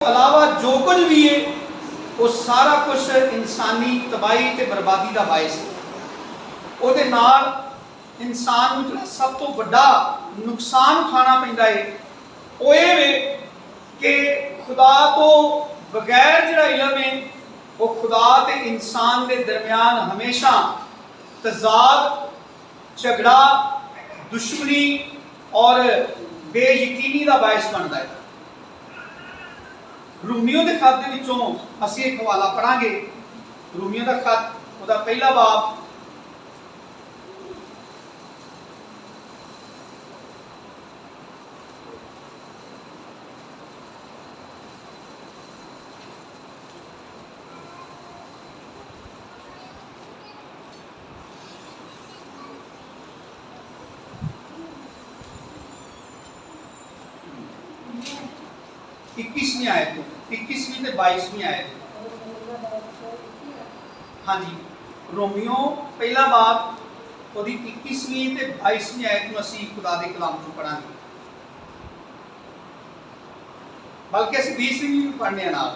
अलावा जो कुछ भी है वो सारा कुछ इंसानी तबाही ते बर्बादी का बायस है। ਉਹਦੇ ਨਾਲ इंसान ਨੂੰ ਜਿਹੜਾ सब तो ਵੱਡਾ नुकसान उठाना पैंदा है वो ये वे कि खुदा तो बगैर जिहड़ा इलम है वो खुदा ते इंसान के दरमियान हमेशा तजाद झगड़ा दुश्मनी और बेयकीनी का बायस बनता है। रूमियों के खत के विचों असीं एक हवाला पढ़ांगे। रूमियों का खत उसका पहला बाब इक्कीसवीं आयत 21वीं ते 22वीं आयत। हाँ जी, रोमियो पहला बाब और 21वीं ते 22वीं आयत में असीं खुदा दे कलाम चों पढ़ांगे, बल्कि असीं 20वीं भी पढ़ने नाल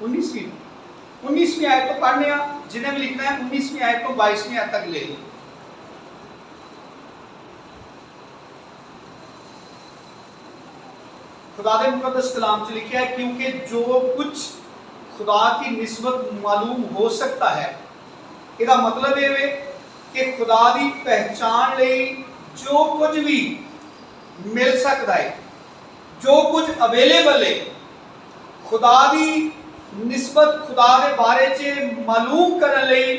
19वीं आयत तो पढ़ने जिन्हें भी लिखना है 19वीं आयत तो 22वीं आयत तक ले लो। खुदा दे मुकद्दस कलाम च लिखा है, क्योंकि जो कुछ खुदा की निस्बत मालूम हो सकता है, इसका मतलब ये कि खुदा की पहचान लई जो कुछ भी मिल सकता है, जो कुछ अवेलेबल है, खुदा की निस्बत खुदा के बारे च मालूम करने लई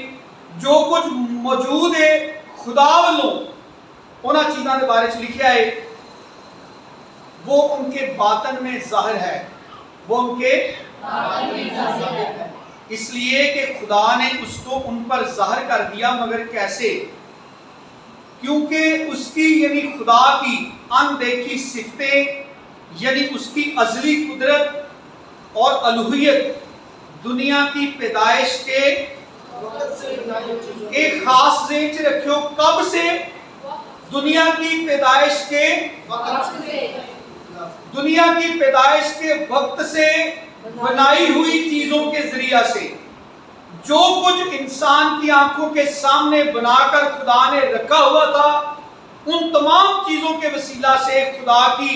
जो कुछ मौजूद है खुदा वालों उन्हां चीज़ों के बारे च लिखा है, वो उनके बातन में जाहिर है, वो उनके इसलिए कि खुदा ने उसको उन पर जाहिर कर दिया। मगर कैसे? क्योंकि उसकी यानी खुदा की अनदेखी सिफतें यानी उसकी अज़ली कुदरत और अलूहियत दुनिया की पैदाइश के एक खास रेंज रखियो। कब से? दुनिया की पैदाइश के वक्त से, दुनिया की पैदाइश के वक्त से बनाई हुई चीजों के जरिया से जो कुछ इंसान की आंखों के सामने बनाकर खुदा ने रखा हुआ था, उन तमाम चीजों के वसीला से खुदा की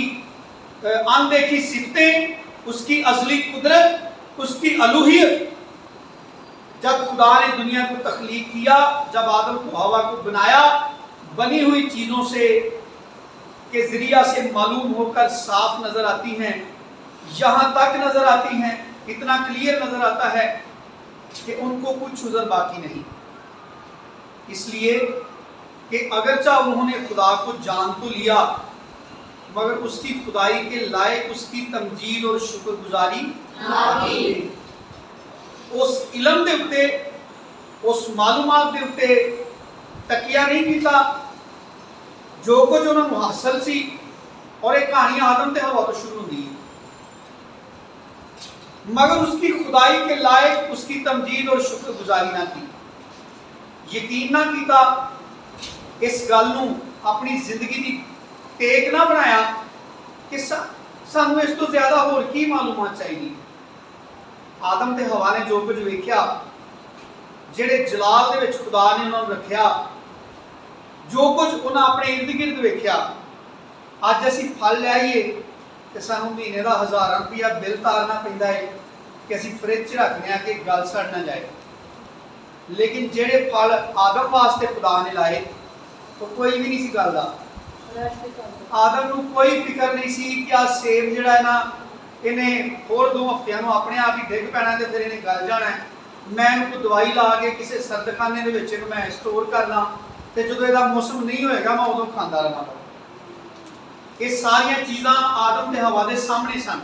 अनदेखी सिफतें, उसकी अज़ली कुदरत, उसकी अलूहियत, जब खुदा ने दुनिया को तख्लीक किया, जब आदम को हवा को बनाया, बनी हुई चीजों से के जरिया से मालूम होकर साफ नजर आती हैं, यहाँ तक नजर आती हैं, इतना क्लियर नजर आता है कि उनको कुछ उज़र बाकी नहीं। इसलिए कि अगरचा उन्होंने खुदा को जान तो लिया, मगर उसकी खुदाई के लायक उसकी तमजीद और शुक्रगुजारी उस इलम दे उत्ते, उस मालूमात दे उत्ते तकिया नहीं कीता जो कुछ उन्होंने हासिल सी। और एक कहानी आदम ते हवा तो शुरू होती है, मगर उसकी खुदाई के लायक उसकी तमजीद और शुक्रगुजारी ना की, यकीन ना कीता, इस गल नूं अपनी जिंदगी की टेक ना बनाया कि सानू इस तो ज्यादा होर की मालूमात चाहिए। आदम ते हवा ने जो कुछ वेख्या, जिहड़े जलाल दे विच खुदा ने उन्होंने रखिया, जो कुछ उन्हें अपने इर्द गिर्द वेख्या, अज असीं फल ले आईए तो सानू महीने का 1000 रुपया बिल तारना पैंदा है कि असीं फ्रिज च रखने कि गल सड़ ना जाए। लेकिन जेड़े फल आदम वास्ते खुदा ने लाए तो कोई भी नहीं सी गल दा। आदम नूं कोई फिक्र नहीं सी कि आ सेब जिहड़ा है ना, इन्हें होर 2 हफ्तियां नूं अपने आप ही डिग पैना ते फिर इन्हें गल जाना है। मैं इहनूं दवाई ला के किसी सर्दखाने दे विच मैं स्टोर कर ला ते जो इसका मौसम नहीं होएगा मैं उदों खाता रहा। ये सारिया चीज़ां आदम ते हवा दे सामने सन।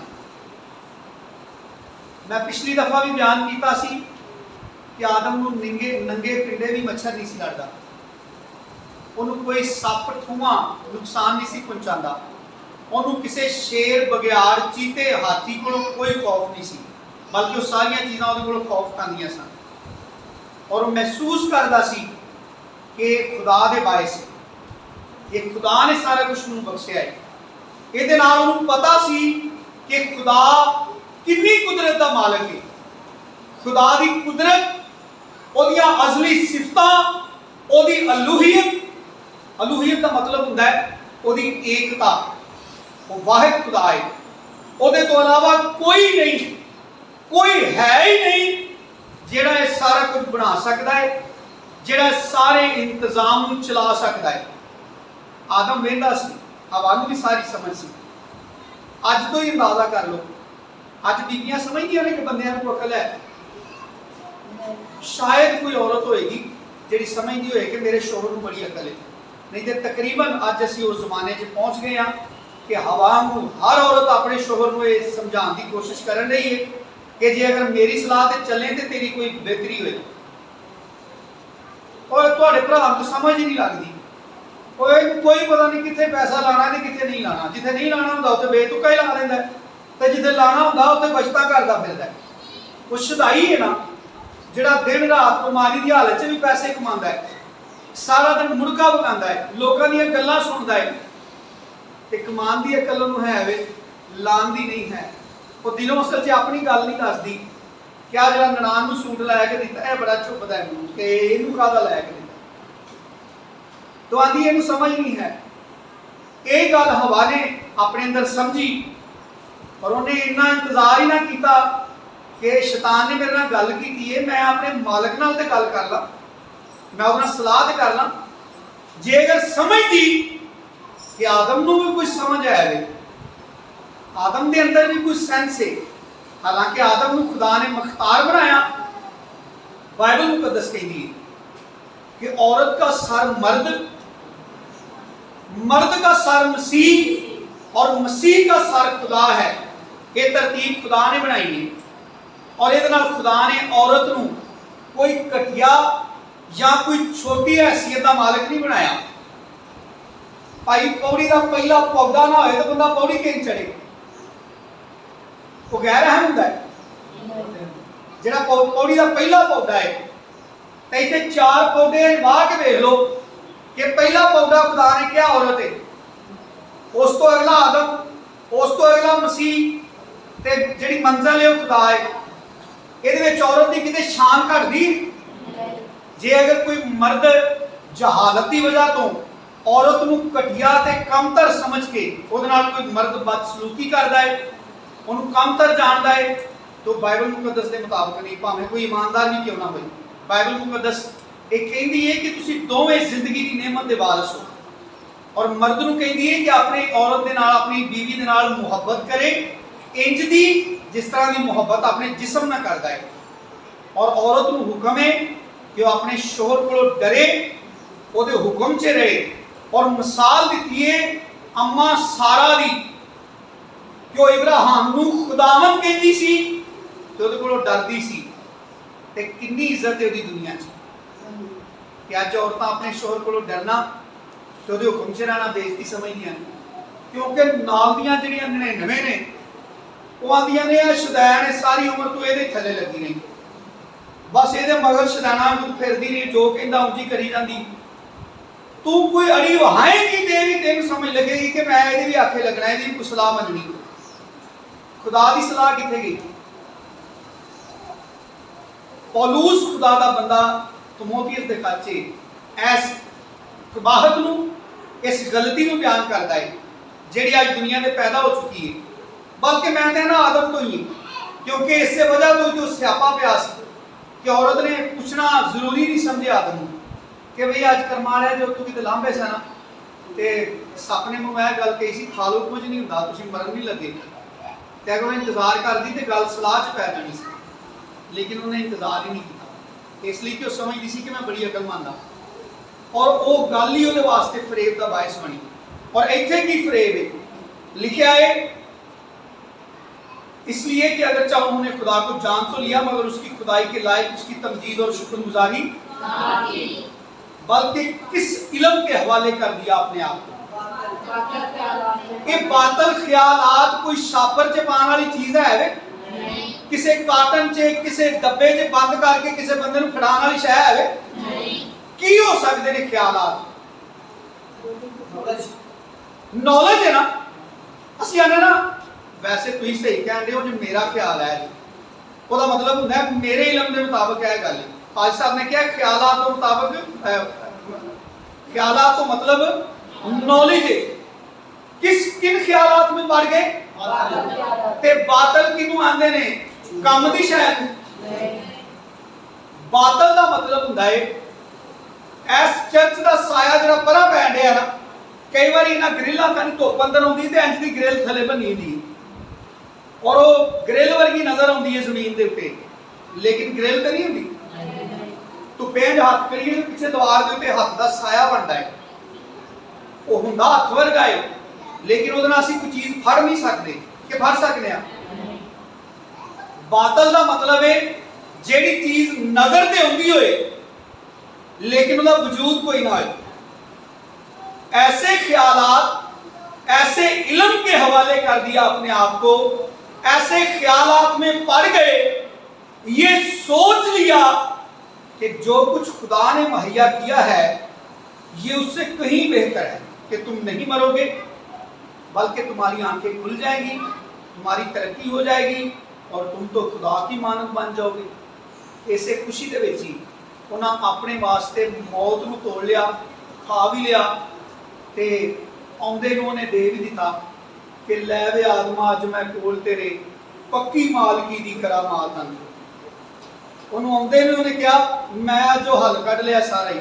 मैं पिछली दफा भी बयान किया सी कि आदम नूं नंगे पिंडे भी मच्छर नहीं सी लड़दा, उन्होंने कोई सप ठूआ नुकसान नहीं सी पहुंचाता, उन्होंने किसी शेर बघियाड़ चीते हाथी को कोई खौफ नहीं सी, बल्कि वो सारिया चीज़ां उहदे कोलों खौफ खांदियां सन। और वो महसूस करता सी कि खुदा दे बारे से ये खुदा ने सारा कुछ उन्होंने बख्शिया है। ये पता सी कि खुदा किन्नी कुदरत का मालिक है। खुदा की कुदरत, ओदियां अजली सिफतां, ओदी अलूहियत, अलूहियत का मतलब होता है ओदी एकता, वो वाहिद खुदा है, ओदे तो अलावा कोई नहीं, कोई है ही नहीं जिहड़ा ये सारा कुछ बना सकता है, जिहड़ा सारे इंतजाम नूं चला सकता है। आदम वेंदा सी, हवा नूं भी सारी समझ सी। अज तो ही अंदाजा कर लो, अज बीबियां समझदियां ने कि बंदियां नूं अकल है? शायद कोई औरत होएगी जिहड़ी समझदी होए कि मेरे शौहर नूं बड़ी अकल है, नहीं तो तकरीबन अज असीं उस जमाने 'च पहुंच गए हैं कि हवा नूं हर औरत अपने शौहर नूं ये समझाउण दी कोशिश कर रही है कि जे अगर मेरी सलाह ते चले तो तेरी कोई बेहतरी होए। और तुहाडे भरा नूं समझ ही नहीं लगदी, कोई पता नहीं कित्थे पैसा लाना ते कित्थे नहीं लाना, जिथे नहीं लाना हुंदा उत्थे बेतुका ही ला देंदा है, ते जिथे लाना हुंदा उत्थे बचता करदा फिरदा है। वो शदाई है ना जिहड़ा दिन रात कमानी की हालत च भी पैसे कमांदा है, सारा दिन मुड़का बगांदा है, लोकां दीयां गल्लां सुणदा है, ते कमान दी अकल उहनूं है वे, लाण दी नहीं है। वो दिलों असल च अपनी गल नहीं दसदी। क्या जिहड़ा ननान नूं सूट लै के दित्ता है बड़ा चुभदा है मैनूं कि इहनूं काहदा लै के दित्ता, तो आंदी इहनूं समझ नहीं है। ये गल हवा ने अपने अंदर समझी और उन्हें इन्ना इंतजार ही ना किया कि शैतान ने मेरे नाल गल की है, मैं अपने मालिक नाल ते गल कर ला, मैं उहदे नाल सलाह ते कर ला। जे अगर समझदी कि आदम नूं भी कुछ समझ है वे, आदम के अंदर भी कुछ सेंस है, हालांकि आदम नूं खुदा ने मख्तार बनाया। बाइबल मुकद्दस कहती है कि औरत का सर मर्द, मर्द का सर मसीह और मसीह का सर खुदा है। ये तरतीब खुदा ने बनाई है और ये खुदा ने औरत नूं कोई घटिया या कोई छोटी हैसियत का मालिक नहीं बनाया। भाई पौड़ी का पहला पौधा ना हो तो बंदा पौड़ी किंज चढ़े? वो गैर अहम होंदा है। जिहड़ा पौड़ी का पहला पौधा है तो इतने 4 पौधे वाह के देख लो कि पहला पौधा खुदा ने क्या औरत है, उस तो अगला आदम, उस तो अगला मसीह, ते जिहड़ी मंजिल है वो खुदा है। ਇਹਦੇ ਵਿੱਚ औरत की किते शान घटदी? जे अगर कोई मर्द जहालत की वजह तो औरत नूं घटिया ते कमतर समझ के ਉਹਦੇ ਨਾਲ कोई मर्द बदसलूकी करदा है, ਉਹਨੂੰ कमतर जानदा है, तो बाइबल मुकद्दस के मुताबिक नहीं, भावें कोई ईमानदार भी क्यों ना होए, बाइबल मुकद्दस ये कहती है कि तुसीं दोवें जिंदगी की नेमत दे वारिस हो। और मर्द नूं कहती है कि अपनी औरत दे नाल, अपनी बीवी दे नाल मुहब्बत करे इंज दी जिस तरह की मुहब्बत अपने जिस्म ना करता है। और औरत नूं हुक्म है कि वह अपने शोहर को डरे, ਉਹਦੇ हुक्म च रहे। और मिसाल दी है अम्मा सारा दी कि वह इब्राहिम नूं खुदावन कहती सी ते ਉਹਦੇ ਕੋਲੋਂ डरदी सी, ते कितनी इज्जत है ਉਹਦੀ दुनिया च। कि अज औरतां अपने शोहर को डरना ते ਉਹਦੇ हुक्म च रहना बेइज्जती समझदियां, क्योंकि नाल दियां ਜਿਹੜੀਆਂ 99 ने वो आंदियां ने शदैन है सारी उम्र तो ये थले लगी नहीं, बस ये मगर शदैना फिरदी नहीं, जो कहता उंजी करी जाती। तू कोई अड़ी वहाएगी ते भी तेन समझ लगेगी कि मैं ये भी आखे लगना, ये कोई सलाह मननी। खुदा की सलाह कितने गई? पौलुस खुदा का बंदा तिमोथियुस दे खाचे इस कबाहत नूं, इस गलती नूं बयान करता है जिहड़ी आज दुनिया में पैदा हो चुकी है। बल्कि मैं कहना आदम तो ही, क्योंकि इससे वजह तो जो स्यापा पिया कि औरत ने पूछना जरूरी नहीं समझे आदम कि भाई अज कर्मा रहा जो तू कितने लांभे सा ना, तो सप ने मैं गल कही सी खा लो कुछ नहीं होंदा, तुसीं मरन नहीं लगे। तो अगर इंतजार कर दी तो गल सलाह च पै जानी सी, लेकिन उन्हें इंतजार ही नहीं किया, इसलिए कि वो समझती सी कि मैं बड़ी अकलमंद हाँ। और वो गल ही वो वास्ते फरेब का बायस बनी। और इत्थे की फरेब है लिखा है, इसलिए कि अगर चाहो उन्होंने खुदा को जान तो लिया मगर उसकी खुदाई के लायक उसकी तमजीद और शुक्रगुजारी बल्कि किस इल्म के हवाले कर दिया अपने आप को। ये बातल ख्यालात कोई शापर च पाने वाली चीज है वे? किसे काटन च किसे डब्बे च बंद करके किसे बंदे नूं फड़ाने वाली शै है वे? की हो सकते ने ख्यालात? नॉलेज है ना। असीं आने ना वैसे तुम सही कह रहे हो जो मेरा ख्याल है ਉਹਦਾ मतलब ਹੁੰਦਾ मेरे इलम के मुताबिक है गल हाजी साहब ने कहा ख्यालात के मुताबिक ख्यालात तो मतलब नॉलेज है किन ख्यालात में बढ़ गए ते बातल किनू आंदे ने काम दी शायद बातल का मतलब ਹੁੰਦਾ है इस चर्च का साया जरा परा पैन रहा ना कई बार इन्हां ग्रिलां तां धुप अंदर आउंदी ते इंज दी ग्रिल थले बनी हुंदी और वो ग्रिल वर्गी नजर आती है जमीन के उत्ते लेकिन ग्रिल तो नहीं होती धुप्पे हाथ करिए तो पिछले दीवार के उत्ते हाथ का साया बनता है वो हुंदा हाथ वर्गा है लेकिन वो कोई चीज फड़ नहीं सकते कि फड़ सकते हैं बातल का मतलब है जेड़ी चीज नजर ते आउंदी होए लेकिन उसका वजूद कोई ना हो ऐसे ख्यालात ऐसे इल्म के हवाले कर दिया अपने आप को ऐसे ख्यालात में पड़ गए ये सोच लिया कि जो कुछ खुदा ने मुहैया किया है ये उससे कहीं बेहतर है कि तुम नहीं मरोगे बल्कि तुम्हारी आंखें खुल जाएंगी तुम्हारी तरक्की हो जाएगी और तुम तो खुदा की मानद बन जाओगे इसे खुशी दे विच ही उन्हें अपने वास्ते मौत को तोड़ लिया खा भी लिया ते आउंदे नूं उन्हें दे भी दिता कि लै वे आदमा अज मैं कोल तेरे पक्की मालकी दी करा माल तन उन्होंने आउंदे ने उन्हें कहा मैं जो हल कढ़ लिया सारा ही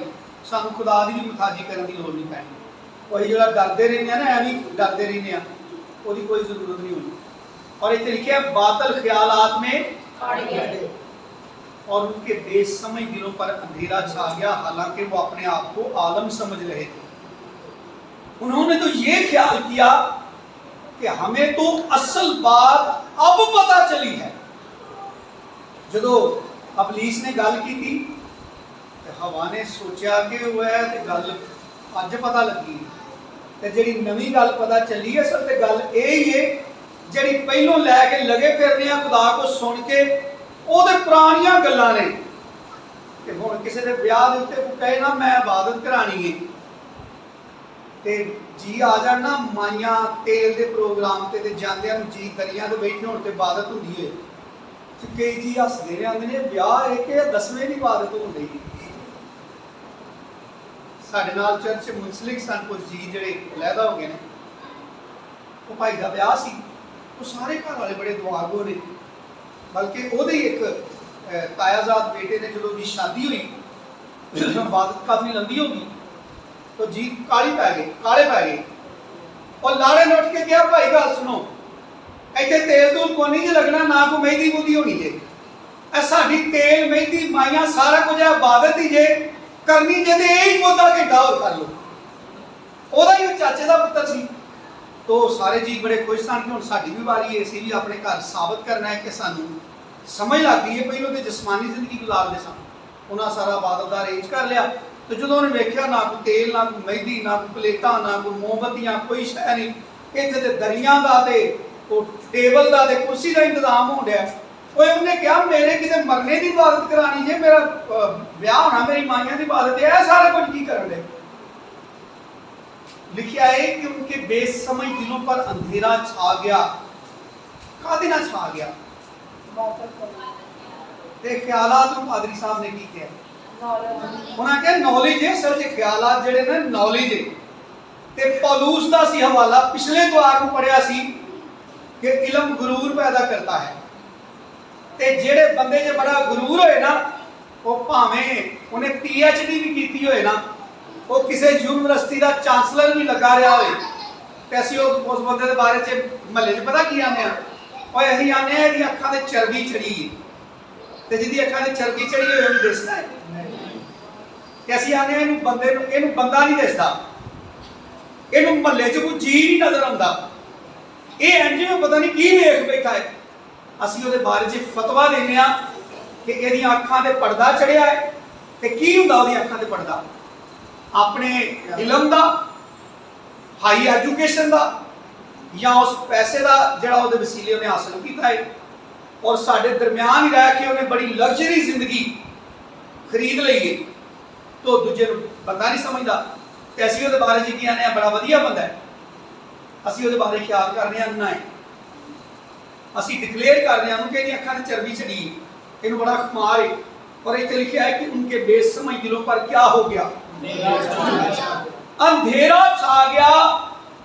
सानू खुदा दी भी मुताजी करने की लोड़ नहीं पैनी वही जो डरते रहने ना एवं डरते रहने वो कोई जरूरत नहीं होनी और इतने लिखे बातल ख्यालात में और उनके बेसमझ दिलों पर अंधेरा छा गया हालांकि वो अपने आप को आलम समझ रहे थे उन्होंने तो ये ख्याल किया कि हमें तो असल बात अब पता चली है जो अबलीस ने गल की थी हवा ने सोचा कि वह गल अज पता लगी ते जिहड़ी नवीं गल पता चली असल ते गल यही है जिहड़ी पहलों लैके लगे फिरने खुदा को सुन के ਉਹਦੇ ਪੁਰਾਣੀਆਂ ਗੱਲਾਂ ਨੇ ਕਿ ਹੁਣ ਕਿਸੇ ਦੇ ਵਿਆਹ ਦੇ ਉੱਤੇ ਕੋਈ ਕਹੇ ਨਾ ਮੈਂ ਇਬਾਦਤ ਕਰਾਣੀ ਹੈ ਤੇ ਜੀ ਆ ਜਾਣ ਨਾ ਮਾਈਆਂ ਤੇਲ ਦੇ ਪ੍ਰੋਗਰਾਮ ਤੇ ਜਾਂਦਿਆਂ ਨੂੰ ਜੀ ਦਰੀਆਂ ਤੇ ਬੈਠੇ ਹੋਣ ਤੇ ਇਬਾਦਤ ਹੁੰਦੀ ਹੈ ਤੇ ਕਈ ਜੀ ਹੱਸਦੇ ਰਹਿੰਦੇ ਨੇ ਵਿਆਹ ਹੈ ਕਿ 10ਵੇਂ ਦੀ ਇਬਾਦਤ ਹੁੰਦੀ ਹੈ ਸਾਡੇ ਨਾਲ ਚਰਚ ਮੁਸਲਿਕ ਸਨ ਕੁਝ ਜੀ ਜਿਹੜੇ ਲਹਿਦਾ ਹੋ ਗਏ ਨੇ ਉਹ ਭਾਈ ਦਾ ਵਿਆਹ ਸੀ ਉਹ ਸਾਰੇ ਘਰ ਵਾਲੇ ਬੜੇ ਦੁਆਗੋ ਨੇ बल्कि ਉਹਦੇ एक तायाजाद बेटे ने जो शादी हुई इबादत काफी लंबी होगी तो जी काले पै गए और लाड़े ने उठ के कहा भाई गल सुनो इतने तेल तूल को नहीं लगना ना कोई मेहंदी मुहंदी होनी जे साडी तेल मेहंदी माइया सारा कुछ इबादत ही जे करनी जे ते यही पौधा घंटा और कर लो ਉਹਦਾ ही चाचे का पुत्र सी तो सारे जी बड़े खुश सन कि हुण साडी भी वारी है असीं भी अपने घर साबित करना है कि सानू समझ लग गई है पहलों तो जिसमानी जिंदगी गुजारते सन उन्हें सारा इबादत का अरेंज कर लिया तो जो उन्हें वेख्या ना कोई तेल ना कोई मेहंदी ना कोई प्लेटा ना कोई मोमबत्तियां कोई शै नहीं इत्थे ते दरियां दा ते टेबल का ते कुर्सी का इंतजाम हो रहा है उन्हें कहा मेरे किसी मरने की इबादत करानी जे मेरा ब्याह होना मेरी माइया की इबादत है सारा कुछ की कर रहे लिखा है कि उनके बेसमझ दिलों पर अंधेरा छा गया कादे ना छा गया ते ख्यालात ਨੂੰ पादरी साहब ने की किया उन्हें कहा नॉलेज है असल च ख्यालात जेडे ने नॉलेज है ते पौलुस दा सी हवाला पिछले द्वार ਨੂੰ पढ़िया सी कि इल्म गुरूर पैदा करता है ते जेडे बंदे जे बड़ा गुरूर होए ना वो भावें उन्हें पीएचडी भी कीती होए ना वो किसी यूनिवर्सिटी का चांसलर भी लगा रहा हो असीं उस बंदे के बारे च महल्ले च पता की आने और असीं आने इहदी अखां ते चर्बी चढ़ी है ते जिहदी अखां ते चर्बी चढ़ी होए उहनूं दिसदा है ते असीं आने इहनूं बंदे नूं इहनूं बंदा नहीं दिसदा इहनूं महल्ले च कोई जी नहीं नजर आउंदा ये इंज में पता नहीं की वेख बैठा है असीं उहदे बारे च फतवा देने आ कि इहदियां अखां ते पर्दा चढ़िया है ते की हुंदा उहदी अखां ते पर्दा अपने इलम का हाई एजुकेशन का या उस पैसे का जोड़ा वो वसीले उन्हें हासिल किया है और साढ़े दरम्यान ही रह के उन्हें बड़ी लग्जरी जिंदगी खरीद ली है तो दूजे बंदा नहीं समझता तो असीं उहदे बारे च की आने बड़ा वधिया बंदा है असीं उहदे बारे ख्याल करने अन्ना है ਅਸੀਂ ਡਿਕਲੇਅਰ ਕਰਦੇ ਹਾਂ ਕਿ ਇਹਦੀਆਂ ਅੱਖਾਂ ਤੇ ਚਰਬੀ ਚੜੀ, ਇਹਨੂੰ ਬੜਾ ਖਮਾਰ ਹੈ। और इतने लिखा है कि उनके बेसमझ दिलों पर क्या हो गया, अंधेरा छा गया।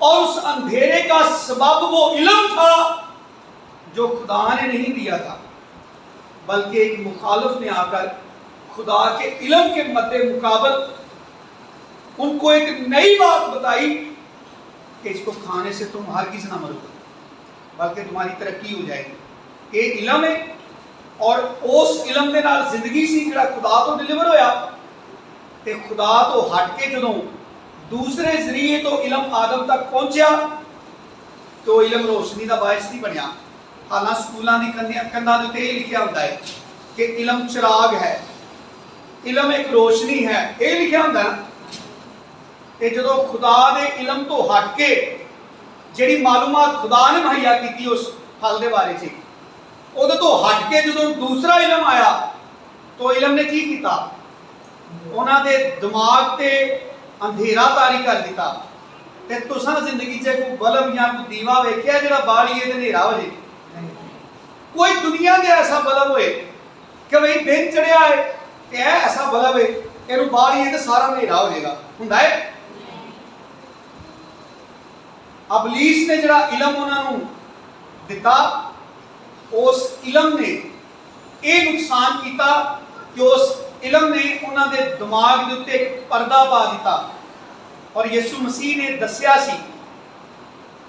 और उस अंधेरे का सबब वो इल्म था जो खुदा ने नहीं दिया था, बल्कि एक मुखालिफ ने आकर खुदा के इल्म के मद्दे मुकाबल उनको एक नई बात बताई कि इसको खाने से तुम हरगिज़ ना मरोगे, बल्कि तुम्हारी तरक्की हो जाएगी। ये इल्म है और उस इल्म के नाल जिंदगी सी जिहड़ा खुदा तो डिलीवर होया, ते खुदा तो हट के जदों दूसरे जरिए तो इल्म आदम तक पहुंचा तो इल्म रोशनी का बायस नहीं बनया। हालांकि स्कूलों की कंधां दे उत्ते लिखिया होंदा है कि इल्म चिराग है, इल्म एक रोशनी है, ये लिखिया होंदा ना। ते जदों खुदा दे इल्म तो हट के जिहड़ी मालूमात खुदा ने मुहैया की उस फल के बारे च, उहदे तो हट के जदों दूसरा इल्म आया तो इल्म ने की किया, उन्हां दे दिमाग ते अंधेरा तारी कर दिता। ते तुसां जिंदगी च कोई बल्ब या कोई दीवा वेखिया जिहड़ा बालिए ते हनेरा हो जाए? कोई दुनिया दे ऐसा बल्ब होए कि भाई दिन चढ़िया है ते ऐसा बल्ब है इहनूं बालिए ते सारा हनेरा हो जाएगा, हुंदा है? अबलीस ने जिहड़ा इल्म उन्हां नूं दिता, उस इल्म ने यह नुकसान किया कि उस इल्म ने उन्होंने दिमाग के उत्ते एक पर्दा पा दिता। और यीशु मसीह ने दसिया सी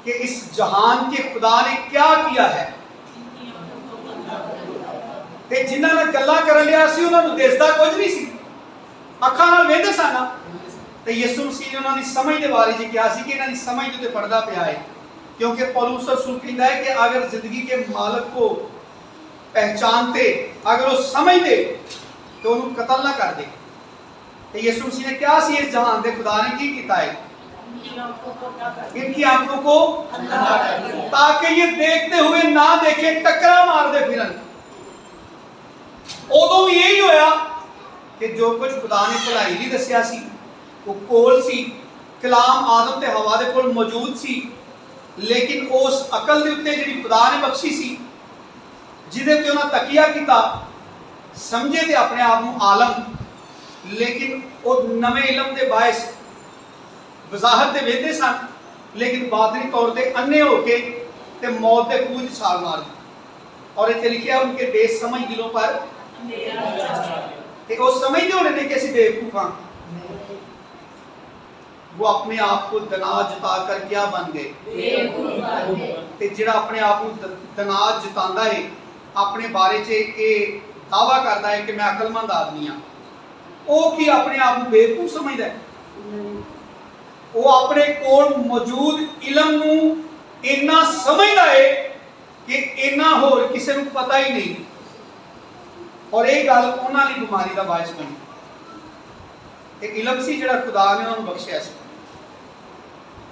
कि इस जहान के खुदा ने क्या किया है, ते जिन्हां ने गल्लां करन लिया सी उन्हां नूं दिसदा कुछ नहीं सी, अखां नाल वेंदे सन। ते यीशु मसीह ने उन्हां दी समझ दे बारे च कहा सी कि इन्हां दी समझ दे उत्ते पर्दा पिया है, क्योंकि पौलुस रसूल कहता है कि अगर जिंदगी के मालिक को पहचानते, अगर वो समझते तो उन्हें कत्ल ना कर दे। तो यीशु मसीह ने क्या सी इस जहान दे खुदा ने की किया है, इनकी आंखों को ताकि ये देखते हुए ना देखे, टकरा मार दे फिरन। उदों भी यही होया कि जो कुछ खुदा ने भलाई नहीं दसिया सी वो कोल सी, कलाम आदम ते हवा दे कोल मौजूद सी, लेकिन उस अकल के उत्ते जिहड़ी खुदा ने बख्शी सी, जिहदे ते उन्हां तकिया किया, समझे ते अपने आप नूं आलम, लेकिन वो नवे इल्म के बायस वजाहत दे वेंदे सन, लेकिन बातनी तौर पर अन्ने होके ते मौत के खूह च छाल मार दी। और इत्थे लिखिया उनके बेसमझ दिलों पर, ते वो समझदे होने ने कि असीं बेवकूफ हां, वो अपने आप को दनाज जता कर क्या बन गए। ते जिहड़ा अपने आप को दनाज जतांदा है, अपने बारे च ये दावा करता है कि मैं अकलमंद आदमी हाँ, वो की अपने आप को बेवकूफ समझदा है? वो अपने कोल मौजूद इल्म नूं इन्ना समझदा है कि इन्ना होर किसी नूं पता ही नहीं, और ये गल उन्हां लई बीमारी का बायस बनी। एक इल्म सी जिहड़ा खुदा ने उन्हां नूं बख्शिया सी,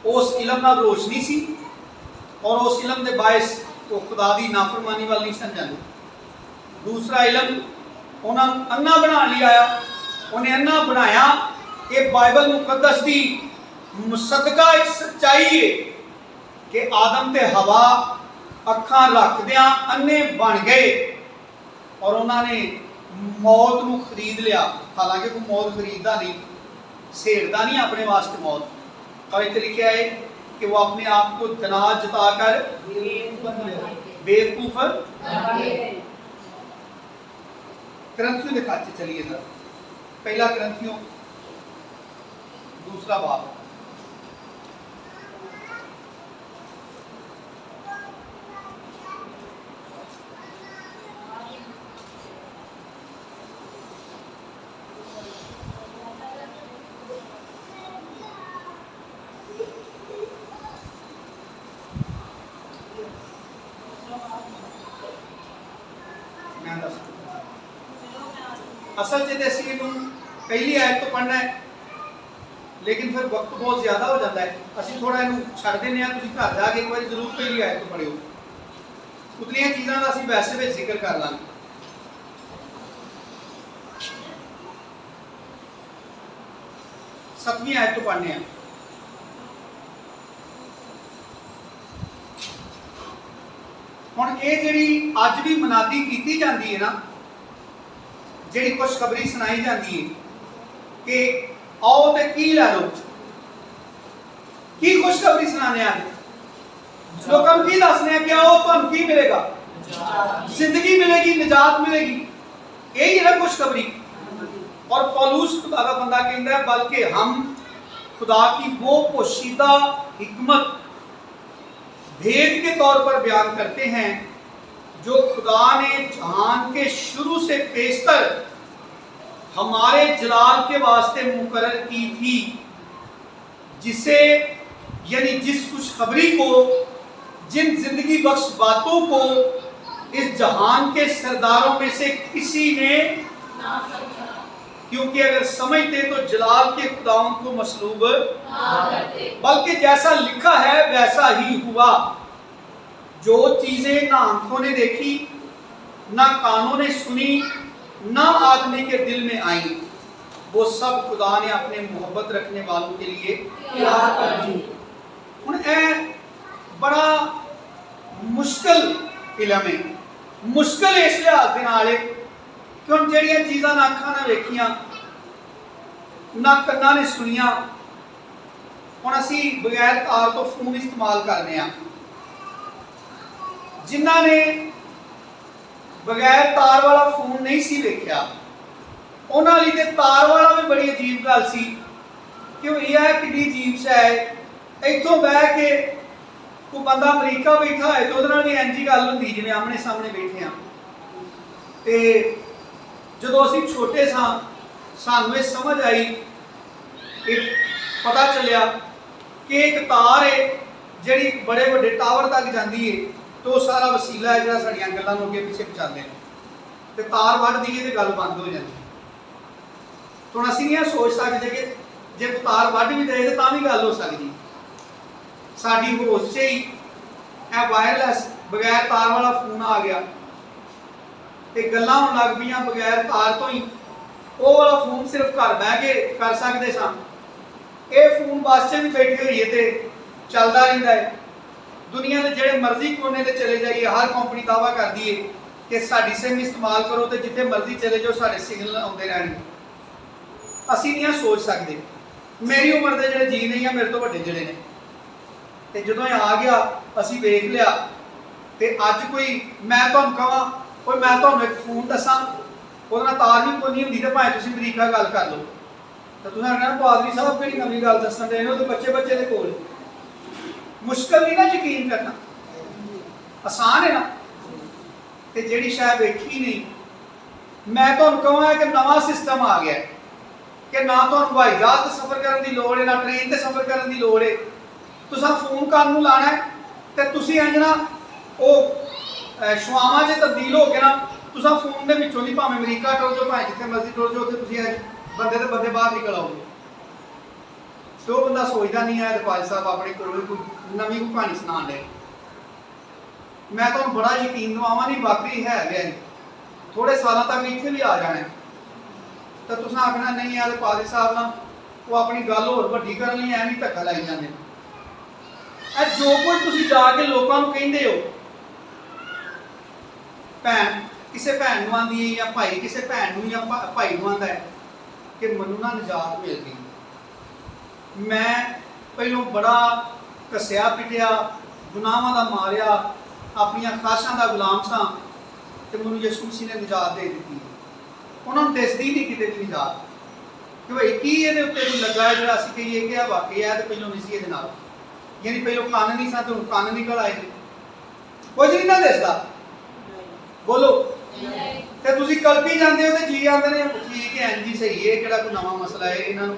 उस इल्म नाल रोशनी सी, और उस इल्म के बायस वो खुदा की नाफरमानी वाल नहीं सन जाते। दूसरा इल्म उन्होंने अन्ना बनाने लिए आया, उन्हें अन्ना बनाया। ये बाइबल मुकद्दस की मुसदका एक सच्चाई है कि आदम ते हवा अखां रखदियां अन्ने बन गए और उन्होंने मौत को खरीद लिया। हालांकि कोई मौत खरीदता नहीं, सेड़ता नहीं अपने वास्ते मौत। और इतने लिखा है कि वो अपने आप को दनाज जताकर बेवकूफ। करंथियों के खाते चलिए जरा, पहला करंथियों दूसरा बाब। असल च असीं पहली आयत तो पढ़ना है, लेकिन फिर वक्त बहुत ज़्यादा हो जाता है, असीं थोड़ा इनू छड़ देने। तुसीं घर जाके एक बार जरूर पहली आयत तो पढ़ियो, उतलियां चीज़ों का असीं वैसे भी जिक्र कर लांगे। सतवीं आयत तो पढ़ने हैं। ਹੁਣ ਇਹ ਜਿਹੜੀ ਅੱਜ ਵੀ ਮਨਾਦੀ ਕੀਤੀ ਜਾਂਦੀ ਹੈ ਨਾ, ਜਿਹੜੀ ਖੁਸ਼ਖਬਰੀ ਸੁਣਾਈ ਜਾਂਦੀ ਹੈ ਕਿ आओ ते की लै लो, की खुशखबरी सुनाने आज लोगों को की दसने कि आओ तुहानू की मिलेगा, जिंदगी मिलेगी, निजात मिलेगी, यही है ना खुशखबरी। और पौलुस खुदा का बंदा कहता है बल्कि हम खुदा की वो पोशीदा हिकमत भेद के तौर पर बयान करते हैं जो खुदा ने जहान के शुरू से पेशतर हमारे जलाल के वास्ते मुकर्रर की थी, जिसे यानी जिस खुशखबरी को, जिन जिंदगी बख्श बातों को इस जहान के सरदारों में से किसी ने ना समझा, क्योंकि अगर समझते तो जलाल के खुदाओं को मसलूब ना करते, बल्कि जैसा लिखा है वैसा ही हुआ। जो चीजें ना आंखों ने देखी, ना कानों ने सुनी, ना आदमी के दिल में आई, वो सब खुदा ने अपने मोहब्बत रखने वालों के लिए तैयार कर दी। हुण ए बड़ा मुश्किल इलम है, मुश्किल इस लिहाज के नाल है कि हुण जिहड़ियां चीज़ां ना अखां ने वेखियां, ना कन्नां ने सुनियां, हुण असीं बगैर तार तो फोन इस्तेमाल करने आ, जिन्हां ने बगैर तार वाला फोन नहीं सी वेख्या उन्हां लई ते तार वाला भी बड़ी अजीब गल सी कि यह कितनी अजीब शै है। इत्थों बह के कोई बंदा अमरीका बैठा है तो उहदे नाल भी इंज ही गल हुंदी जिवें आमने सामने बैठे हां। ते जदों असीं छोटे सां सानूं इह समझ आई, एक पता चलिया कि एक तार है जिहड़ी बड़े वड्डे टावर तक जांदी है, तो सारा वसीला है जो साड़ियां गल्लां नूं अगे पिछे पहुंचाते हैं, तो तार वढ़ दईए तो गल बंद हो जाती। हुण असीं नहीं सोच सकते कि जे तार वढ़ भी दे तो भी गल हो सकती। साडी होश च ही ए वायरलैस बगैर तार वाला फोन आ गया, तो गल्लां होण लग पईयां बगैर तार तो ही। वो वाला फोन सिर्फ घर बह के कर सकते सा, ये फोन बस च भी बैठे होइए तो चलता रहिंदा है। दुनिया के जेड़े मर्जी कोने ते चले जाइए, हर कंपनी दावा कर दी है कि साडी सिम इस्तेमाल करो तो जिथे मर्जी चले जाओ साडे सिग्नल आउंदे रहणगे। असीं नहीं सोच सकते, मेरी उम्र के जेड़े जी नहीं है, मेरे तो वड्डे जेड़े ने, ते जदों आ गया असीं वेख लिया। ते अज कोई मैं तुहानूं कहां कोई मैं तुहानूं एक फोन दसां, उहदे नाल तार भी कोई नहीं हुंदी, ते भावें तुसीं अमरीका गल कर लो, तो तुसीं कहना पादरी साहब किहड़ी नवीं गल दस्सण दे ने, तो बच्चे बच्चे दे कोल। मुश्किल नहीं ना यकीन करना, आसान है ना। ते जिहड़ी शायद वेखी नहीं, मैं तुहानूं कहां कि नवां सिस्टम आ गया कि ना तुहानूं हवाई जहाज ते सफर करने की लोड़ है, ना ट्रेन ते सफर करने की लोड़ है। तुसां फोन कान नूं लाना है ते तुसीं इंज ना वो शुआवां च तब्दील हो के ना तुसां फोन दे विचों नहीं, भावें अमरीका टुर जाओ, भावें जिथे मर्जी टुर जाओ, ते तुसीं बंदे ते बंदे बाहर निकल आओगे। तो बंदा सोचता नहीं है पाल साहब अपने कोई नवी कोई कहानी सुना दे। मैं तो बड़ा यकीन दवावां नहीं वाकई है गया जी, थोड़े सालों तक इत्थे भी आ जाना, तो तुम आखना नहीं यार पादरी साहब ना वो अपनी गल होर वड्डी करन लई एवें धक्का लाई जांदे। जो कुछ तुसीं जाके लोकां नूं कहिंदे हो, भैन किसी भैन नूं आंदी है या भाई किसी भैन नूं या भाई नूं आंदा है कि मैनूं ना निजात मिल गई, मैं पहलों बड़ा घस्या पिटिया, गुनाहां दा मारिया, अपनियां ख्वाहिशां दा गुलाम सा, तो मैनूं यीशु मसीह ने निजात दे दी। उन्होंने दसदी नहीं किते भी निजात कि भाई की ये उत्ते लगा है जो असीं कहिए कि वाकई है, तो पहलों नहीं सी इहदे नाल, यानी पहलों कान नहीं सा तो हुण कान निकल आए, कुछ नहीं ना दसदा। बोलो ते तुसीं कल्पी जांदे हो ते जी आंदे ने ठीक है जी सही है, किहड़ा कोई नवां मसला है, इन्हां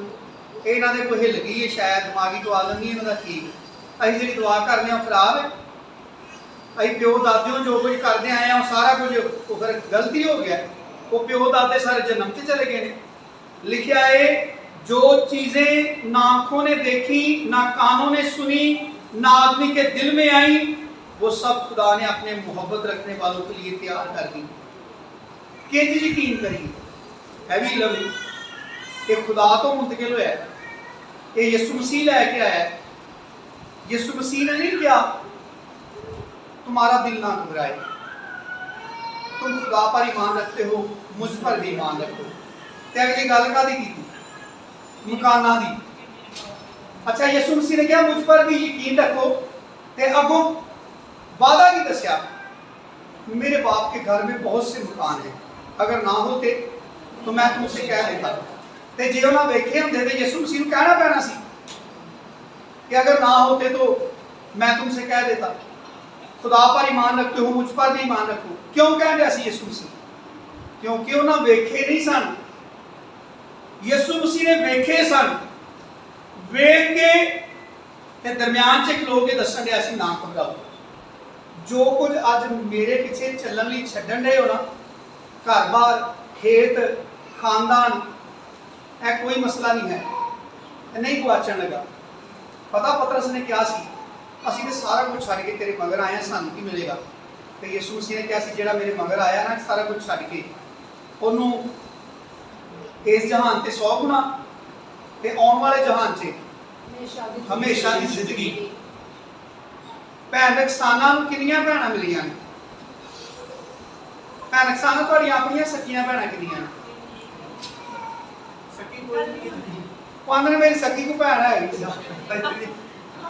दे कोई हिल गई है शायद दिमागी दवा लंघी इन्हां दा ठीक। असीं जिहड़ी दुआ करने आ खराब है, असीं प्यो दादियों जो कुछ करते आए हैं सारा कुछ वो फिर गलती हो गया, वो प्यो दादे सारे जन्म से चले गए ने। लिखा है जो चीजें ना आंखों ने देखी, ना कानों ने सुनी, ना आदमी के दिल में आई, वो सब खुदा ने अपने मोहब्बत रखने वालों के लिए तैयार कर दी। किंज यकीन करिए, है भी लवी कि खुदा तो मुंतकिल होया, ये यीशु मसीह लैके आया। यीशु मसीह ने नहीं किया तुम्हारा दिल ना घबराए, तुम खुदा पर ईमान रखते हो, मुझ पर भी ईमान रखो। ते अगली गल कादी की? मकाना दी। अच्छा, यीशु मसीह ने कहा मुझ पर भी यकीन रखो, ते अगों वादा की दसिया, मेरे बाप के घर में बहुत से मकान हैं, अगर ना होते तो मैं तुमसे कह देता। ते जे उन्हें वेखे होंगे तो यीशु मसीह को कहना पैना सी कि अगर ना होते तो मैं तुमसे कह देता। खुदा पर ईमान रखते हो, मुझ पर भी ईमान रखो। क्यों कह रहा सी यीशु मसीह? क्योंकि उन्हें वेखे नहीं सन। यीशु मसीह ने वेखे सन, वेख के ते दरम्यान च एक लोग ये दसन दिया सी, ना घबराओ। जो कुछ अज मेरे पीछे चलने लिए छड्डन रहे हो ना, घर बार, खेत, खानदान, ऐ कोई मसला नहीं है, नहीं गुआचन लगा। पता पतरस ने क्या सी, असीं ते सारा कुछ छड्ड के तेरे मगर आए, सानू की मिलेगा? तो यीशु मसीह ने क्या सी, जेड़ा मेरे मगर आया ना, सारा कुछ छड्ड के ओनू इस जहान ते 100 गुना ते आने वाले जहान च हमेशा की जिंदगी। भैन रक्साना नूं कितनियां भैणां मिलियां ने? भैन रक्साना तुहाड़ियां अपनियां सकियां भैणां कितनियां ने? पांदर मेरी सकी को भैन है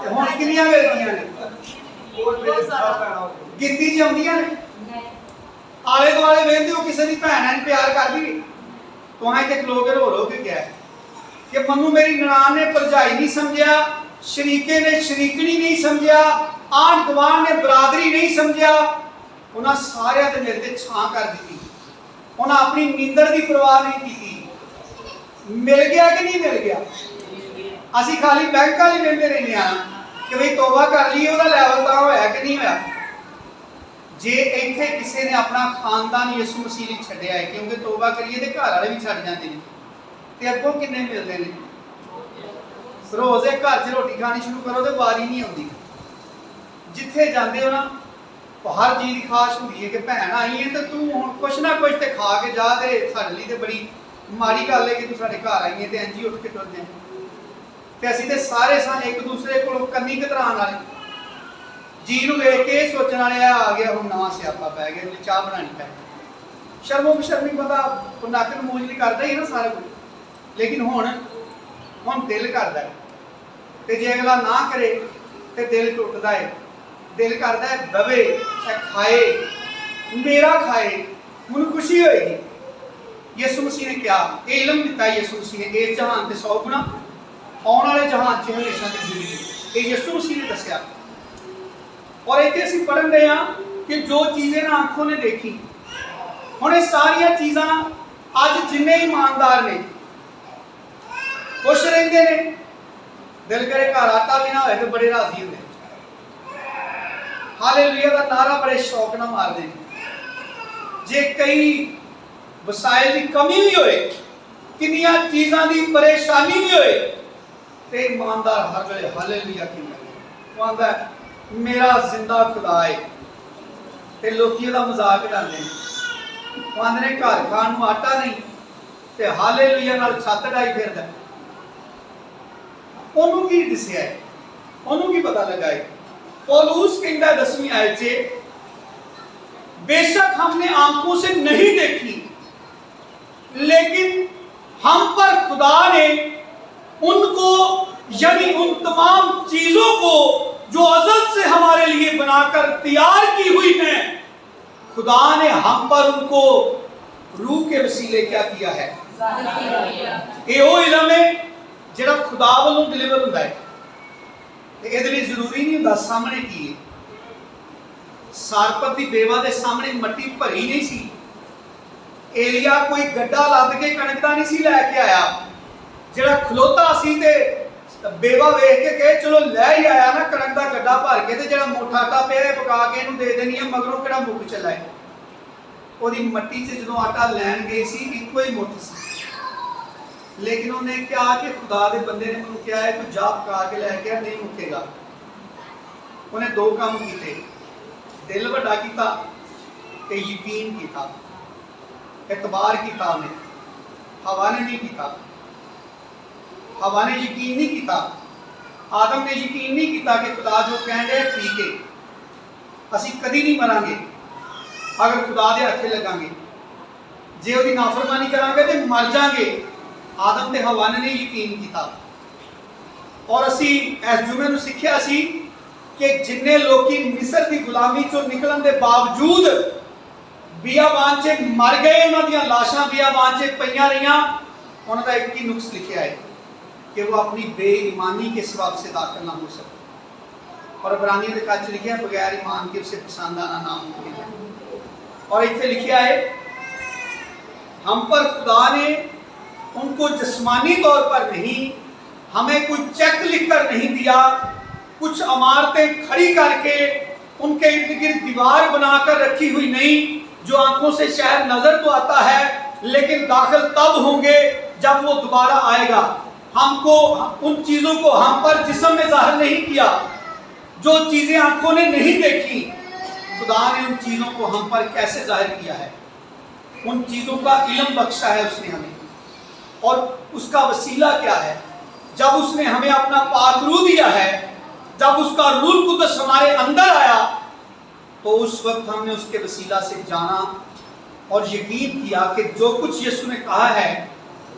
हुण कितनियां मिलदियां ने? गिनती च आउंदियां ने? आले दुआले वेखदे हो किसी दी भैन है प्यार कर दी, तुहां इत्थे खलो के रो रो के क्या कि मन्नू मेरी ननान ने भरजाई नहीं समझिया, शरीके ने शरीकनी नहीं समझिया, आंढ गुआंढ ने बरादरी नहीं समझिया, उन्हें सारे ते मेरे ते छां कर दी। उन्हें अपनी नींदर की परवाह नहीं की। मिल गया कि नहीं मिल गया? असी खाली बैंक वाली वेंदे रहने कि भाई तौबा कर ली, वह लैवल तो होया कि नहीं होया। जे इत्थे किसी ने अपना खानदान यीशु मसीह लई छड्डिया है, क्योंकि तौबा करिए तो घर वाले भी छड्ड जाते हैं, तो अगों किन्ने मिलते हैं? रोज़ एक घर च रोटी खानी शुरू करो तो वारी नहीं आती। जिथे जाते हो ना, हर चीज़ की खाश होती है कि भैन आई है तो तू हुण कुछ ना कुछ तो खा के जा, तो साडे लई तो बड़ी माड़ी गल है कि तू साडे घर आई है तो इंज ही उठ के तुर जाए। तो असीं ते सारे एक दूसरे को कन्नी कतराण वाले, जी नूं वेख के सोचण वाले आ गया हुण नवां सियापा पै गया, इसलिए चाह बनानी पै गई। शर्मो बशर्मी बंदा नक नूं मूंज करदा ही ना सारा कुछ, लेकिन हुण दिल करदा है, ते जे अगला ना करे तो दिल टुटदा है। दिल करदा है दवे, खाए, मेरा खाए, मैनूं खुशी होएगी। यीशु मसीह ने क्या ये इल्म दिता? यीशु मसीह ने इस जहान ते 100 गुना, आने वाले जहान च हमेशा की जिंदगी, ये यीशु मसीह ने दसिया। और इत्थे असीं पढ़न रहे हैं कि जो चीज़ें ना आंखों ने देखी, हुण ये सारियां चीज़ां अज जिन्ने ईमानदार ने खुश रहिंदे ने, दिल करे घर आटा भी ना होए तो बड़े राजी होंदे, हालेलुया का नारा बड़े शौक ना मारते हैं। जे कई वसाइल की कमी भी होए, किन्नियां चीज़ां की परेशानी भी होए, तो ईमानदार हर वेले हालेलुया कहंदा, वो आंदा मेरा जिंदा खुदा है। ते लोकी उहदा मजाक उड़ांदे ने, वो आंदे ने घर खाण नूं आटा नहीं ते हालेलुया नाल छत ढाई फिरदा। उन्होंने की दसिया है, उन्होंने की पता लगा है? पौलुस कहता 10वीं आयत से, बेशक हमने आंखों से नहीं देखी, लेकिन हम पर खुदा ने उनको, यानी उन तमाम चीजों को जो अज़ल से हमारे लिए बनाकर तैयार की हुई हैं, खुदा ने हम पर उनको रूह के वसीले क्या किया है? ये वो इल्म है जिहड़ा खुदा वालों डिलीवर होता है। ये जरूरी नहीं होता सामने की है। सारपत की बेवा के सामने मट्टी भरी नहीं सी, एलिया कोई गड्ढा लद के कणक का नहीं सी लैके आया, जिहड़ा खलोता सी ते बेवा वेख के कहे चलो लै ही आया ना कणक का गड्ढा भर के, ते जिहड़ा मोटा आटा पे पका के इहनूं दे देनी है, मगरों किहड़ा मुक चला है। ओदी मट्टी से जो आटा लैन गई सी, इको ही मुठ सी, लेकिन उन्हें क्या कि खुदा के बंदे ने मैनूं कहा है तू जा पका के लैके आ, नहीं मुकेगा। उन्हें दो काम किए, दिल वड्डा किया ते यकीन किया, एतबार किया। उन्हें हवा ने नहीं किया, हवा ने यकीन नहीं किया, आदम ने यकीन नहीं किया कि खुदा जो कह रहे ठीक है। ਅਸੀਂ ਕਦੀ ਨਹੀਂ ਮਰਾਂਗੇ ਅਗਰ ਖੁਦਾ ਦੇ ਹੱਥੇ ਲੱਗਾਂਗੇ। ਜੇ ਉਹਦੀ ਨਾਫਰਮਾਨੀ ਕਰਾਂਗੇ ਤੇ ਮਰ ਜਾਾਂਗੇ। ਆਦਮ ਤੇ ਹਵਾ ਨੇ ਯਕੀਨ ਕੀਤਾ। ਔਰ ਅਸੀਂ ਇਸ ਜੁਮੇ ਨੂੰ ਸਿੱਖਿਆ ਸੀ ਕਿ ਜਿੰਨੇ ਲੋਕੀ ਮਿਸਰ ਦੀ ਗੁਲਾਮੀ ਚੋਂ ਨਿਕਲਣ ਦੇ ਬਾਵਜੂਦ ਬਿਆਬਾਨ 'ਚ ਮਰ ਗਏ, ਉਹਨਾਂ ਦੀਆਂ ਲਾਸ਼ਾਂ ਬਿਆਬਾਨ 'ਚ ਪਈਆਂ ਰਹੀਆਂ, ਉਹਨਾਂ ਦਾ ਇੱਕ ਹੀ ਨੁਕਸ ਲਿਖਿਆ ਹੈ कि वो अपनी बेईमानी के सबब से दाखिल ना हो सके। और इब्रानियों के खत लिखा है बगैर ईमान के उसे पसंद आना नामुमकिन है। और इतने लिखा है हम पर खुदा ने उनको जिस्मानी तौर पर नहीं, हमें कोई चेक लिख कर नहीं दिया, कुछ इमारतें खड़ी करके उनके इर्द गिर्द दीवार बनाकर रखी हुई नहीं, जो आंखों से शायद नजर तो आता है लेकिन दाखिल तब होंगे जब वो दोबारा आएगा। हमको उन चीजों को हम पर जिस्म में जाहिर नहीं किया, जो चीजें आंखों ने नहीं देखी, खुदा ने उन चीजों को हम पर कैसे जाहिर किया है। उन चीजों का इल्म बख्शा है उसने हमें, और उसका वसीला क्या है। जब उसने हमें अपना पाक रूह दिया है, जब उसका रूह कुद्दस हमारे अंदर आया, तो उस वक्त हमने उसके वसीला से जाना और यकीन किया कि जो कुछ यीशु ने कहा है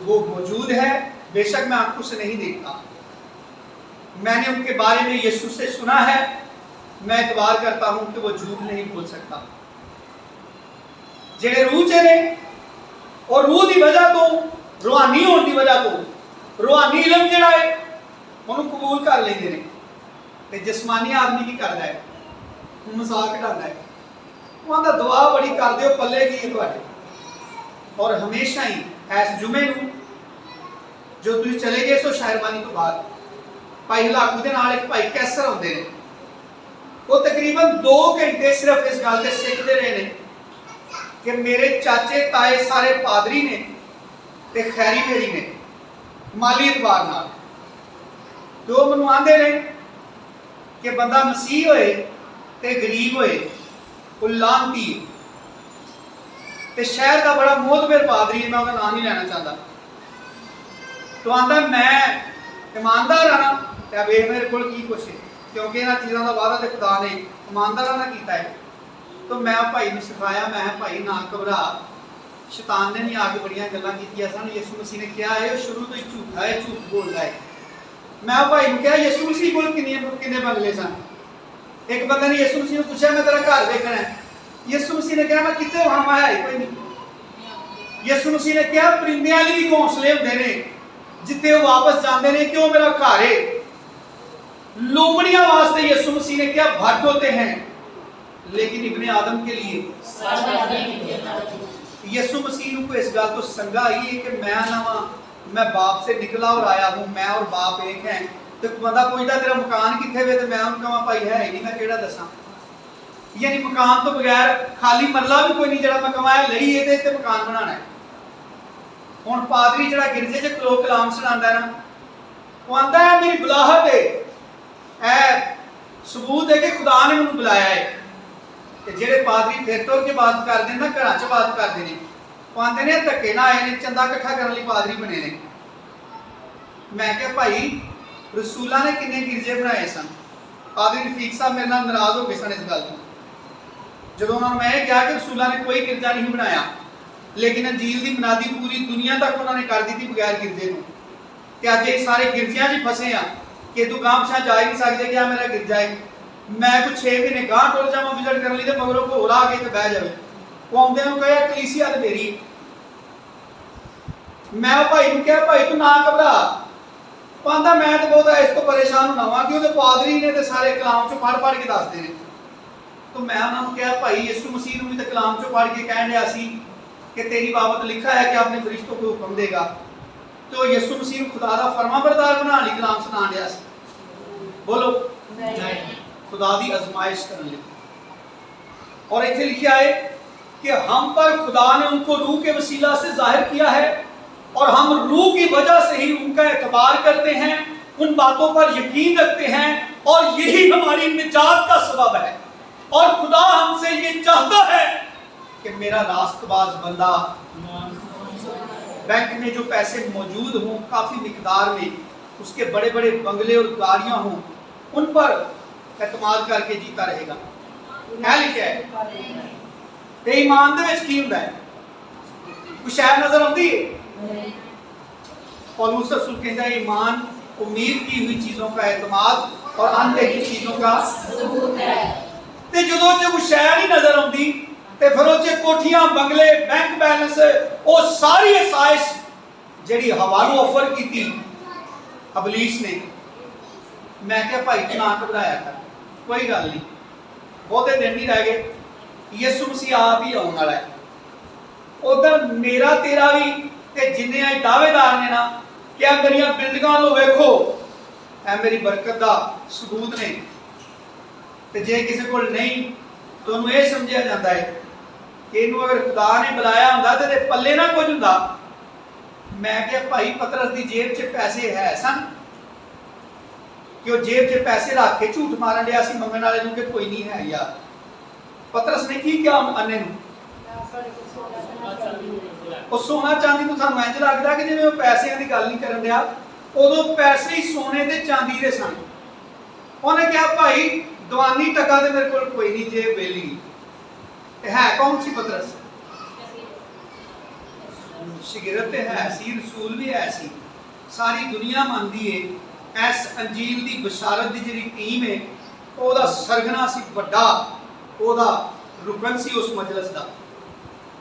वो मौजूद है। बेशक मैं आंखों से नहीं देखता, मैंने उनके बारे में यीशु से सुना है, मैं इतबार करता हूं कि वो झूठ नहीं बोल सकता। जेड़े रूह च ने और रूह की वजह तो रूहानी होने की वजह तो रूहानी इलम जिहड़ा है उन्होंने कबूल कर लेंगे ने, ते जिस्मानी आदमी की करता है, मजाक ढांदा है, वहां दुआ बड़ी कर दिओ पल्ले की है तुहाडे। और हमेशा ही इस जुमे नूं जो तुम चले गए सो शायरबानी तो बाद भाई हलाकू के नाल एक भाई कैसर आते हैं, वो तकरीबन 2 घंटे सिर्फ इस गल से सीखते रहे ने कि मेरे चाचे ताए सारे पादरी ने ते खैरी मेरी ने माली एतबार नाल, जो मैनू आंदे ने कि बंदा मसीह होए ते गरीब होए वो लानती ते शहर का बड़ा मोहतबर पादरी, मैं उसका नाम नहीं लेना चाहता, तो आंदा मैं ईमानदार हाँ ना, वेख मेरे को कुछ है, क्योंकि इन्होंने चीज़ों का वादा तो खुदा ने ईमानदार ना किया है। तो मैं भाई ने सिखाया, मैं भाई ना घबरा, शैतान ने नहीं आके बड़िया गल्लां कीतियां सन, यीशु मसीह ने कहा है शुरू तो ही झूठा है, झूठ बोलता है। मैं भाई ने कहा यीशु मसीह को कितने बंगले सन। एक बंदे ने यीशु मसीह ने पूछा मैं तेरा घर देखना है, यीशु मसीह ने कहा मैं कितने वहां है कोई नहीं। यीशु मसीह ने कहा परिंदे वाले भी घोंसले होंदे ने जिथे वो वापस जाते हैं, क्यों मेरा घर है। लोमड़ियां वास्ते यीशु मसीह ने क्या भट्ट होते हैं, लेकिन इब्ने आदम के लिए यीशु मसीह को इस गल तो संगा आई है कि मैं बाप से निकला और आया हूं, मैं और बाप एक हैं। तो बंदा पूछता तेरा मकान कितने वे, तो मैं उनका कहा भाई है ही नहीं, मैं केड़ा दसा। यानी मकान तो बगैर खाली मरला भी कोई नहीं, जरा मैं कमाया लई ये ते मकान बनाना है। हुण पादरी जिहड़ा गिरजे च खलो कलाम सुणांदा ना, वो आंदा है मेरी बुलाहट है, ऐ सबूत है कि खुदा ने मैनूं बुलाया है। ते जिहड़े पादरी फिर तुर के बात करदे ना, घरां च बात करदे ने, वो आंदे ने धक्के ना आए ने, चंदा इकट्ठा करने लई पादरी बने ने। मैं कहा भाई रसूलां ने किन्ने गिरजे बनाए सन। पादरी रफीक साहब मेरे नाल नाराज हो गए सन इस गल तो, जदों उन्होंने मैं कहा कि रसूलां ने कोई गिरजा नहीं बनाया, लेकिन अंजील की मुनादी पूरी दुनिया तक उन्होंने कर दी थी बगैर गिरजे को। कि अज ये सारे गिरजियां च फसे हाँ कि तू गांव पिछा जा ही नहीं सकते कि मेरा गिरजा है, मैं कुछ 6 महीने गांह टुर जावां विजिट करने लई, मगरों को होर आ गए तो बह जाए। वो आउंदे नूं कहे कलीसिया ते मेरी। मैं भाई नूं कहा भाई तू ना घबरा, कहंदा मैं तो बहुत इस तो परेशान होना वा कि पादरी ने तो सारे कलाम चों पढ़ के दसदे ने। तो मैं उन्होंने कहा भाई यीशु मसीह नूं भी तो कलाम चों पढ़ के कह रहा सी कि तेरी बाबत लिखा है कि अपने फरिश्तों को हुक्म देगा। तो यीशु मसीह को खुदा का फरमाबरदार बना ली कलाम सुना दिया सी। बोलो खुदा की आजमाइश करने लगी। और इतने लिखा है कि हम पर खुदा ने उनको रूह के वसीला से जाहिर किया है, और हम रूह की वजह से ही उनका एतबार करते हैं, उन बातों पर यकीन रखते हैं, और यही हमारी निजात का सबब है। और खुदा हमसे ये चाहता है कि मेरा रास्तबाज बंदा बैंक में जो पैसे मौजूद हों काफ़ी मिकदार में, उसके बड़े बड़े बंगले और गाड़ियां हों, उन पर एतमाद करके जीता रहेगा। है लिखा है। ते ईमान दे विच की हुंदा है? कुछ शै नजर आती है? पौलुस रसूल कहता है ईमान उम्मीद की हुई चीजों का एतमाद और अनदेखी चीजों का सबूत है। ते जदों च कुछ शै नहीं नजर आती ते फिर उस कोठियां बंगले बैंक बैलेंस वो सारी आसाइश जिहड़ी हवा नूं ऑफर की अबलीस ने। मैं क्या भाई तू ना घबराया कर, कोई गल नहीं, बहुते दिन नहीं रह गए, यीशु मसीह आप ही आने वाला है। उधर मेरा तेरा भी ते जिन्ने दावेदार ने ना क्या मेरिया बिल्डिंगां नु वेखो ऐ मेरी बरकत दा सबूत ने। ते जे किसी को नहीं तो उन्हें यह समझा जाता है कि इनू अगर खुदा ने बुलाया हुंदा ते दे पल्ले ना कुछ हुंदा। मैं क्या भाई पतरस दी जेब च पैसे है सन कि वो जेब च पैसे रख के झूठ मारन दिया सी मंगण वाले नूं कि कोई नहीं है यार। पतरस ने की क्या अन्ने नूं? ਉਹ सोना चांदी तो सानू इंज लगदा कि जिवें ਉਹ ਪੈਸਿਆਂ ਦੀ ਗੱਲ ਨਹੀਂ ਕਰਨ ਦਿਆ, ਉਦੋਂ ਪੈਸੇ ਹੀ सोने ਤੇ ਚਾਂਦੀ ਦੇ ਸਨ। ਉਹਨੇ ਕਿਹਾ ਭਾਈ दवानी टका ਤੇ ਮੇਰੇ ਕੋਲ ਕੋਈ ਨਹੀਂ, ਜੇ ਵੇਲੀ ਤੇ ਹੈ ਕੌਣ ਸੀ पतरस? शिगिरत है सी, रसूल भी है सी, सारी दुनिया मानदी है इस अंजील दी बशारत दी जिहड़ी टीम है ओदा सरगना सी बड़ा, ओदा रुकन सी उस मजलिस दा।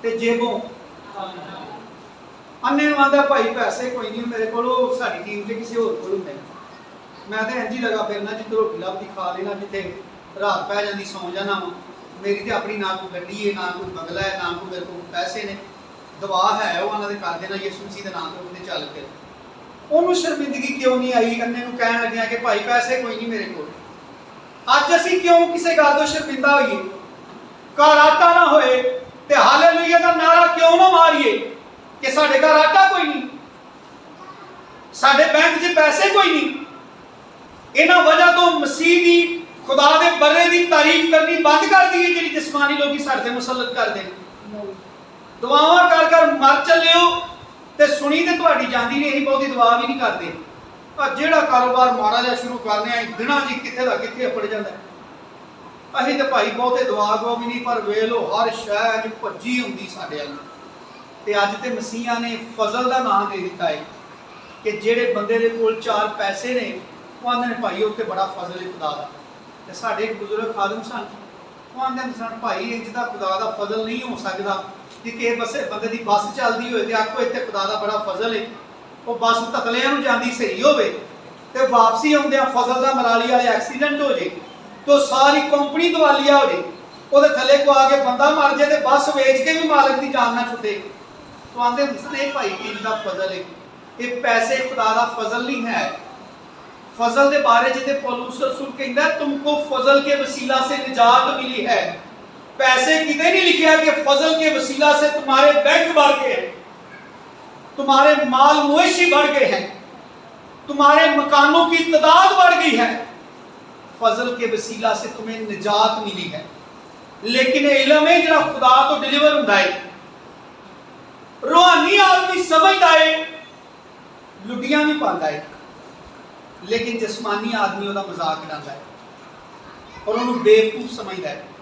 ते जेबों अन्ने नूं आंदा भाई पैसे कोई नहीं मेरे कोल, साडी टीम च किसी होर कोल हुंदे। मैं तो इंज ही लगा फिरना जिथे रोटी लभदी खा लेना, जिथे रात पै जांदी सौ जाना वा। मेरी तो अपनी ना कोई गड्डी है, ना कोई बंगला है, ना कोई मेरे को पैसे ने, दवा है वो उन्होंने कर देना यीशु मसीह के नाम से उन्हें चल के। उन्होंने शर्मिंदगी क्यों नहीं आई? अन्ने नूं कहण लग्या कि भाई पैसे कोई नहीं मेरे को। अज असीं क्यों किसी गल तो शर्मिंदा होइए? घर आटा ना होए ते हालेलुया दा नारा क्यों ना मारिए कि साडे घर आटा कोई नहीं, साडे बैंक च पैसे कोई नहीं। इन्हां वजह तो मसीह दी खुदा दे बर्रे दी तारीफ करनी बंद कर दी है जिहड़ी जिस्मानी लोग साडे ते मुसलत करदे ने। दुआवां कर कर मर चले हो ते सुनी ते तुहाडी जांदी नहीं, असीं बहुती दुआ भी नहीं करदे। पर जिहड़ा कारोबार माड़ा जिहा शुरू करने आ दिनां जी कित्थे दा कित्थे अपड़ जांदा। असीं ते भाई बहुते दुआ गो भी नहीं, पर वेख लो हर शै भज्जी हुंदी साडे अल। ते अज ते मसीहा ने फजल दा नाम दे दिता है कि जिहड़े बंदे दे कोल चार पैसे ने वो आंदे ने भाई उत्ते बड़ा फजल है खुदा दा। ते साडे एक बुजुर्ग खादम सन, वो आंदे सन भाई इंज दा खुदा दा फजल नहीं हो सकदा कि किसी बसे बंदे दी बस चलदी होए ते आखो इत्ते खुदा दा बड़ा फजल है। वो बस तकलियां नूं जांदी सही होवे ते वापसी आउंदियां फजल दा मराली वाले एक्सीडेंट हो जाए तो सारी कंपनी दिवालिया हो जाए, ਉਹਦੇ थले को आके बंदा मर जाए तो बस वेच के भी मालिक की जान ना छुटे। तो आंदे हुंदे भाई किंज दा फजल है, ये पैसे खुदा दा फजल नहीं है। फजल के बारे जिते पौलुस रसूल कहंदा तुमको फजल के वसीला से निजात मिली है। पैसे किते नहीं लिखा कि फजल के वसीला से तुम्हारे बैंक बढ़ गए हैं, तुम्हारे माल मुएशी बढ़ गए हैं, तुम्हारे मकानों की तादाद बढ़ गई है। फजल के वसीला से तुम्हें निजात मिली है। लेकिन इल्म है जरा खुदा तो डिलीवर हुंदा है। रूहानी आदमी समझदा है, लुटियां भी पांदा है, लेकिन जिस्मानी आदमी ओदा मजाक उड़ांदा है और उन्हें बेवकूफ समझदा है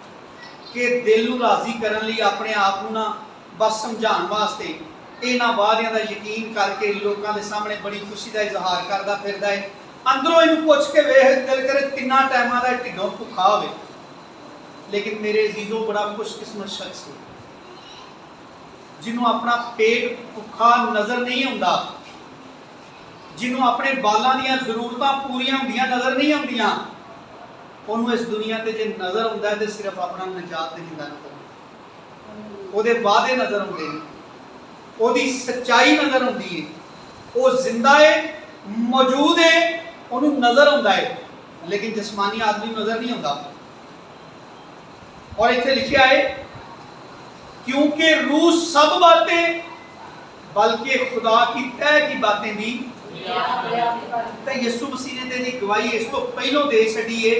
कि दिल नूं राजी करन लई अपने आप नूं ना बस समझाउण वास्ते इन्हां वादियां दा यकीन करके लोकां दे सामने बड़ी खुशी दा इजहार करदा फिरदा है। अंदरों इनू पुछ के वेख दिल करे तिन्ना टाइमां दा ढिड्डों भुखा होवे। लेकिन मेरे अजीजों बड़ा खुशकिस्मत शख्स है जिन्हों अपना पेट भुखा नजर नहीं आउंदा, जिन्हों अपने बालां दीयां जरूरतां पूरीआं हुंदियां नजर नहीं आउंदियां। उन्होंने इस दुनिया ते जे नजर आउंदा है ते सिर्फ अपना निजात दिंदा नजर, ओहदे वादे नजर आउंदे ने, ओहदी सच्चाई नजर आउंदी है, वो जिंदा है मौजूद है, उन्होंने नजर आउंदा है, लेकिन जिस्मानी आदमी नजर नहीं आउंदा। और इत्थे लिखा है क्योंकि रूह सब बातें बल्कि खुदा की तय की बातें भी। तो यीशु मसीह ने तेरी गवाही इस तो पहलों दे छड़ी है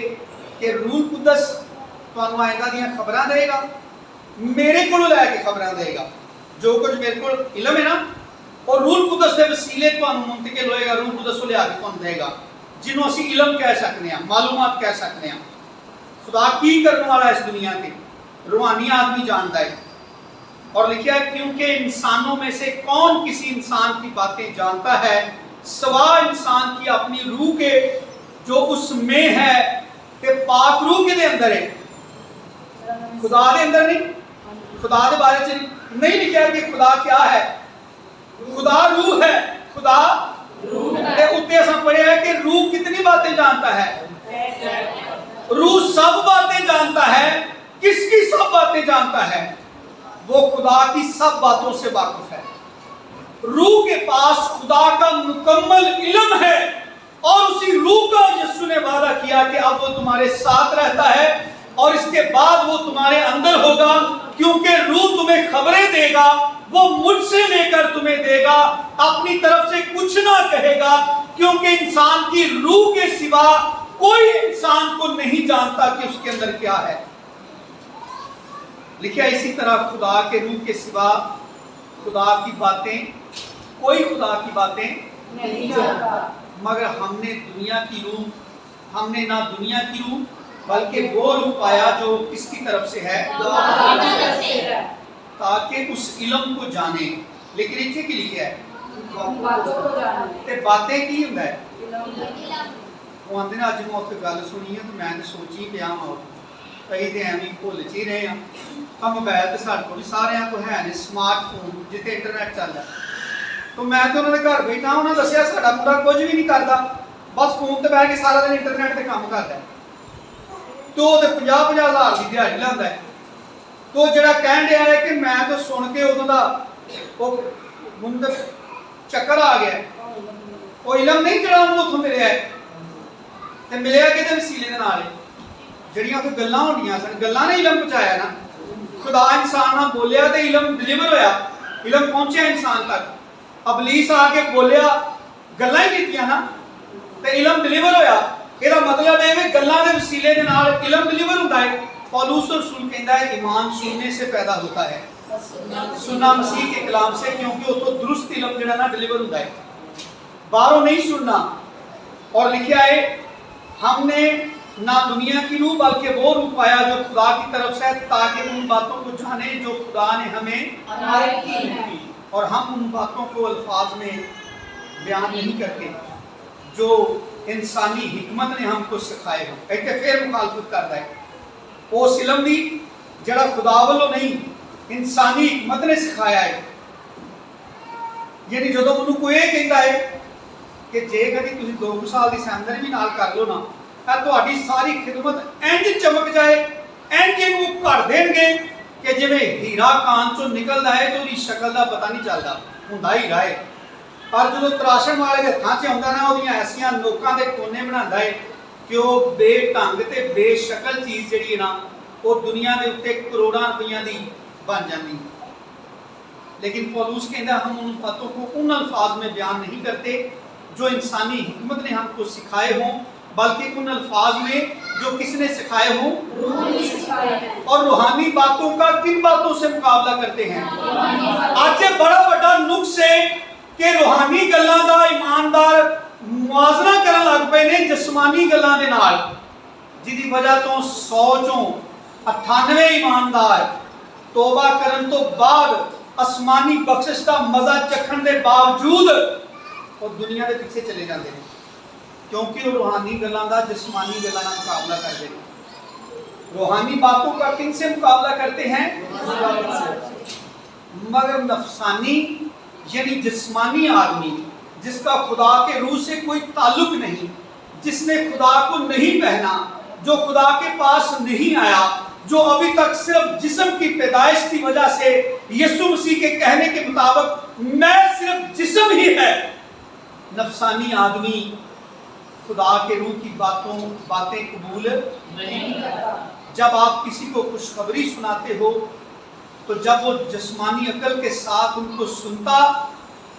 कि रूह कुदस तुहानू आएगा दियां खबरां देगा, मेरे को लैके खबरां देगा। जो कुछ मेरे को इल्म है ना, और रूह कुदस के वसीले तुहानू मुंतकिल होएगा, रूह कुदस को लिया के तुहानू देगा, जिन्हों असीं इल्म कह सकते हैं, मालूमात कह सकते हैं। खुदा की करने वाला इस दुनिया के रूहानी आदमी जानता है। और लिखा है क्योंकि इंसानों में से कौन किसी इंसान की बातें जानता है सवा इंसान की अपनी रूह के जो उसमें है कि पाक रूह के अंदर है, खुदा के अंदर नहीं, खुदा के बारे में नहीं लिखा कि खुदा क्या है, खुदा रूह है, खुदा के उत्ते ऐसा पढ़े है कि रूह कितनी बातें जानता है, रूह सब बातें जानता है। किसकी सब बातें जानता है? वो खुदा की सब बातों से वाकिफ है। रूह के पास खुदा का मुकम्मल इल्म है और उसी रूह का यीशु ने वादा किया कि अब वो तुम्हारे साथ रहता है और इसके बाद वो तुम्हारे अंदर होगा, क्योंकि रूह तुम्हें खबरें देगा, वो मुझसे लेकर तुम्हें देगा, अपनी तरफ से कुछ ना कहेगा, क्योंकि इंसान की रूह के सिवा कोई इंसान को नहीं जानता कि उसके अंदर क्या है। लिखा इसी तरह खुदा के रूह के सिवा खुदा की बातें कोई खुदा की बातें नहीं जानता। मगर हमने दुनिया की रूह, हमने ना दुनिया की रूह बल्कि वो रूह पाया जो किसकी तरफ से है, ताकि उस इल्म को जाने। लेकिन इतने की लिखा है बातें की होंदा है। वो आंदे ना अज मैं उत्थे गल सुनी है तो मैं सोची पिया हाँ कई तो एवं भुल च ही रहे हैं। मोबाइल तो साढ़े को भी सारे को है ने स्मार्टफोन जिते इंटरनेट चल रहा। तो मैं तो उन्होंने घर बैठा उन्होंने दसिया साडा मुंडा कुछ भी नहीं करता, बस फोन ते बैठ के सारा दिन इंटरनेट ते काम करता है। तो 50-50 हज़ार की दिहाड़ी लाता है। तो जरा कह दिया है कि मैं तो सुन के उदों का वो मुंडा चक्कर आ गया, वो इलम नहीं जरा उतों मिले है ते मिले कि वसीले के नाल जड़ियां उत्थे गल्लां होंदियां सन, गल्लां ने इलम पहुंचाया ना। खुदा इंसान नाल बोलिया ते इलम डिलीवर होया, इलम पहुंचा इंसान तक। अबलीस आके बोलिया गल्लां ही कीतियां ना ते इलम डिलीवर होया। ਇਹਦਾ मतलब है कि गल्लां दे वसीले दे नाल इलम डिलीवर होता है। पौलुस रसूल कहता है ईमान सुनने से पैदा होता है, सुनना मसीह के कलाम से, क्योंकि वो तो दुरुस्त इलम जिहड़ा ना डिलीवर होता है, बाहरों नहीं सुनना। और लिखा है हमने ना दुनिया की रूह बल्कि वो रूह पाया जो खुदा की तरफ से है, ताकि उन बातों को जाने जो खुदा ने हमें की, और हम उन बातों को अल्फाज में बयान नहीं करते जो इंसानी हिकमत ने हमको सिखाए हो। इतने फिर मुखालफत करता है उस इलम दी जड़ा खुदा वालों नहीं इंसानी हिकमत ने सिखाया है। यानी जो उन्होंने कोई ये कहता है कि जे कभी तुम 2 साल की सैमरी भी नाल कर लो ना तो सारी खिदमत इंज चमक जाए, इंज इनू भर देंगे कि जिवें हीरा कान चो निकलता है तो उसकी शक्ल का पता नहीं चलता, हुंदा हीरा है। पर जो तराशण वाले के हत्थां च आउंदा ना ओहदियां ऐसियां नोकां दे कोने बनांदा है कि वो बेढंग ते बेशकल चीज़ जिहड़ी है ना वो दुनिया के उत्ते करोड़ां रुपइयां दी बन जाती। लेकिन पौलुस कहता हम उन बातों को उन अल्फाज में बयान नहीं करते जो इंसानी हिकमत ने हमको सिखाए हों, बल्कि उन अल्फाज में जो किसने सिखाए हों, और रूहानी बातों का किन बातों से मुकाबला करते हैं। आज बड़ा बड़ा नुक्स है कि रूहानी गल्लां दा ईमानदार मुआवजा करन लग पे ने जिस्मानी गल्लां दे नाल, जिहदी वजह तो 100 चों 98 ईमानदार तौबा करन तो बाद आसमानी बख्शिश का मजा चखण के बावजूद और दुनिया के पीछे चले जाते हैं, क्योंकि वो रूहानी गल्लां दा जिस्मानी गल्लां नाल मुकाबला करते हैं। रूहानी बातों का किन से मुकाबला करते हैं, मगर नफसानी यानी जिस्मानी आदमी जिसका खुदा के रूह से कोई ताल्लुक नहीं, जिसने खुदा को नहीं पहना, जो खुदा के पास नहीं आया, जो अभी तक सिर्फ जिस्म की पैदाइश की वजह से यीशु मसीह के कहने के मुताबिक मैं सिर्फ जिस्म ही है, नफसानी आदमी खुदा के रूह की बातें कबूल नहीं करता। जब आप किसी को खुशखबरी सुनाते हो तो जब वो जिस्मानी अकल के साथ उनको सुनता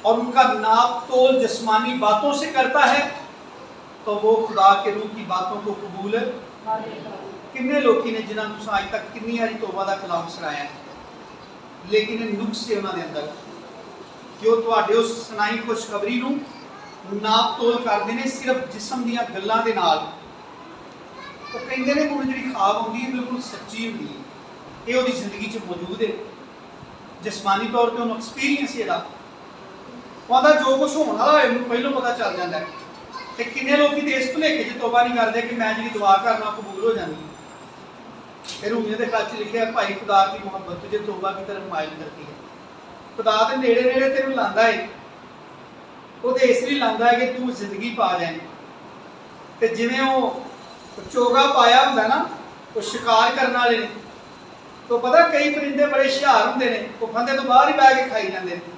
और उनका नाप तोल जिस्मानी बातों से करता है तो वो खुदा के रूह की बातों को कबूल किन्ने लोग ने जिन्होंने अज तक कितनी बारी तौबा का कलाम सुनाया, लेकिन नुक्स से उन्होंने अंदर कि वो तुहाडे उस सुनाई खुशखबरी नूं नाप तोल करते हैं सिर्फ जिस्म दीयां गल्लां दे नाल, ਉਹ ਕਹਿੰਦੇ ਨੇ ਹੁਣ ਜਿਹੜੀ ਖਾਬ ਆਉਂਦੀ ਹੈ ਬਿਲਕੁਲ ਸੱਚੀ ਹੁੰਦੀ ਹੈ, ਇਹ ਉਹਦੀ ਜ਼ਿੰਦਗੀ 'ਚ ਮੌਜੂਦ ਹੈ। ਜਿਸਮਾਨੀ ਤੌਰ ਤੇ ਉਹਨੂੰ ਐਕਸਪੀਰੀਅੰਸ ਇਹਦਾ ਉਹਦਾ ਜੋ ਕੁਝ ਹੋਣ ਵਾਲਾ ਹੈ ਉਹਨੂੰ ਪਹਿਲਾਂ ਪਤਾ ਚੱਲ ਜਾਂਦਾ ਹੈ। ਤੇ ਕਿੰਨੇ ਲੋਕੀ ਤੇ ਇਸ ਭੁਲੇਖੇ 'ਚ ਤੋਬਾ ਨਹੀਂ ਕਰਦੇ ਕਿ ਮੈਂ ਜਿਹੜੀ ਦੁਆ ਕਰਨਾ ਕਬੂਲ ਹੋ ਜਾਂਦੀ ਹੈ। ਇਹ ਰੂਮੀਆਂ ਦੇ ਖਤ 'ਚ ਲਿਖਿਆ ਭਾਈ ਖੁਦਾ ਦੀ ਮੁਹੱਬਤ ਤੁਝੇ ਤੋਬਾ की तरफ माइल करती है। खुदा ਦੇ ਨੇੜੇ ਨੇੜੇ ਤੈਨੂੰ ਲਾਂਦਾ ਹੈ, ਉਹਦੇ ਇਸ ਲਈ ਲਾਂਦਾ ਹੈ ਕਿ ਤੂੰ ਜ਼ਿੰਦਗੀ ਪਾ ਜਾਏ। ਤੇ ਜਿਵੇਂ ਉਹ ਚੋਗਾ ਪਾਇਆ ਹੁੰਦਾ ਨਾ, ਉਹ ਸ਼ਿਕਾਰ ਕਰਨ ਵਾਲੇ ਨੇ, तो पता कई परिंदे बड़े हुशियार होंगे ने, वो फंदे तो बाहर ही बह के खाई जाते हैं।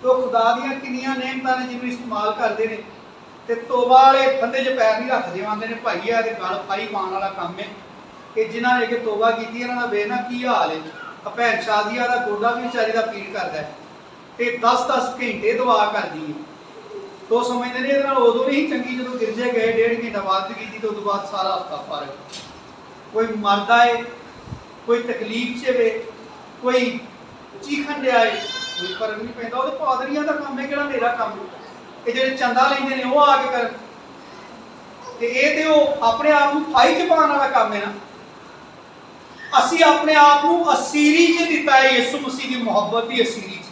तो खुदा दियां किन्नियां नेमतां ने जिन्होंने इस्तेमाल करते हैं। तो तोबा वाले फंदे 'च पैर नहीं रखते, आते हैं भाई है गल फाई पाने वाला काम है कि जिन्होंने एक तोबा की इन्हों का वेखना की हाल है। भैन शादिया का गोडा भी बेचारी का पीड़ करता है, तो 10-10 घंटे दुआ करती है। तो समझते हैं ये उदों नहीं चंगी जो गिरजे गए 1.5 घंटा बाद की, तो उस बाद सारा हफ्ता फर्क। कोई मरदा है, कोई तकलीफ च वे, कोई चीखन दिया है, कोई फर्क नहीं पैंदा। वो पादरियां का काम है, कि मेरा काम ये जो चंदा लेंदे ने वो आके कर, ये तो अपने आप को फाई च पाने वाला काम है ना। असी अपने आप को असीरी च दिता है, यीशु मसीह की मुहब्बत की असीरी च।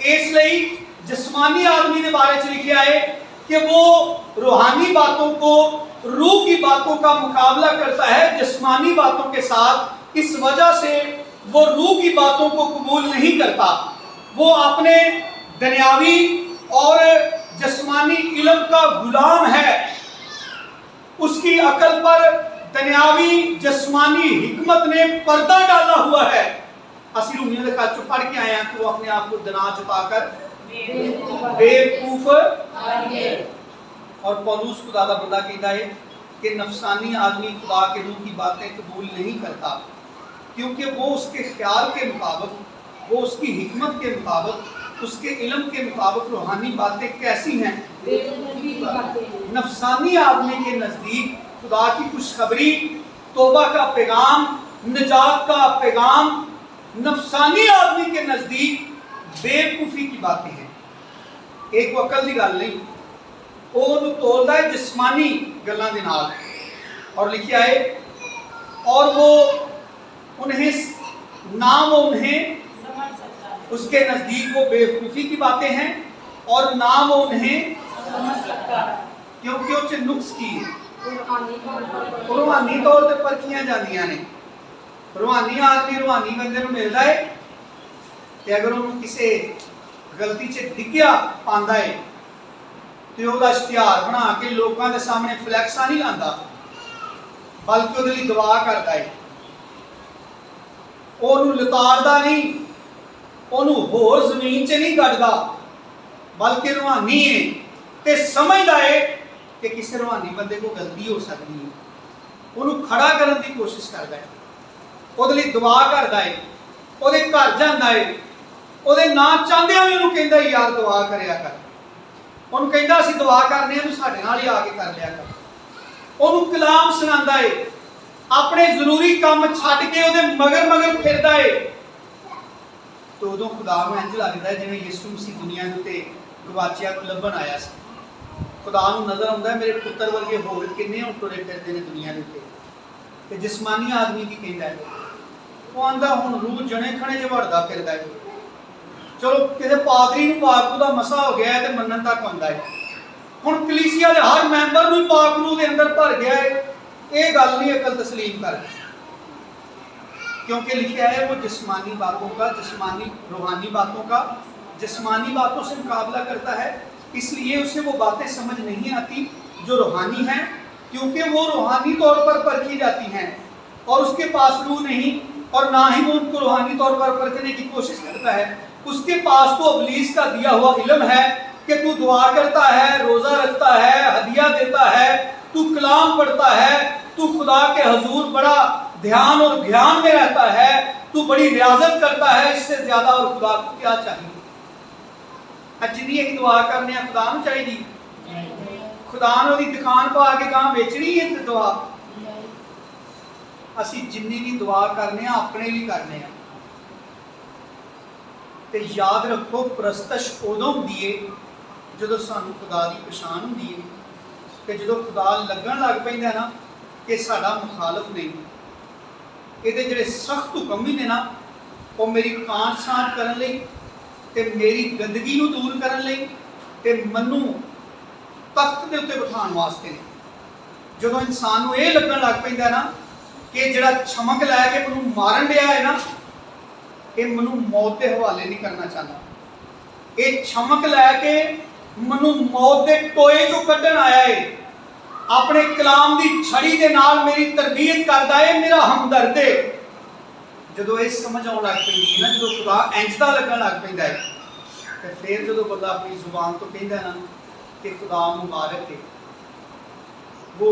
इसलिए जिस्मानी आदमी के बारे में लिखा है कि वो रूहानी बातों को, रूह की बातों का मुकाबला करता है जिस्मानी बातों के साथ। इस वजह से वो रूह की बातों को कबूल नहीं करता। वो अपने दुनियावी और जिस्मानी इल्म का गुलाम है। उसकी अकल पर दुनियावी जिस्मानी हिकमत ने पर्दा डाला हुआ है। असी रूमियों के खत पढ़ के आए हैं कि वो अपने आप को दना छुपाकर बेवकूफ। और पौलुस खुदा का बंदा कहता है कि नफसानी आदमी खुदा के रूह की बातें कबूल नहीं करता, क्योंकि वो उसके ख्याल के मुताबिक, वो उसकी हिकमत के मुताबिक, उसके इल्म के मुताबिक रूहानी बातें कैसी हैं। नफसानी आदमी के नज़दीक खुदा की खुशखबरी, तौबा का पैगाम, निजात का पैगाम नफसानी आदमी के नज़दीक बेवकूफ़ी की बातें हैं। एक वो अकल की गल नहीं, वो तोलता है जिस्मानी गल्लां दे नाल। और लिखा है और वो उन्हें ना वो उन्हें उसके नज़दीक वो बेवकूफ़ी की बातें हैं और ना वो उन्हें क्योंकि वो नुक्स की रूहानी तौर पर परखियां जांदियां ने। रूहानी आदमी रूहानी बंदे नूं मिलदा है ते अगर उन्होंने किसी गलती च डिग्गिया पांदा है तो वह इश्तिहार बना के लोगों के सामने फ्लैक्सा नहीं लाता, बल्कि वो दुआ करता है। उन्होंने लताड़ता नहीं, उन्होंने होर जमीन च नहीं कटता, बल्कि रूहानी है तो समझता है कि किसी रूहानी बंदे को गलती हो सकती है। उन्होंने खड़ा करने की कोशिश करता है, वो दुआ करता है, वो घर जाता है, वो ना चाहते भी उन्होंने कहता यार दुआ करया कर। उन्होंने कहता असीं दुआ करने साडे नाल ही आके कर लिया कर। उन्होंने कलाम सुनाता है, अपने जरूरी काम छड्ड के उहदे मगर मगर फिरदा है। तो उदों खुदा नूं इंज लगदा है जिवें यीशु मसीह दुनिया दे उत्ते गवाचिया नूं लभण आया सी। खुदा नूं नज़र आउंदा है मेरे पुत्तर वर्गे होर किन्ने हुण तुरे फिरदे ने दुनिया दे उत्ते। ते जिस्मानी आदमी की कहंदा है, वो आंदा हुण रूह जणे खणे च वड़दा फिरदा है। चलो किसी पादरी नूं पाक रूह दा मसा हो गया है तो मनन तक आउंदा है। हुण कलीसिया दे हर मैंबर नूं पाक रूह दे अंदर भर गया है, ये गल नहीं अकल तस्लीम कर, क्योंकि लिखा है वो जिस्मानी बातों का, जिस्मानी रूहानी बातों का जिस्मानी बातों से मुकाबला करता है। इसलिए उसे वो बातें समझ नहीं आती जो रूहानी हैं, क्योंकि वो रूहानी तौर पर परखी जाती हैं और उसके पास रूह नहीं, और ना ही वो उनको रूहानी तौर पर परखने की कोशिश करता है। उसके पास तो इब्लीस का दिया हुआ इल्म है कि तू दुआ करता है, रोज़ा रखता है, हदिया देता है, तू कलाम पढ़ता है, तू खुदा के हजूर बड़ा ध्यान और ज्ञान में रहता है, तू बड़ी रियाजत करता है, इससे ज्यादा और खुदा को क्या चाहिए। जिन्नी ही दुआ करने खुदा नूं चाहिए, खुदा नूं दी दुकान पा के गां बेचनी है ते दुआ। असी जिन्नी भी दुआ करने अपने लिए करने ते याद रखो प्रस्तश उदों हुंदी है जदों सानूं खुदा दी पछाण हुंदी है। कि जो खुदा लगन लग पैंदा ना कि साडा मुखालफ नहीं, ਇਹਦੇ ਜਿਹੜੇ सख्त हुक्म भी ने ना वो मेरी कांट छांट करन लई ते मेरी गंदगी नूं दूर करन लई ते मन्नू तख्त दे उत्ते बिठाउण वास्ते ने। ਜਦੋਂ इंसान नूं ਇਹ लगन लग पैंदा ना कि ਜਿਹੜਾ छमक लै के मैनूं मारन दिया है ना, ये मैनूं मौत के हवाले नहीं करना चाहता, ये छमक लैके मैनूं मौत के टोए चों कड्ढण आया है, अपने कलाम की छड़ी के नाल मेरी तरबियत करता है, मेरा हमदर्द है। जो ये समझ आउण लग पैंदी है ना, जो खुदा इंज दा लगन लग पैंदा है, तो फिर जो बंदा अपनी जुबान तो कहता ना कि खुदा मुबारक है, वो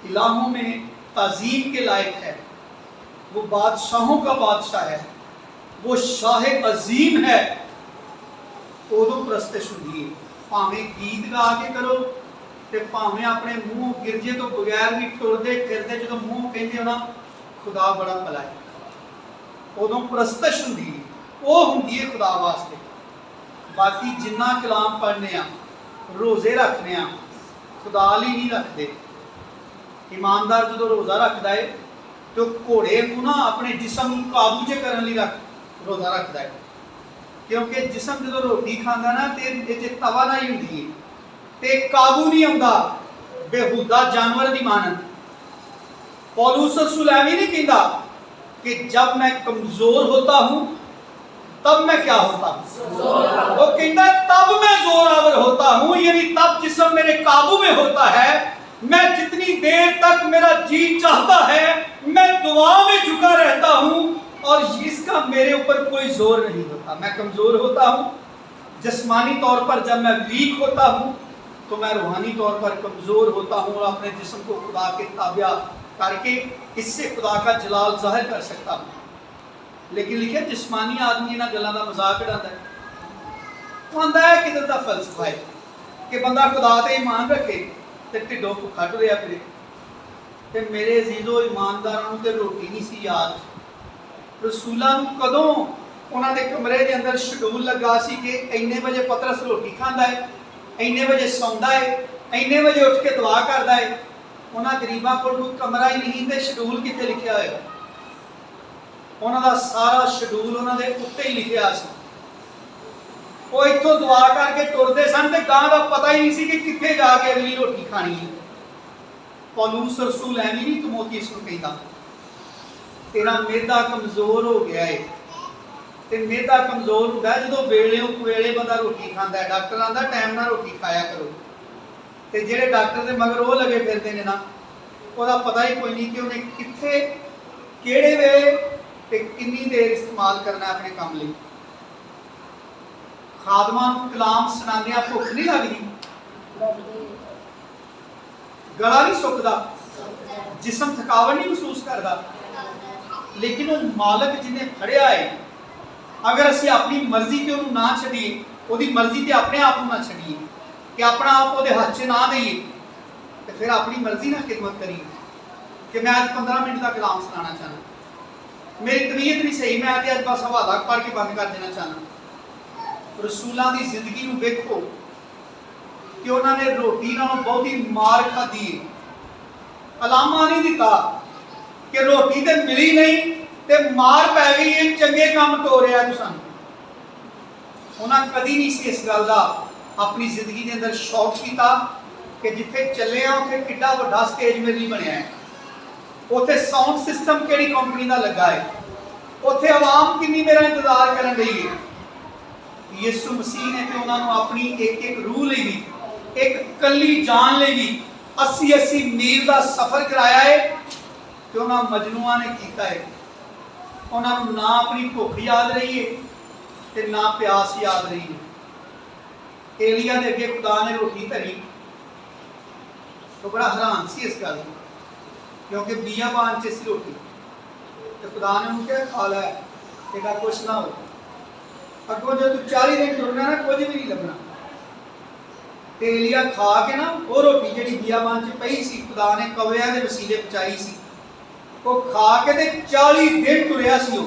इलाहों में ताज़ीम के लायक है, वो बादशाहों का बादशाह है, वो शाह अजीम है, उदों प्रस्तश होंदी है। भावें गीत गा के करो ते भावें अपने मूँह गिरजे तो बगैर भी टुरदे फिरदे जो मूँह कहते हो ना खुदा बड़ा भला है, उदों प्रस्तश होंदी है, वो होंदी है खुदा वास्ते। बाकी जिन्ना कलाम पढ़ने आ, रोज़े रखने आ, खुदा लिए नहीं रखते। ईमानदार जो रोज़ा रखता है तो घोड़े को ना अपने जिसम काबू च करने लिए रोज़ा रखता है, क्योंकि जिसम जो रोटी खाता ना तो तवा ना ही होंगी है, तो काबू नहीं आता बेहुदा जानवर की मानत। पौलुस रसूल ऐਵੇਂ नहीं कहता कि जब मैं कमज़ोर होता हूँ तब मैं क्या होता हूँ, वो कहता तब मैं जोरावर होता हूँ, यानी तब जिस्म मेरे काबू में होता है। मैं जितनी देर तक मेरा जी चाहता है मैं दुआ में झुका रहता हूँ और इसका मेरे ऊपर कोई जोर नहीं होता। मैं कमज़ोर होता हूँ जिस्मानी तौर पर, जब मैं वीक होता हूँ तो मैं रूहानी तौर पर कमज़ोर होता हूँ और अपने जिस्म को खुदा के ताबिया करके इससे खुदा का जलाल जाहिर कर सकता हूँ। लेकिन लिखे जिस्मानी आदमी इन्हां गल्लां दा मजाक उड़ाता है, वो आंदा है किधर दा फलसफा है कि बंदा खुदा ते ईमान रखे ते ढिडों भुखा टुरिया फिरे। ते मेरे अजीजो ईमानदारां नूं ते रोटी नहीं सी याद, रसूलां नूं कदों उन्हां दे कमरे दे अंदर शेड्यूल लगा सी कि इन्ने बजे पतरस रोटी खांदा है, इन्ने बजे सौंदा है, इन्ने बजे उठ के दुआ करदा है। उन्हां गरीबां कोल कोई कमरा ही नहीं ते शेड्यूल कित्थे लिखिया होएगा, उन्हां दा सारा शेड्यूल उन्हां दे उत्ते ही लिखिया सी। वो इत्थों दुआ करके टुरदे सन ते गां दा पता ही नहीं सी कि कित्थे जाके अगली रोटी खानी है। पौलुस रसूल ऐਵੇਂ नहीं तिमोथियुस नूं कहंदा तेरा मेदा कमज़ोर हो गया है, ते मेदा कमज़ोर होंदा जो वेले कुवेले बंदा रोटी खाता है। डॉक्टर आंदा टाइम नाल रोटी खाया करो, ते जेड़े डॉक्टर दे मगर वो लगे फिरदे ने ना, ओहदा पता ही कोई नहीं कि उन्हें कित्थे किहड़े वेले ते कितनी देर इस्तेमाल करना है अपने काम लई। खादमां नूं कलाम सुनांदियां भुख नहीं लगदी, गला नहीं सुकदा, जिस्म थकावट नहीं महसूस करता, लेकिन वो मालक जिन्हें फड़िया है अगर असीं अपनी मर्जी ते उहनूं ना छड्डीए, उहदी मर्जी ते अपने आप नूं ना छड्डीए कि अपना आप उहदे हत्थ 'च ना देईए, तो फिर अपनी मर्जी ना खिदमत करिए कि मैं आज 15 मिनट का कलाम सुनाना चाहना, मेरी तबीयत नहीं सही, मैं अज बस हवाला पढ़ के बंद कर देना चाहना। रसूलों की जिंदगी में देखो कि उन्होंने रोटी नालों बहुत ही मार खाधी है। अलामा नहीं दिता कि रोटी तो मिली नहीं ते मार पै गई है, चंगे काम टोरिया तुसां। उन्हें कभी नहीं इस गल का अपनी जिंदगी के अंदर शौक किया कि जिथे चले उसे किड्डा वड्डा स्टेज मेरे लिए बनया है, उथे साउंड सिस्टम किहड़ी कंपनी का लगा है, उथे आवाम कितनी मेरा इंतजार कर रही है। यीशु मसीह ने तो उन्होंने अपनी एक एक रूह ले भी, एक कली जान ले भी 80-80 मील का सफर कराया है कि उन्होंने मजनूआ ने किया है। उन्होंने ना अपनी भुख याद रही है ते ना प्यास याद रही है। एलिया के अगे खुदा ने रोटी धरी तो बड़ा हैरान सी इस गल, क्योंकि बियाबान च सी रोटी, तो खुदा ने उन्हें क्या खा लै तेरा कुछ ना हो, अगों जो तू 40 दिन टुरना ना कुछ भी नहीं लगना। तो एलिया खा के ना वो रोटी जी बियाबान च पई सी, खुदा ने कव्या के वसीले पहुँचाई सी, वो खा के ते 40 दिन टुरया सी,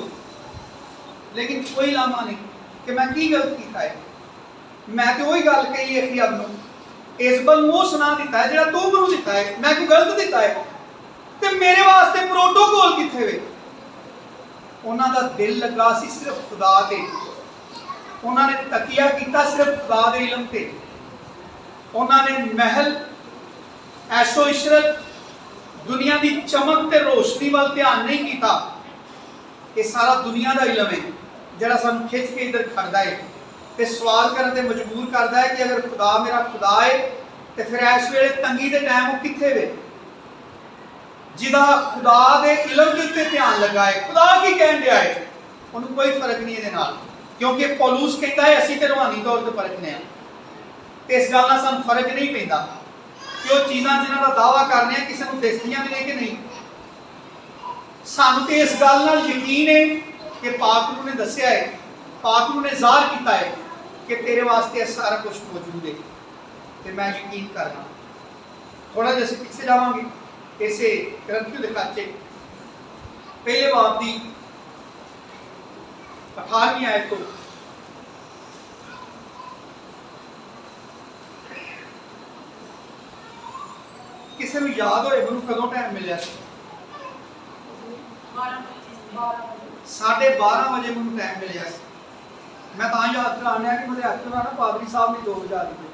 लेकिन कोई लामा नहीं कि मैं की गलत किया है। मैं तो वही गल कही है कि अब इजबल ਨੂੰ ਉਹ ਸੁਣਾ ਦਿੱਤਾ ਹੈ ਜਿਹੜਾ ਤੂੰ ਮੈਨੂੰ ਦਿੱਤਾ ਹੈ, ਮੈਂ ਕੋਈ ਗਲਤ ਦਿੱਤਾ ਹੈ? ਤੇ ਮੇਰੇ ਵਾਸਤੇ ਪ੍ਰੋਟੋਕੋਲ ਕਿੱਥੇ ਵੇ? ਉਹਨਾਂ ਦਾ ਦਿਲ ਲੱਗਾ ਸੀ ਸਿਰਫ ਖੁਦਾ ਤੇ, ਉਹਨਾਂ ਨੇ ਤਕੀਆ ਕੀਤਾ ਸਿਰਫ ਖੁਦਾ ਦੇ ਇਲਮ ਤੇ। ਉਹਨਾਂ ਨੇ ਮਹਿਲ, ਐਸ਼ੋ ਇਸ਼ਰਤ, ਦੁਨੀਆ ਦੀ ਚਮਕ ਤੇ ਰੋਸ਼ਨੀ ਵੱਲ ਧਿਆਨ ਨਹੀਂ ਕੀਤਾ। ਇਹ ਸਾਰਾ ਦੁਨੀਆ ਦਾ ਇਲਮ ਹੈ ਜਿਹੜਾ ਸਾਨੂੰ ਖਿੱਚ ਕੇ ਇਧਰ ਖੜਦਾ ਹੈ ਤੇ ਸਵਾਲ ਕਰਨ ਤੇ ਮਜਬੂਰ ਕਰਦਾ ਹੈ ਕਿ ਅਗਰ ਖੁਦਾ ਮੇਰਾ ਖੁਦਾ ਹੈ ਤੇ ਫਿਰ ਇਸ ਵੇਲੇ ਤੰਗੀ ਦੇ ਟਾਈਮ ਉਹ ਕਿੱਥੇ ਵੇ? ਜਿਹਦਾ ਖੁਦਾ ਦੇ ਇਲਮ ਦੇ ਉੱਤੇ ਧਿਆਨ ਲੱਗਾ ਹੈ, ਖੁਦਾ ਕੀ ਕਹਿਣ ਡਿਆ ਹੈ, ਉਹਨੂੰ ਕੋਈ ਫਰਕ ਨਹੀਂ ਇਹਦੇ ਨਾਲ, ਕਿਉਂਕਿ ਪੌਲੂਸ ਕਹਿੰਦਾ ਹੈ ਅਸੀਂ ਤੇ ਰੂਹਾਨੀ ਤੌਰ ਤੇ ਪਰਖਨੇ ਆ ਤੇ ਇਸ ਗੱਲ ਨਾਲ ਸਾਨੂੰ ਫਰਕ ਨਹੀਂ ਪੈਂਦਾ ਕਿ ਉਹ ਚੀਜ਼ਾਂ ਜਿਨ੍ਹਾਂ ਦਾ ਦਾਅਵਾ ਕਰਨੇ ਆ ਕਿਸੇ ਨੂੰ ਦਿਸਦੀਆਂ ਵੀ ਨੇ ਕਿ ਨਹੀਂ। ਸਾਨੂੰ ਤੇ ਇਸ ਗੱਲ ਨਾਲ ਯਕੀਨ ਹੈ ਕਿ ਪਾਕ ਨੂੰ ਨੇ ਦੱਸਿਆ ਹੈ, ਪਾਕ ਨੂੰ ਨੇ ਜ਼ਾਹਰ ਕੀਤਾ ਹੈ ਕਿ ਤੇਰੇ ਵਾਸਤੇ ਇਹ ਸਾਰਾ ਕੁਝ ਮੌਜੂਦ ਹੈ ਤੇ ਮੈਂ ਯਕੀਨ ਕਰਨਾ। ਥੋੜਾ ਜਿਹਾ ਅਸੀਂ ਪਿੱਛੇ ਜਾਵਾਂਗੇ ਇਸੇ ਕਰੰਥੀਓ ਦੇ ਖਾਤੇ ਪਹਿਲੇ ਬਾਬ ਦੀ 18ਵੀਂ ਆਇਤ ਤੋਂ ਕਿਸੇ ਨੂੰ ਯਾਦ ਹੋਏ ਮੈਨੂੰ ਕਦੋਂ ਟਾਈਮ ਮਿਲਿਆ ਸੀ? 12:30 ਵਜੇ ਮੈਨੂੰ ਟਾਈਮ ਮਿਲਿਆ ਸੀ। ਮੈਂ ਤਾਂ ਯਾਦ ਕਰਾਉਣਾ ਕਿ ਮੇਰੇ ਹੱਥ ਨਾਲ ਨਾ ਪਾਦਰੀ ਸਾਹਿਬ ਨੇ 2000 ਰੁਪਏ।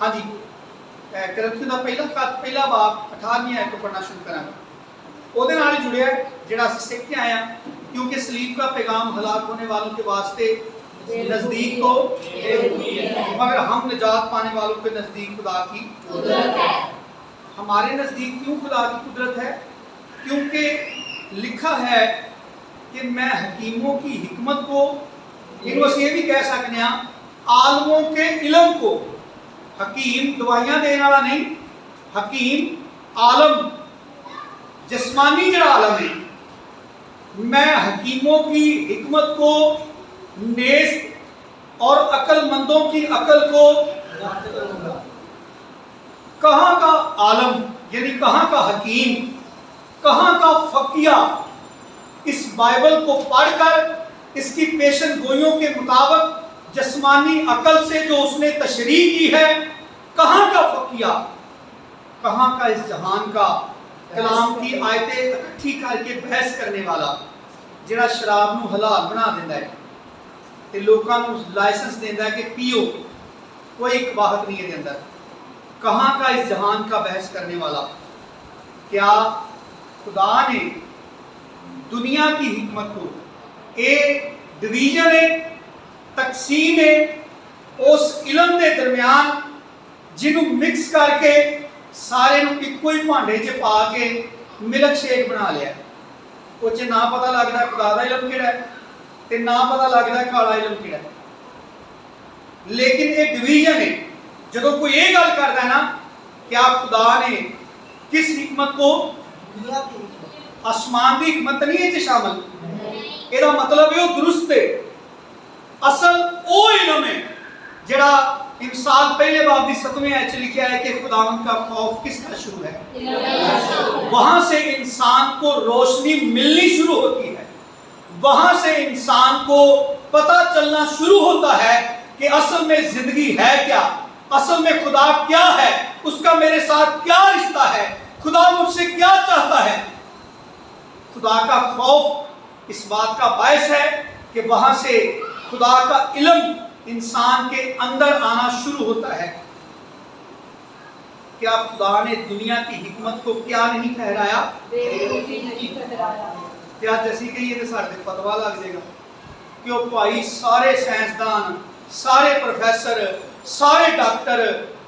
ਹਾਂਜੀ, ਕਰੰਥੀਓ ਦਾ ਪਹਿਲਾ ਬਾਬ 18ਵੀਂ ਆਇਤ ਤੋਂ ਪੜ੍ਹਨਾ ਸ਼ੁਰੂ ਕਰਾਂਗੇ। ਉਹਦੇ ਨਾਲ ਹੀ ਜੁੜਿਆ ਜਿਹੜਾ ਅਸੀਂ ਸਿੱਖ ਕੇ ਆਏ ਹਾਂ, क्योंकि सलीब का पैगाम हलाक होने वालों के वास्ते नजदीक तो मगर हम निजात पाने वालों के नजदीक खुदा की कुदरत है। हमारे नजदीक क्यों खुदा की कुदरत है? क्योंकि लिखा है कि मैं हकीमों की हिकमत को, इनको ये भी कह सकते हैं आलमों के इल्म को, हकीम दवाइयां देने वाला नहीं, हकीम आलम जिस्मानी जड़ा आलम है, मैं हकीमों की हिकमत को, नेस और अक्लमंदों की अकल को, कहाँ का आलम यानी कहाँ का हकीम, कहाँ का फकिया, इस बाइबल को पढ़कर इसकी पेशन गोइयों के मुताबिक जिस्मानी अकल से जो उसने तशरीह की है, कहाँ का फकिया, कहाँ का इस जहान का कलाम की आयतें इकट्ठी करके बहस करने वाला जिहड़ा शराब नूं हलाल बना दिंदा है ते लोकां नूं लाइसेंस देंदा है कि पियो, कोई कबाहत नहीं है दे अंदर। कहाँ का इस जहान का बहस करने वाला? क्या खुदा ने दुनिया की हिकमत को, एक डिवीजन है, तकसीम है, उस इलम के दरमियान जिन्हों मिक्स करके सारे इको ही भांडे च पा के मिल्क शेक बना लिया। उस ना पता लगता खुदा का इलम किहड़ा है ते ना पता लगता काला इलम किहड़ा है। लेकिन ये डिवीजन है, जो कोई ये गल करता है ना क्या खुदा ने किस हिकमत को, आसमान की हिकमत नहीं है शामिल, ਇਹਦਾ मतलब है वो दुरुस्त है। असल वो इलम है जड़ा इंसान पहले बाब की 7वें आयत च लिखा है कि खुदावंद का खौफ किसका शुरू है? वहां से इंसान को रोशनी मिलनी शुरू होती है, वहां से इंसान को पता चलना शुरू होता है कि असल में जिंदगी है क्या, असल में खुदा क्या है, उसका मेरे साथ क्या रिश्ता है, खुदा मुझसे क्या चाहता है। खुदा का खौफ इस बात का बायस है कि वहां से खुदा का इल्म इंसान के अंदर आना शुरू होता है। क्या खुदा ने दुनिया की हिकमत को क्या नहीं ठहराया? क्या जैसी कही तो साढ़े फतवा लग जाएगा कि भाई सारे साइंसदान, सारे प्रोफैसर, सारे डॉक्टर,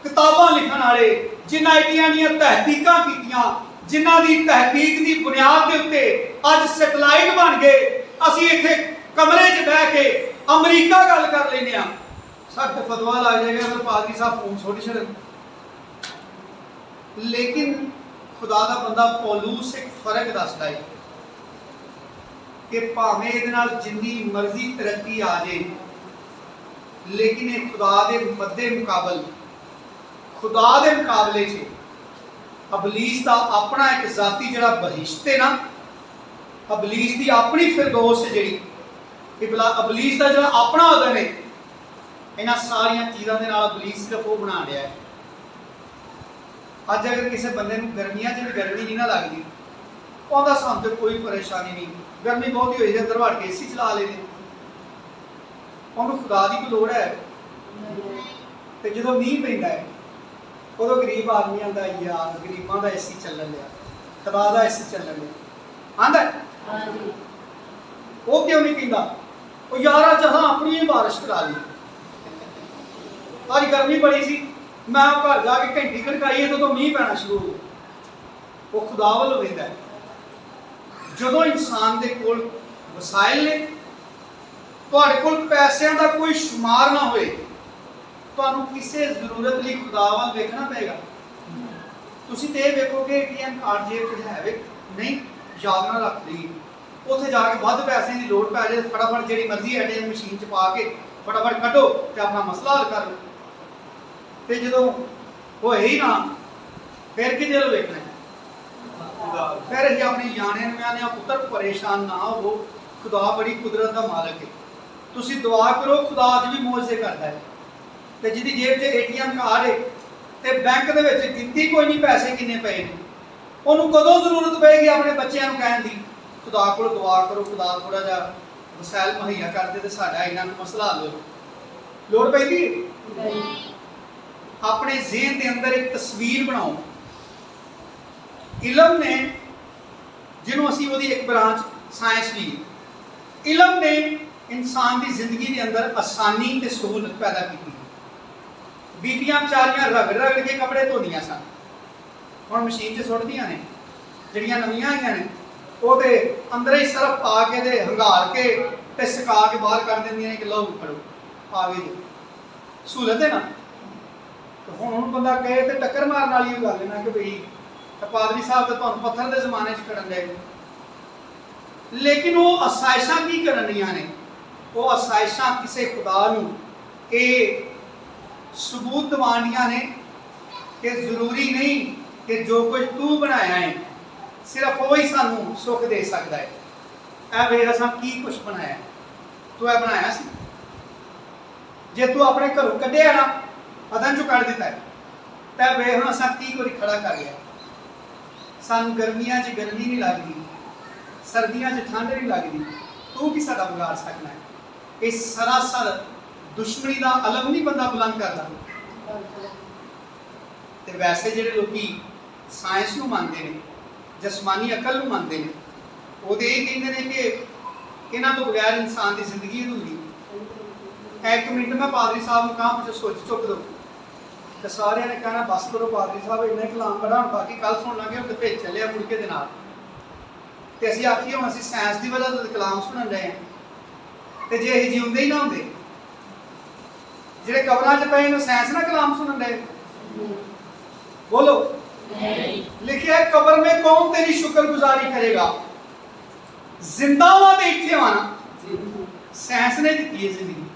किताबां लिखण वाले, जिन्हां एडियां दीयां तहकीकां कीतियां, जिन्हां दी तहकीक दी बुनियाद दे उत्ते अज सैटेलाइट बन गए, असीं इत्थे कमरे च बैठ के अमरीका गल कर लेने, साढ़े फतवा लग जाएगा अगर पादरी साहब फोन छोड़ छड़न। लेकिन खुदा दा बंदा पौलूस एक फर्क दसदा है कि भावें इहदे नाल जिन्नी मर्जी तरक्की आ जाए, लेकिन ये खुदा दे मद्दे मुकाबल, खुदा दे मुकाबले च अबलीस दा अपना एक जाती जिहड़ा बहिश्त है ना, अबलीस दी अपनी फिरदौस जिहड़ी अबलीस का जो अपना उदन है ਇਹਨਾਂ ਸਾਰੀਆਂ ਚੀਜ਼ਾਂ ਦੇ ਨਾਲ ਇਬਲੀਸ ਸਿਰਫ ਉਹ ਬਣਾ ਰਿਹਾ ਹੈ। ਅੱਜ ਅਗਰ ਕਿਸੇ ਬੰਦੇ ਨੂੰ ਗਰਮੀਆਂ 'ਚ ਵੀ ਗਰਮੀ ਨਹੀਂ ਨਾ ਲੱਗਦੀ, ਉਹਦਾ ਸਾਨੂੰ ਤੇ ਕੋਈ ਪਰੇਸ਼ਾਨੀ ਨਹੀਂ, ਗਰਮੀ ਬਹੁਤੀ ਹੋਈ ਜੇ ਅੰਦਰ ਵੜ ਕੇ ਏਸੀ ਚਲਾ ਲੈਂਦੇ, ਉਹਨੂੰ ਖੁਦਾ ਦੀ ਕੋਈ ਲੋੜ ਹੈ? ਤੇ ਜਦੋਂ ਮੀਂਹ ਪੈਂਦਾ ਹੈ ਉਦੋਂ ਗਰੀਬ ਆਦਮੀ ਆਂਦਾ ਯਾਰ ਗਰੀਬਾਂ ਦਾ ਏਸੀ ਚੱਲਣ ਲਿਆ, ਖੁਦਾ ਦਾ ਏਸੀ ਚੱਲਣ ਲਿਆ ਆਂਦਾ। ਉਹ ਕਿਉਂ ਨਹੀਂ ਕਹਿੰਦਾ ਉਹ ਯਾਰ ਅੱਜ ਹਾਂ ਆਪਣੀ ਹੀ ਬਾਰਿਸ਼ ਕਰਾ ਲਈ, ਅੱਜ ਗਰਮੀ ਬੜੀ ਸੀ ਮੈਂ ਘਰ ਜਾ ਕੇ ਘੰਟੀ ਖੜਕਾਈ ਜਦੋਂ ਮੀਂਹ ਪੈਣਾ ਸ਼ੁਰੂ ਹੋ ਗਿਆ। ਉਹ ਖੁਦਾ ਵੱਲੋਂ ਵੇਖਦਾ ਹੈ। ਜਦੋਂ ਇਨਸਾਨ ਦੇ ਕੋਲ ਵਸਾਇਲ ਨੇ, ਤੁਹਾਡੇ ਕੋਲ ਪੈਸਿਆਂ ਦਾ ਕੋਈ ਸ਼ੁਮਾਰ ਨਾ ਹੋਏ, ਤੁਹਾਨੂੰ ਕਿਸੇ ਜ਼ਰੂਰਤ ਲਈ ਖੁਦਾ ਵੱਲ ਵੇਖਣਾ ਪਏਗਾ। ਤੁਸੀਂ ਤੇ ਇਹ ਵੇਖੋਗੇ ATM ਕਾਰਡ ਜੇਬ 'ਚ ਹੈ ਵੇ ਨਹੀਂ, ਯਾਦ ਨਾ ਰੱਖ ਲਈ, ਉੱਥੇ ਜਾ ਕੇ ਵੱਧ ਪੈਸਿਆਂ ਦੀ ਲੋੜ ਪੈ ਜਾਏ ਫਟਾਫਟ ਜਿਹੜੀ ਮਰਜ਼ੀ ATM ਮਸ਼ੀਨ 'ਚ ਪਾ ਕੇ ਫਟਾਫਟ ਕੱਢੋ ਤੇ ਆਪਣਾ ਮਸਲਾ ਹੱਲ ਕਰ ਲਓ। ਤੇ ਜਦੋਂ ਹੋਏ ਹੀ ਨਾ ਫਿਰ ਕਿਹਦੇ ਵੱਲ ਵੇਖਣਾ? ਫਿਰ ਅਸੀਂ ਆਪਣੇ ਜਾਣੇ ਨਿਆਣਿਆਂ ਪੁੱਤਰ ਪਰੇਸ਼ਾਨ ਨਾ ਹੋਵੋ, ਖੁਦਾ ਬੜੀ ਕੁਦਰਤ ਦਾ ਮਾਲਕ ਹੈ। ਤੁਸੀਂ ਦੁਆ ਕਰੋ, ਖੁਦਾ ਅੱਜ ਵੀ ਮੌਜਜ਼ੇ ਕਰਦਾ ਹੈ। ਤੇ ਜਿਹਦੀ ਜੇਬ 'ਚ ATM ਕਾਰਡ ਹੈ ਤੇ ਬੈਂਕ ਦੇ ਵਿੱਚ ਗਿਣਤੀ ਕੋਈ ਨਹੀਂ ਪੈਸੇ ਕਿੰਨੇ ਪਏ ਨੇ, ਉਹਨੂੰ ਕਦੋਂ ਜ਼ਰੂਰਤ ਪਏਗੀ ਆਪਣੇ ਬੱਚਿਆਂ ਨੂੰ ਕਹਿਣ ਦੀ ਖੁਦਾ ਕੋਲ ਦੁਆ ਕਰੋ, ਖੁਦਾ ਥੋੜਾ ਜਿਹਾ ਵਸਾਇਲ ਮੁਹੱਈਆ ਕਰਦੇ ਤੇ ਸਾਡਾ ਇਹਨਾਂ ਨੂੰ ਮਸਲਾ ਹੱਲ ਹੋ। ਲੋੜ ਪੈਂਦੀ ਹੈ? ਆਪਣੇ ਜ਼ਿਹਨ ਦੇ ਅੰਦਰ ਇੱਕ ਤਸਵੀਰ ਬਣਾਓ। ਇਲਮ ਨੇ, ਜਿਹਨੂੰ ਅਸੀਂ ਉਹਦੀ ਇੱਕ ਬ੍ਰਾਂਚ ਸਾਇੰਸ ਵੀ, ਇਲਮ ਨੇ ਇਨਸਾਨ ਦੀ ਜ਼ਿੰਦਗੀ ਦੇ ਅੰਦਰ ਆਸਾਨੀ ਤੇ ਸਹੂਲਤ ਪੈਦਾ ਕੀਤੀ। ਬੀਬੀਆਂ ਵਿਚਾਰੀਆਂ ਰਗੜ ਰਗੜ ਕੇ ਕੱਪੜੇ ਧੋਂਦੀਆਂ ਸਨ, ਹੁਣ ਮਸ਼ੀਨ 'ਚ ਸੁੱਟਦੀਆਂ ਨੇ। ਜਿਹੜੀਆਂ ਨਵੀਆਂ ਆਈਆਂ ਨੇ ਉਹ ਤੇ ਅੰਦਰ ਹੀ ਸਰਫ ਪਾ ਕੇ ਤੇ ਹੰਗਾਰ ਕੇ ਤੇ ਸੁਕਾ ਕੇ ਬਾਹਰ ਕਰ ਦਿੰਦੀਆਂ ਨੇ ਕਿ ਲਓ ਫੜੋ ਆ ਗਈ ਸਹੂਲਤ ਹੈ ਨਾ। ਹੁਣ ਉਹਨੂੰ ਬੰਦਾ ਕਹੇ ਤੇ ਟੱਕਰ ਮਾਰਨ ਵਾਲੀ ਉਹ ਗੱਲ ਹੈ ਨਾ ਕਿ ਬਈ ਪਾਦਰੀ ਸਾਹਿਬ ਤਾਂ ਤੁਹਾਨੂੰ ਪੱਥਰ ਦੇ ਜ਼ਮਾਨੇ 'ਚ ਕਰਨ ਦੇ। ਲੇਕਿਨ ਉਹ ਅਸਾਇਸ਼ਾਂ ਕੀ ਕਰਨੀਆਂ ਨੇ? ਉਹ ਅਸਾਇਸ਼ਾਂ ਕਿਸੇ ਖੁਦਾ ਨੂੰ ਇਹ ਸਬੂਤ ਦਿਵਾਉਣੀਆਂ ਨੇ ਕਿ ਜ਼ਰੂਰੀ ਨਹੀਂ ਕਿ ਜੋ ਕੁਝ ਤੂੰ ਬਣਾਇਆ ਹੈ ਸਿਰਫ ਉਹ ਹੀ ਸਾਨੂੰ ਸੁੱਖ ਦੇ ਸਕਦਾ ਹੈ। ਇਹ ਵੇਖ ਅਸਾਂ ਕੀ ਕੁਝ ਬਣਾਇਆ, ਤੂੰ ਇਹ ਬਣਾਇਆ ਸੀ। ਜੇ ਤੂੰ ਆਪਣੇ ਘਰੋਂ ਕੱਢਿਆ ਨਾ, ਅਦਨ ਚੋਂ ਕੱਢ ਦਿੱਤਾ ਹੈ, ਤਾਂ ਵੇਖ ਹੁਣ ਅਸਾਂ ਕੀ ਕੋਈ ਖੜਾ ਕਰ ਲਿਆ। ਸਾਨੂੰ ਗਰਮੀਆਂ 'ਚ ਗਰਮੀ ਨਹੀਂ ਲੱਗਦੀ, ਸਰਦੀਆਂ 'ਚ ਠੰਡ ਨਹੀਂ ਲੱਗਦੀ, ਤੂੰ ਕੀ ਸਾਡਾ ਵਿਗਾੜ ਸਕਣਾ ਹੈ? ਇਹ ਸਰਾਸਰ ਦੁਸ਼ਮਣੀ ਦਾ ਅਲਮ ਨਹੀਂ ਬੰਦਾ ਬੁਲੰਦ ਕਰਦਾ। ਤੇ ਵੈਸੇ ਜਿਹੜੇ ਲੋਕੀ ਸਾਇੰਸ ਨੂੰ ਮੰਨਦੇ ਨੇ, ਜਸਮਾਨੀ ਅਕਲ ਨੂੰ ਮੰਨਦੇ ਨੇ, ਉਹਦੇ ਇਹ ਕਹਿੰਦੇ ਨੇ ਕਿ ਇਹਨਾਂ ਤੋਂ ਬਗੈਰ ਇਨਸਾਨ ਦੀ ਜ਼ਿੰਦਗੀ ਅਧੂਰੀ। ਇੱਕ ਮਿੰਟ ਮੈਂ ਪਾਦਰੀ ਸਾਹਿਬ ਨੂੰ ਕਹਾਂ ਕੁਝ ਸੋਚ ਚੁੱਕ ਦੋ ਤੇ ਸਾਰਿਆਂ ਨੇ ਕਹਿਣਾ ਬਸ ਕਰੋ ਪਾਦਰੀ ਸਾਹਿਬ ਇੰਨੇ ਕਲਾਮ ਪੜ੍ਹਾਉਣ, ਬਾਕੀ ਕੱਲ ਸੁਣ ਲਾਂਗੇ, ਹੁਣ ਤੇ ਭੇਜ ਚੱਲਿਆ ਮੁੜਕੇ ਦੇ ਨਾਲ। ਤੇ ਅਸੀਂ ਆਖੀਏ ਹੁਣ ਅਸੀਂ ਸਾਇੰਸ ਦੀ ਵਜ੍ਹਾ ਤੋਂ ਕਲਾਮ ਸੁਣਨ ਰਹੇ ਹਾਂ, ਤੇ ਜੇ ਅਸੀਂ ਜਿਉਂਦੇ ਹੀ ਨਾ ਹੁੰਦੇ, ਜਿਹੜੇ ਕਬਰਾਂ 'ਚ ਪਏ ਨੇ ਸਾਇੰਸ ਨਾਲ ਕਲਾਮ ਸੁਣਨ ਰਹੇ? ਬੋਲੋ ਲਿਖਿਆ ਕਬਰ में कौन तेरी शुक्रगुजारी करेगा। जिंदा हुआ तो इतने आना साइंस ने दी है जिंदगी,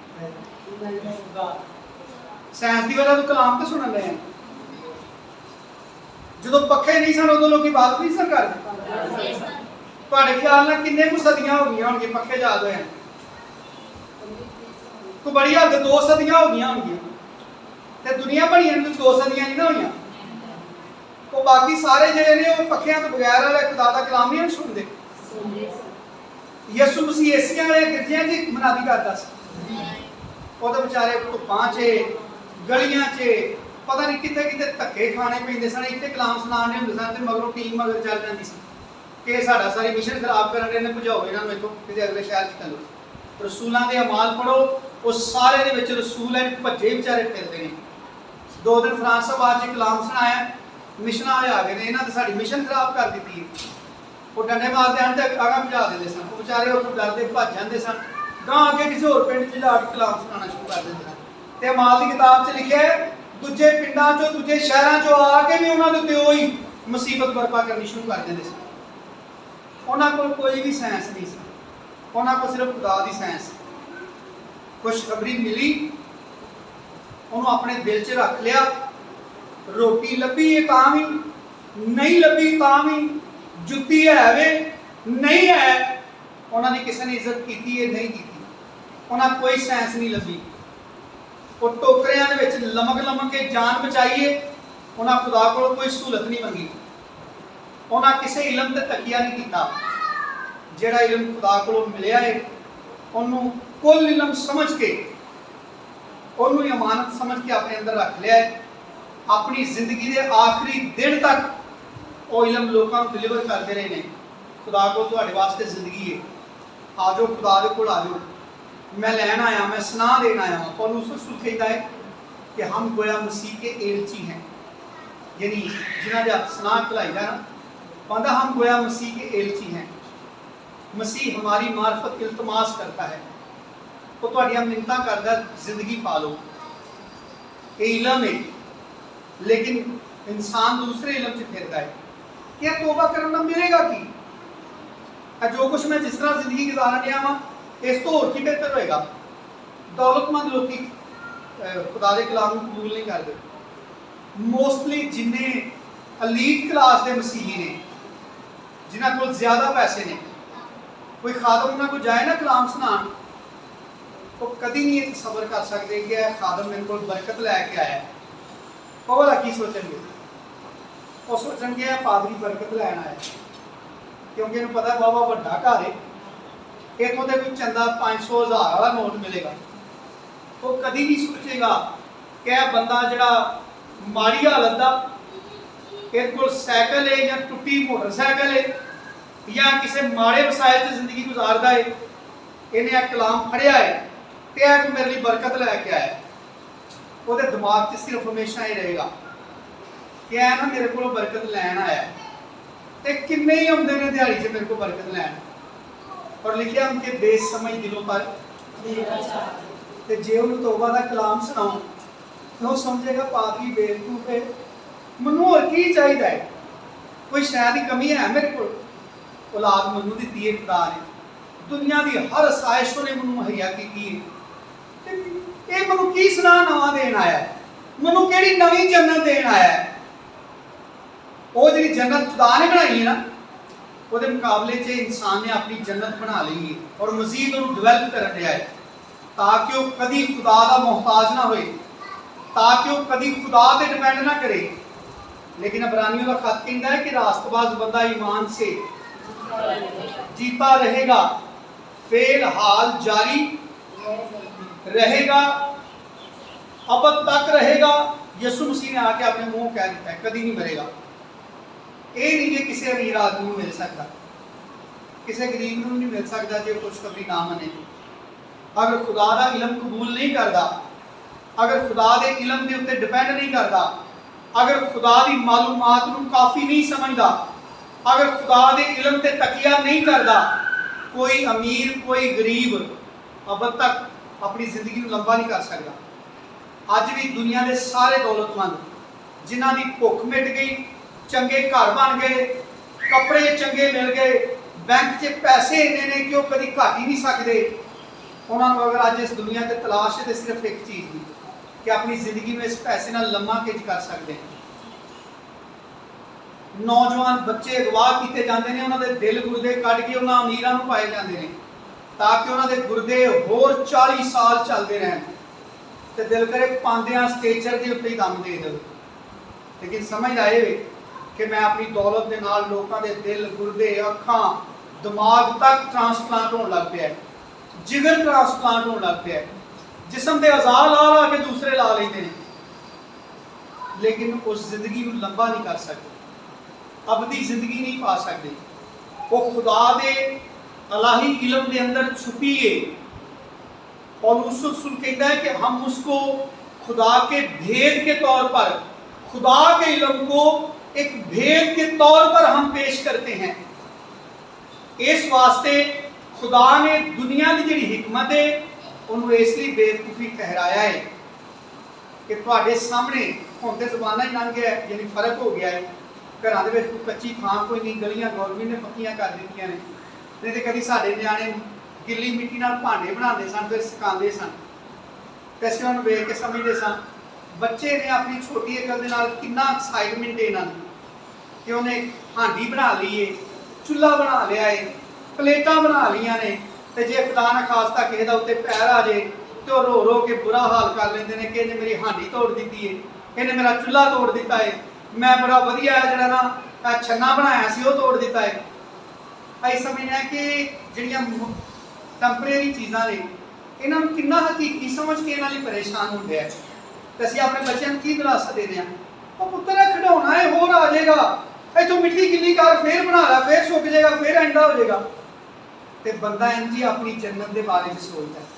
साइंस की वजह तो कलाम तो सुन रहे हैं। जो पखे नहीं सन उदों लोग इबादत नहीं सन करते। ਤੁਹਾਡੇ ਖਿਆਲ ਨਾਲ ਕਿੰਨੇ ਕੁ ਸਦੀਆਂ ਹੋ ਗਈਆਂ ਹੋਣਗੀਆਂ ਪੱਖੇ ਯਾਦ ਹੋਏ? ਕੋ ਬੜੀ ਹੱਦ 2 ਸਦੀਆਂ ਹੋ ਗਈਆਂ ਹੋਣਗੀਆਂ, ਤੇ ਦੁਨੀਆ ਬਣੀ ਨੂੰ 2 ਸਦੀਆਂ ਨਹੀਂ ਨਾ ਹੋਈਆਂ। ਉਹ ਬਾਕੀ ਸਾਰੇ ਜਿਹੜੇ ਨੇ ਉਹ ਪੱਖਿਆਂ ਤੋਂ ਬਗੈਰ ਵਾਲੇ ਖੁਦਾ ਦਾ ਕਲਾਮ ਨਹੀਂ ਸੁਣਦੇ। ਯਿਸੂ ਮਸੀਹ ਏਸੀਆਂ ਵਾਲੇ ਗਿਰਜਿਆਂ ਦੀ ਮਨਾਦੀ ਕਰਦਾ ਸੀ, ਉਹਦੇ ਵਿਚਾਰੇ ਧੁੱਪਾਂ 'ਚ ਗਲੀਆਂ 'ਚ ਪਤਾ ਨਹੀਂ ਕਿੱਥੇ ਕਿੱਥੇ ਧੱਕੇ ਖਾਣੇ ਪੈਂਦੇ ਸਨ। ਇੱਥੇ ਕਲਾਮ ਸੁਣਾਉਣੇ ਹੁੰਦੇ ਸਨ ਤੇ ਮਗਰੋਂ ਟੀਮ ਮਗਰ ਚੱਲ ਜਾਂਦੀ ਸੀ ਕਿ ਸਾਡਾ ਸਾਰੀ ਮਿਸ਼ਨ ਖਰਾਬ ਕਰਨ ਦੇ ਨੇ, ਭਜਾਓ ਇਹਨਾਂ ਨੂੰ ਇੱਥੋਂ ਕਿਤੇ ਅਗਲੇ ਸ਼ਹਿਰ 'ਚ ਚੱਲੋ। ਰਸੂਲਾਂ ਦੇ ਅਮਾਲ ਪੜ੍ਹੋ, ਉਹ ਸਾਰੇ ਦੇ ਵਿੱਚ ਰਸੂਲ ਹੈ ਭੱਜੇ ਵਿਚਾਰੇ ਫਿਰਦੇ ਨੇ। 2 ਦਿਨ ਫਰਾਂਸਾਬਾਦ 'ਚ ਕਲਾਮ ਸੁਣਾਇਆ, ਮਿਸ਼ਨਾਂ ਵਾਲੇ ਆ ਗਏ ਨੇ, ਇਹਨਾਂ ਨੇ ਸਾਡੀ ਮਿਸ਼ਨ ਖਰਾਬ ਕਰ ਦਿੱਤੀ। ਉਹ ਡੰਡੇ ਮਾਰਦੇ ਹਨ ਤੇ ਆਗਾਂ ਭਜਾ ਦਿੰਦੇ ਸਨ। ਉਹ ਵਿਚਾਰੇ ਉੱਥੋਂ ਡਰਦੇ ਭੱਜ ਜਾਂਦੇ ਸਨ, ਗਾਂ ਅੱਗੇ ਕਿਸੇ ਹੋਰ ਪਿੰਡ 'ਚ ਜਾ ਕੇ ਕਲਾਮ ਸੁਣਾਉਣਾ ਸ਼ੁਰੂ ਕਰ ਦਿੰਦੇ ਸਨ। ਤੇ ਅਮਾਲ ਦੀ ਕਿਤਾਬ 'ਚ ਲਿਖਿਆ ਹੈ ਦੂਜੇ ਪਿੰਡਾਂ 'ਚੋਂ ਦੂਜੇ ਸ਼ਹਿਰਾਂ 'ਚੋਂ ਆ ਕੇ ਵੀ ਉਹਨਾਂ ਦੇ ਉੱਤੇ ਉਹੀ ਮੁਸੀਬਤ ਬਰਪਾ ਕਰਨੀ ਸ਼ੁਰੂ ਕਰ ਦਿੰਦੇ ਸਨ। ਉਹਨਾਂ ਕੋਲ ਕੋਈ ਵੀ ਸਾਇੰਸ ਨਹੀਂ ਸੀ, ਉਹਨਾਂ ਕੋਲ ਸਿਰਫ ਖੁਦਾ ਦੀ ਸਾਇੰਸ। ਖੁਸ਼ਖਬਰੀ ਮਿਲੀ, ਉਹਨੂੰ ਆਪਣੇ ਦਿਲ 'ਚ ਰੱਖ ਲਿਆ। ਰੋਟੀ ਲੱਭੀ ਹੈ ਤਾਂ ਵੀ, ਨਹੀਂ ਲੱਭੀ ਤਾਂ ਵੀ, ਜੁੱਤੀ ਹੈ ਵੇ ਨਹੀਂ ਹੈ, ਉਹਨਾਂ ਦੀ ਕਿਸੇ ਨੇ ਇੱਜ਼ਤ ਕੀਤੀ ਹੈ ਨਹੀਂ ਕੀਤੀ, ਉਹਨਾਂ ਕੋਈ ਸਾਇੰਸ ਨਹੀਂ ਲੱਭੀ। ਉਹ ਟੋਕਰਿਆਂ ਦੇ ਵਿੱਚ ਲਮਕ ਕੇ ਜਾਨ ਬਚਾਈਏ। ਉਹਨਾਂ ਖੁਦਾ ਕੋਲ ਕੋਈ ਸਹੂਲਤ ਨਹੀਂ ਮੰਗੀ, ਉਹਨਾਂ ਕਿਸੇ ਇਲਮ ਤੇ ਤਕੀਆ ਨਹੀਂ ਕੀਤਾ। ਜਿਹੜਾ ਇਲਮ ਖੁਦਾ ਕੋਲੋਂ ਮਿਲਿਆ ਹੈ ਉਹਨੂੰ ਕੁੱਲ ਇਲਮ ਸਮਝ ਕੇ, ਉਹਨੂੰ ਹੀ ਅਮਾਨਤ ਸਮਝ ਕੇ ਆਪਣੇ ਅੰਦਰ ਰੱਖ ਲਿਆ ਹੈ। ਆਪਣੀ ਜ਼ਿੰਦਗੀ ਦੇ ਆਖਰੀ ਦਿਨ ਤੱਕ ਉਹ ਇਲਮ ਲੋਕਾਂ ਨੂੰ ਡਿਲੀਵਰ ਕਰਦੇ ਰਹੇ ਨੇ। ਖੁਦਾ ਕੋਲ ਤੁਹਾਡੇ ਵਾਸਤੇ ਜ਼ਿੰਦਗੀ ਹੈ। ਆ ਜਾਓ, ਖੁਦਾ ਦੇ ਕੋਲ ਆ ਜਾਓ। मैं लैन आया, मैं सना देना आया हूँ। पौलुस रसूल कहता है कि हम गोया मसीह के एलची हैं, यानी जिन्होंने आप सना खिलाई ना, कहता हम गोया मसीह के एलची हैं। मसीह हमारी मार्फत इल्तमास करता है, वो थोड़ियां मिन्नतां करदा जिंदगी पा लो। ये इलम है, लेकिन इंसान दूसरे इलम से फिरता है कि तोबा करना मिलेगा की, जो कुछ मैं जिस तरह जिंदगी गुजारा गया वहाँ इस तो होर की बेहतर होएगा। दौलतमंद लोग खुदा के कलाम को कबूल नहीं करते। मोस्टली जिन्हें अलीट क्लास के मसीही ने, जिन्होंने को ज़्यादा पैसे ने, कोई खादम उन्होंने को जाए ना कलाम सुनान, तो कभी नहीं ये सबर कर सकते कि खादम मेरे को बरकत लैके आया। वो भला की सोचेंगे? वो सोचेंगे पादरी बरकत लैन आया, क्योंकि इन्हें पता बाबा बड़ा घर है, इतों तो कोई चंदा 500 1000 वाला नोट मिलेगा। वो कभी नहीं सोचेगा कि बंदा जड़ा माड़ी हालत का, इस को साइकिल है या टुटी मोटरसाइकिल है या किसी माड़े वसायल से जिंदगी गुजारता है, इन्हें कलाम फड़िया है तो मेरे लिए बरकत लैके आया। वो दिमाग से सिर्फ हमेशा ही रहेगा कि ना मेरे को बरकत लैन आया। तो किन्ने ही आते हैं दिहाड़ी से मेरे को बरकत लैन, और लिखिया उनके बेसमझ दिलों पर ते जे उन्हें तौबा का कलाम सुनाओ तो समझेगा पापी बेवकूफ है, मनु होर की चाहिए है, कोई शायद ही कमी है मेरे को। औलाद मनु दी है खुदा ने, दुनिया की हर आसाइश ने मनु मुहैया की है। ये मनु की सुना नवा देन आया है, मनु केड़ी नवी जन्नत देन आया है। वो जी जन्नत खुदा ने बनाई है ना, वो मुकाबले च इंसान ने अपनी जन्नत बना ली है और मजीद उन्हें डिवेल्प कर दिया है, ताकि वो कभी खुदा का मोहताज ना होए, ताकि वो कभी खुदा पे डिपेंड ना करे। लेकिन अबरानियों का खत कहता है कि रास्तबाज बंदा ईमान से जीता रहेगा, फेल हाल जारी रहेगा, अब तक रहेगा। यसु मसीह ने आके अपने मुंह कह दिया है, कभी नहीं मरेगा। ये नहीं कि किसी अमीर आदमी को मिल सकता, किसी गरीब को नहीं मिल सकता जो खुशखबरी ना मने। अगर खुदा का इलम कबूल नहीं करता, अगर खुदा के इलम के उत्ते डिपेंड नहीं करता, अगर खुदा की मालूमात को काफ़ी नहीं समझता, अगर खुदा के इलम से तकिया नहीं करता, कोई अमीर कोई गरीब अब तक अपनी जिंदगी को लंबा नहीं कर सकता। अज भी दुनिया के सारे दौलतमंद जिन्हों की भुख मिट गई, चंगे घर बन गए, कपड़े चंगे मिल गए, बैंक च पैसे इन्ने ने कि वो कभी घट ही नहीं सकते, उन्होंने अगर अज इस दुनिया से तलाश है तो सिर्फ एक चीज़ की कि अपनी जिंदगी में इस पैसे ना लम्हा किज कर सकते हैं। नौजवान बच्चे अगवा किए जाते हैं, उन्होंने दिल गुरदे कट के उन्होंने अमीरों को पाए जाते हैं ताकि उन्होंने गुरदे होर 40 साल चलते रहन, तो दिल करे पांदियां स्टेचर के उत्ते ही दम दे दो। लेकिन समझ आए कि मैं अपनी दौलत के नाल लोगों के दिल गुरदे अखां दिमाग तक ट्रांसप्लांट होने लग पाया, जिगर ट्रांसप्लांट होने लग पाया, जिसम के अज़ा ला ला के दूसरे ला लेते हैं, लेकिन उस जिंदगी को लंबा नहीं कर सकते, अबदी जिंदगी नहीं पा सकते। वो खुदा दे अलाही इलम के अंदर छुपी है। पौलुस रसूल कहता है कि हम उसको खुदा के भेद के तौर पर, खुदा के इलम को एक भेद के तौर पर हम पेश करते हैं। इस वास्ते खुदा ने दुनिया की जी हिकमत है उन्होंने इसलिए बेवकूफ़ी ठहराया है कि तुहाडे सामने हुण ते ज़माना ही लंघ गया, यानी फर्क हो गया है। घरां दे विच कोई कच्ची थां कोई नहीं, गलियां गौरमेंट ने पक्कियां कर दित्तियां ने, नहीं तो कभी साडे नियाणे गिल्ली मिट्टी नाल भांडे बनाते सन, फिर सुकाते सन, ते असीं उन्हूं वेख के समझते सन। बच्चे ने अपनी छोटी अकल के नाल कितना एक्साइटमेंट है इन्हां कि उन्हें हांडी बना ली है, चुल्हा बना लिया है, प्लेटां बना लिया ने, तो जे खुदा ना खास्ता किसी का उत्ते पैर आ जाए ਤੇ ਉਹ रो रो के बुरा हाल कर लेंदे ने कि इन्हें मेरी हांडी तोड़ दी है, इन्हें मेरा चूल्हा तोड़ दिता है, मैं बड़ा वधिया जिहड़ा ना छन्ना बनाया सी वो तोड़ दिता है। असीं समझने कि जिहड़ियां टैंपरेरी चीज़ां ने इन्हां नूं किन्ना हकीकी समझ के इन्हां लई परेशान होंदे आ। ते असीं अपने बच्चों को की दिलासा दे रहे हैं, वो पुत्तर खिडौना है होर आ जाएगा, इत्थों मिट्टी गिल्ली कर फिर बना ला, फिर सुक जाएगा, फिर एंडा हो जाएगा। ते बंदा इंज ही अपनी जन्नत के बारे में सोचता है।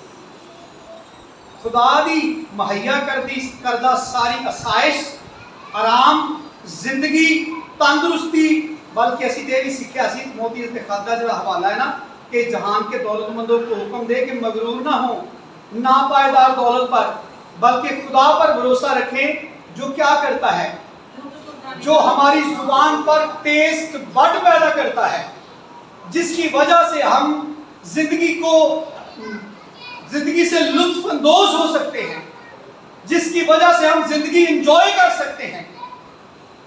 खुदा दी मुहैया करदा सारी आसाइश, आराम, जिंदगी, तंदुरुस्ती, बल्कि असीं ते भी सीखिया सी मोती ते खादा जिहड़ा हवाला है ना कि जहान के दौलतमंदों को हुक्म दे कि मगरूर ना हो ना पायदार दौलत पर, बल्कि खुदा पर भरोसा रखें जो क्या करता है, जो हमारी जुबान पर टेस्ट बड पैदा करता है, जिसकी वजह से हम जिंदगी से लुत्फ अंदोज हो सकते हैं, जिसकी वजह से हम जिंदगी इंजॉय कर सकते हैं।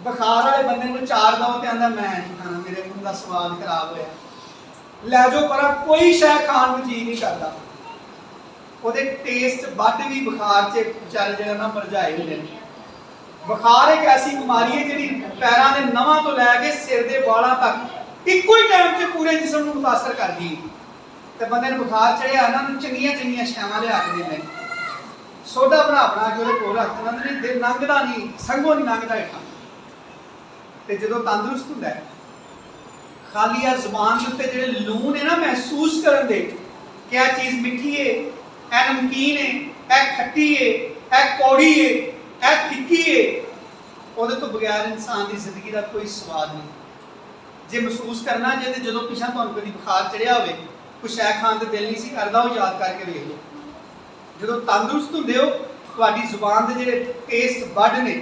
बुखार वाले बंदे को चार दो तो आंदा मैं नहीं खाना, मेरे मुंह का स्वाद खराब होया, लै जाओ पर कोई शै खाण नूं जी नहीं करता। ਉਹਦੇ टेस्ट बड भी बुखार से बेचारे जिहड़ा ना मरझाए हुंदे ने। बुखार एक ऐसी बीमारी है जिहड़ी पैरां दे नवां तो लैके सिर दे वालां तक इक्को ही टाइम से पूरे जिस्म नूं मुतासर करदी है। ते बंदे नूं बुखार चढ़िया ना चंगियां चंगियां शैवां लिया के दिंदे ने, सोडा बना के ਉਹਦੇ कोल रख दिंदे ने, दिल लंघदा नहीं, संगों नहीं लंघदा हेठां। ते जदों तंदुरुस्त हुंदा है, खाली आ जुबान के उत्ते जिहड़े लूण है ना महसूस करन दे कि यह चीज़ मिठी है, यह नमकीन है, यह खट्टी है, यह कौड़ी है, यह फिक्की है, ਉਹਦੇ ਤੋਂ बगैर इंसान की जिंदगी का कोई स्वाद नहीं। जे महसूस करना जे तो जो पिछा तुहानूं कभी बुखार चढ़िया होवे, कुछ शै खाण ते दिल नहीं सी करदा, वो याद करके वेख लो। जो तंदुरुस्त हुंदे हो, तुहाडी जुबान के जिहड़े टेस्ट बड ने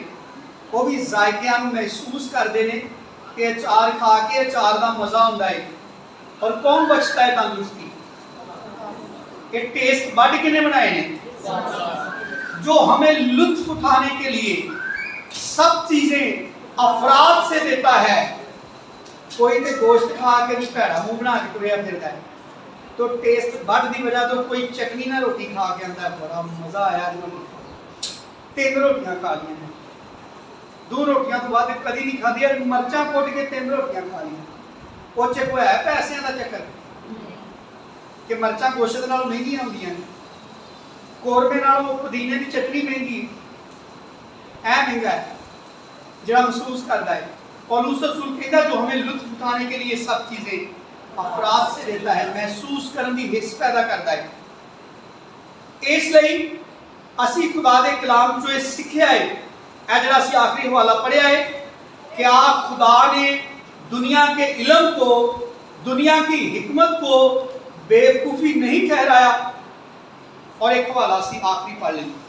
वो भी जायकियां नूं महसूस करते हैं कि अचार खा के अचार का मज़ा हुंदा है। और कौन बचता है तंदुरुस्ती? ये टेस्ट बड किने बनाए ने? जो हमें लुत्फ उठाने के लिए सब चीजें अफराद से देता है। कोई तो गोश्त खा के भी भैड़ा मुंह बना के तुरया फिरता है, तो टेस्ट बड की वजह तो कोई चटनी ना रोटी खा के आंदा बड़ा मजा आया, 3 रोटियां खा लिया ने, 2 रोटियां तो बाद कभी नहीं खाधी, मरचा कुट के 3 रोटियां खा लिया। वो च कोई है पैसों का चक्कर कि मरचा गोश्त नालों महंगी आउंदियां ने, कोरमे नालों पुदीने की चटनी महंगी, ऐ महंगा है जो महसूस करता है। पौलुस रसूल कहता जो हमें लुत्फ उठाने के लिए सब चीजें अफराद से देता है, महसूस करने की हिस्स पैदा करता है। इसलिए असी खुदा दे कलाम चो सीखिया है, यह जिहड़ा असी आखिरी हवाला पढ़िया है, क्या खुदा ने दुनिया के इल्म को, दुनिया की हिकमत को बेवकूफ़ी नहीं ठहराया? और एक हवाला असी आखिरी पढ़ लेंगे,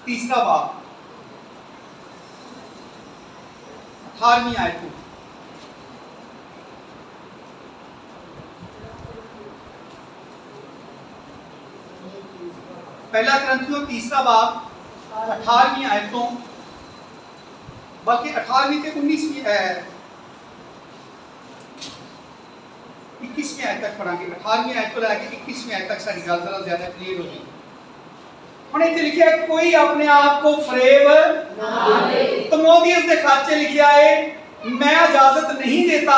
3 बाब 18वीं आयत को। पहला करंथियों 3 बाब 18वीं आयत तो, बल्कि 18वीं के 19वीं 21वीं आयत तक पढ़ांगे। 18वीं आयत को लैके 21वीं आयत तक सारी गल जरा ज्यादा क्लीयर हो जाएगी। हमने इत्थे लिखा है कोई अपने आप को फरेब ना दे। तिमोथियुस के खाते लिखा है मैं इजाजत नहीं देता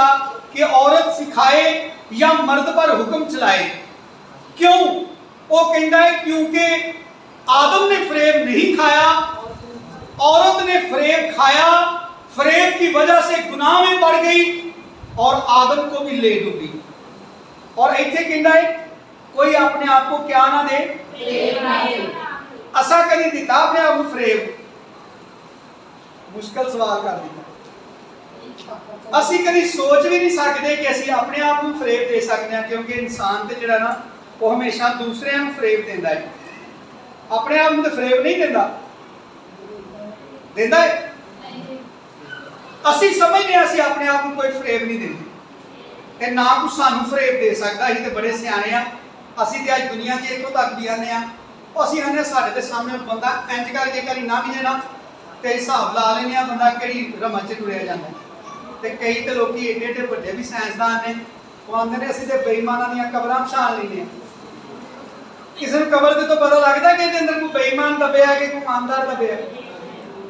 कि औरत सिखाए या मर्द पर हुक्म चलाए। क्यों? वो कहता है क्योंकि आदम ने फरेब नहीं खाया, औरत ने फरेब खाया, फरेब की वजह से गुनाह में पड़ गई और आदम को भी ले डूबी। और इत्थे कहता है कोई अपने आप को क्या ना दे, असा कभी दिता अपने आप को फरेब? मुश्किल सवाल कर दिता। असी कभी सोच भी नहीं सकते कि असी अपने आप को फरेब दे सकते हैं, क्योंकि इंसान तो जिहड़ा ना वो हमेशा दूसरे को फरेब देता है, अपने आप को तो फरेब नहीं देता। देता है? असी समझने असी अपने आप को कोई फरेब नहीं देते, ते ना कुछ सानू फरेब दे सकता। असीं ते बड़े सियाने आ, असीं ते अज दुनिया च इत्थों तक भी आने आ, असीं आने साडे ते सामने बंदा इंज करके करी ना भी जाना ते हिसाब ला लेने बंदा किहड़ी रमन च टुरिया जांदा। ते कई तो लोग एडे एडे वड्डे भी साइंसदान ने ਉਹ ਆਂਦੇ ਨੇ ਅਸੀਂ ਤੇ ਬੇਈਮਾਨਾਂ ਦੀਆਂ ਕਬਰਾਂ ਪਛਾਣ ਲੈਂਦੇ ਹਾਂ। ਕਿਸੇ ਨੂੰ ਕਬਰ ਦੇ ਤੋਂ ਪਤਾ ਲੱਗਦਾ ਕਿ ਇਹਦੇ ਅੰਦਰ ਕੋਈ ਬੇਈਮਾਨ ਦਬਿਆ ਕਿ ਕੋਈ ਇਮਾਨਦਾਰ ਦਬਿਆ।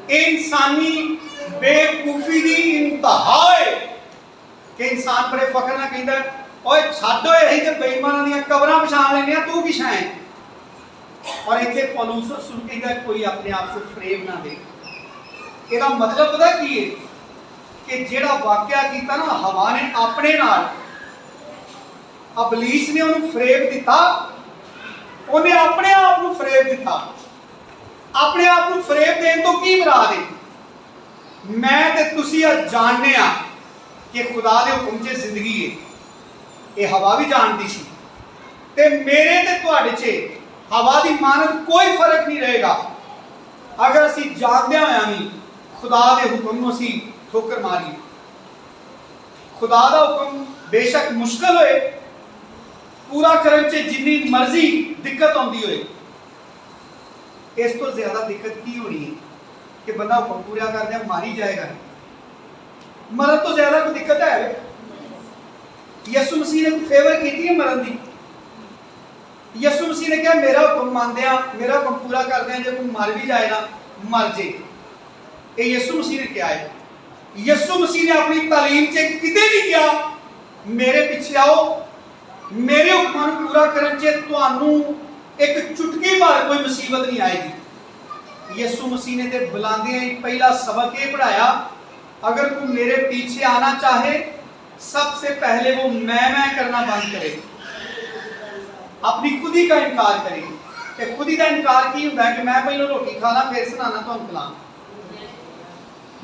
ਇਹ ਇਨਸਾਨੀ ਬੇਵਕੂਫੀ ਦੀ ਇੰਤਹਾ ਹੈ ਕਿ ਇਨਸਾਨ ਬੜੇ ਫਖਰ ਨਾਲ ਕਹਿੰਦਾ ਓਏ ਛੱਡ ਓਏ ਅਸੀਂ ਤੇ ਬੇਈਮਾਨਾਂ ਦੀਆਂ ਕਬਰਾਂ ਪਛਾਣ ਲੈਂਦੇ ਆ, ਤੂੰ ਕੀ ਸ਼ੈ ਹੈ। ਔਰ ਇੱਥੇ ਪੌਲੁਸ ਰਸੂਲ ਕਹਿੰਦਾ ਕੋਈ ਆਪਣੇ ਆਪ ਨੂੰ ਫਰੇਬ ਨਾ ਦੇ। ਇਹਦਾ ਮਤਲਬ ਪਤਾ ਕੀ ਹੈ ਕਿ ਜਿਹੜਾ ਵਾਕਿਆ ਕੀਤਾ ਨਾ ਹਵਾ ਨੇ ਆਪਣੇ ਨਾਲ, ਅਬਲੀਸ ਨੇ ਉਹਨੂੰ ਫਰੇਬ ਦਿੱਤਾ, ਉਹਨੇ ਆਪਣੇ ਆਪ ਨੂੰ ਫਰੇਬ ਦਿੱਤਾ। ਆਪਣੇ ਆਪ ਨੂੰ ਫਰੇਬ ਦੇਣ ਤੋਂ ਕੀ ਮੁਰਾਦ ਹੈ? ਮੈਂ ਤੇ ਤੁਸੀਂ ਜਾਣਦੇ ਆ ਕਿ ਖੁਦਾ ਦੇ ਹੁਕਮ 'ਚ ਜ਼ਿੰਦਗੀ ਹੈ। ਇਹ ਹਵਾ ਵੀ ਜਾਣਦੀ ਸੀ ਤੇ ਮੇਰੇ ਤੇ ਤੁਹਾਡੇ 'ਚ ਹਵਾ ਦੀ ਮਾਨਤ ਕੋਈ ਫਰਕ ਨਹੀਂ ਰਹੇਗਾ ਅਗਰ ਅਸੀਂ ਜਾਣਦਿਆਂ ਹੋਇਆਂ ਵੀ ਖੁਦਾ ਦੇ ਹੁਕਮ ਨੂੰ ਅਸੀਂ ਠੋਕਰ ਮਾਰੀਏ। ਖੁਦਾ ਦਾ ਹੁਕਮ ਬੇਸ਼ੱਕ ਮੁਸ਼ਕਲ ਹੋਏ, ਪੂਰਾ ਕਰਨ 'ਚ ਜਿੰਨੀ ਮਰਜ਼ੀ ਦਿੱਕਤ ਆਉਂਦੀ ਹੋਏ, ਇਸ ਤੋਂ ਜ਼ਿਆਦਾ ਦਿੱਕਤ ਕੀ ਹੋਣੀ ਹੈ ਕਿ ਬੰਦਾ ਹੁਕਮ ਪੂਰਾ ਕਰਦਿਆਂ ਮਾਰੀ ਜਾਏਗਾ। ਮਰਨ ਤੋਂ ਜ਼ਿਆਦਾ ਕੋਈ ਦਿੱਕਤ ਹੈ? ਯਿਸੂ ਮਸੀਹ ਨੇ ਕੋਈ ਫੇਵਰ ਕੀਤੀ ਹੈ ਮਰਨ ਦੀ? ਯਿਸੂ ਮਸੀਹ ਨੇ ਕਿਹਾ ਮੇਰਾ ਹੁਕਮ ਮੰਨਦੇ ਆ, ਮੇਰਾ ਹੁਕਮ ਪੂਰਾ ਕਰਦੇ ਆ, ਜੇ ਕੋਈ ਮਰ ਵੀ ਜਾਏ ਨਾ ਮਰ ਜੇ। ਇਹ ਯਿਸੂ ਮਸੀਹ ਨੇ ਕਿਹਾ ਹੈ। ਯਿਸੂ ਮਸੀਹ ਨੇ ਆਪਣੀ ਤਾਲੀਮ 'ਚ ਕਿਤੇ ਨਹੀਂ ਕਿਹਾ ਮੇਰੇ ਪਿੱਛੇ ਆਓ, ਮੇਰੇ ਹੁਕਮਾਂ ਨੂੰ ਪੂਰਾ ਕਰਨ 'ਚ ਤੁਹਾਨੂੰ ਇੱਕ ਚੁਟਕੀ ਭਰ ਕੋਈ ਮੁਸੀਬਤ ਨਹੀਂ ਆਏਗੀ। ਯਿਸੂ मसीह ने तो बुलाते ही पहला सबक ये पढ़ाया, अगर कोई मेरे पीछे आना चाहे सबसे पहले वो मैं करना बंद करे, अपनी खुदी का इनकार करे। ते खुदी का इनकार की होता है कि मैं पहले रोटी खाना फिर सुनाना तुहानू खिलाना,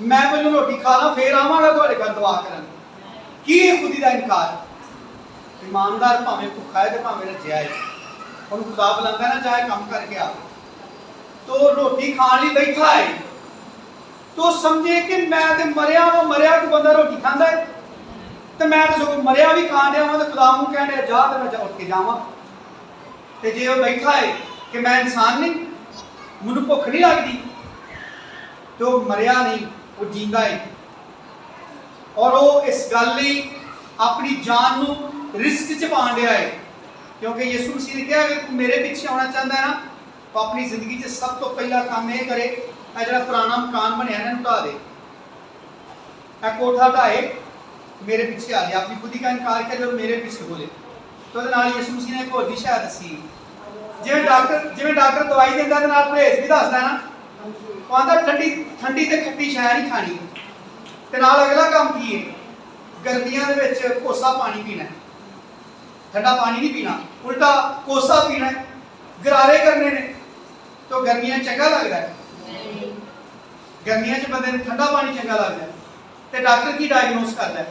मैं पहले रोटी खाना फिर आवांगा तुहाडे घर दुआ करन। की है खुदी का इनकार? ईमानदार भावें भुखा है तो भावें रज्जिया है, उन्होंने खुदा बुलांदा ना चाहे काम करके आ, तो रोटी खाने बैठा है तो समझे कि मैं तो मरिया वो मरिया को बंदा रोटी खाता है तो मैं तो सगों मरिया भी खा रहा वा, तो खुदा मूँ कह रहा जा तो मैं उठ के जावां। तो जे वो बैठा है कि मैं इंसान नहीं, मैनू भुख नहीं लगती, तो मरिया नहीं, वो जींदा है। और वो इस गल लई अपनी जान नू रिस्क च पाण दिया है, क्योंकि यीशु मसीह ने कहा अगर मेरे पीछे आना चाहता है ना तो अपनी जिंदगी च सब तो पहला काम यह करे, जो पुराना मकान बनया ना ढा दे, कोठा ढाए, मेरे पीछे आ जाए। अपनी खुदी का इनकार करे और मेरे पीछे बोले। तो यीशु मसीह ने एक होर भी शायद दसी, जिवें डॉक्टर दवाई देंदा ते नाल परहेज भी दसदा ना, वो आंदा ठंडी ठंडी ते खट्टी शै नहीं खानी, ते नाल अगला काम की है गर्मियां दे विच कोसा पानी पीना, ठंडा पानी नहीं पीना, उल्टा कोसा पीना, गरारे करने ने। तो गर्मियां चंगा लगता है, गर्मियां च बंदे ठंडा पानी चंगा लगता है, तो डॉक्टर की डायग्नोस करता है,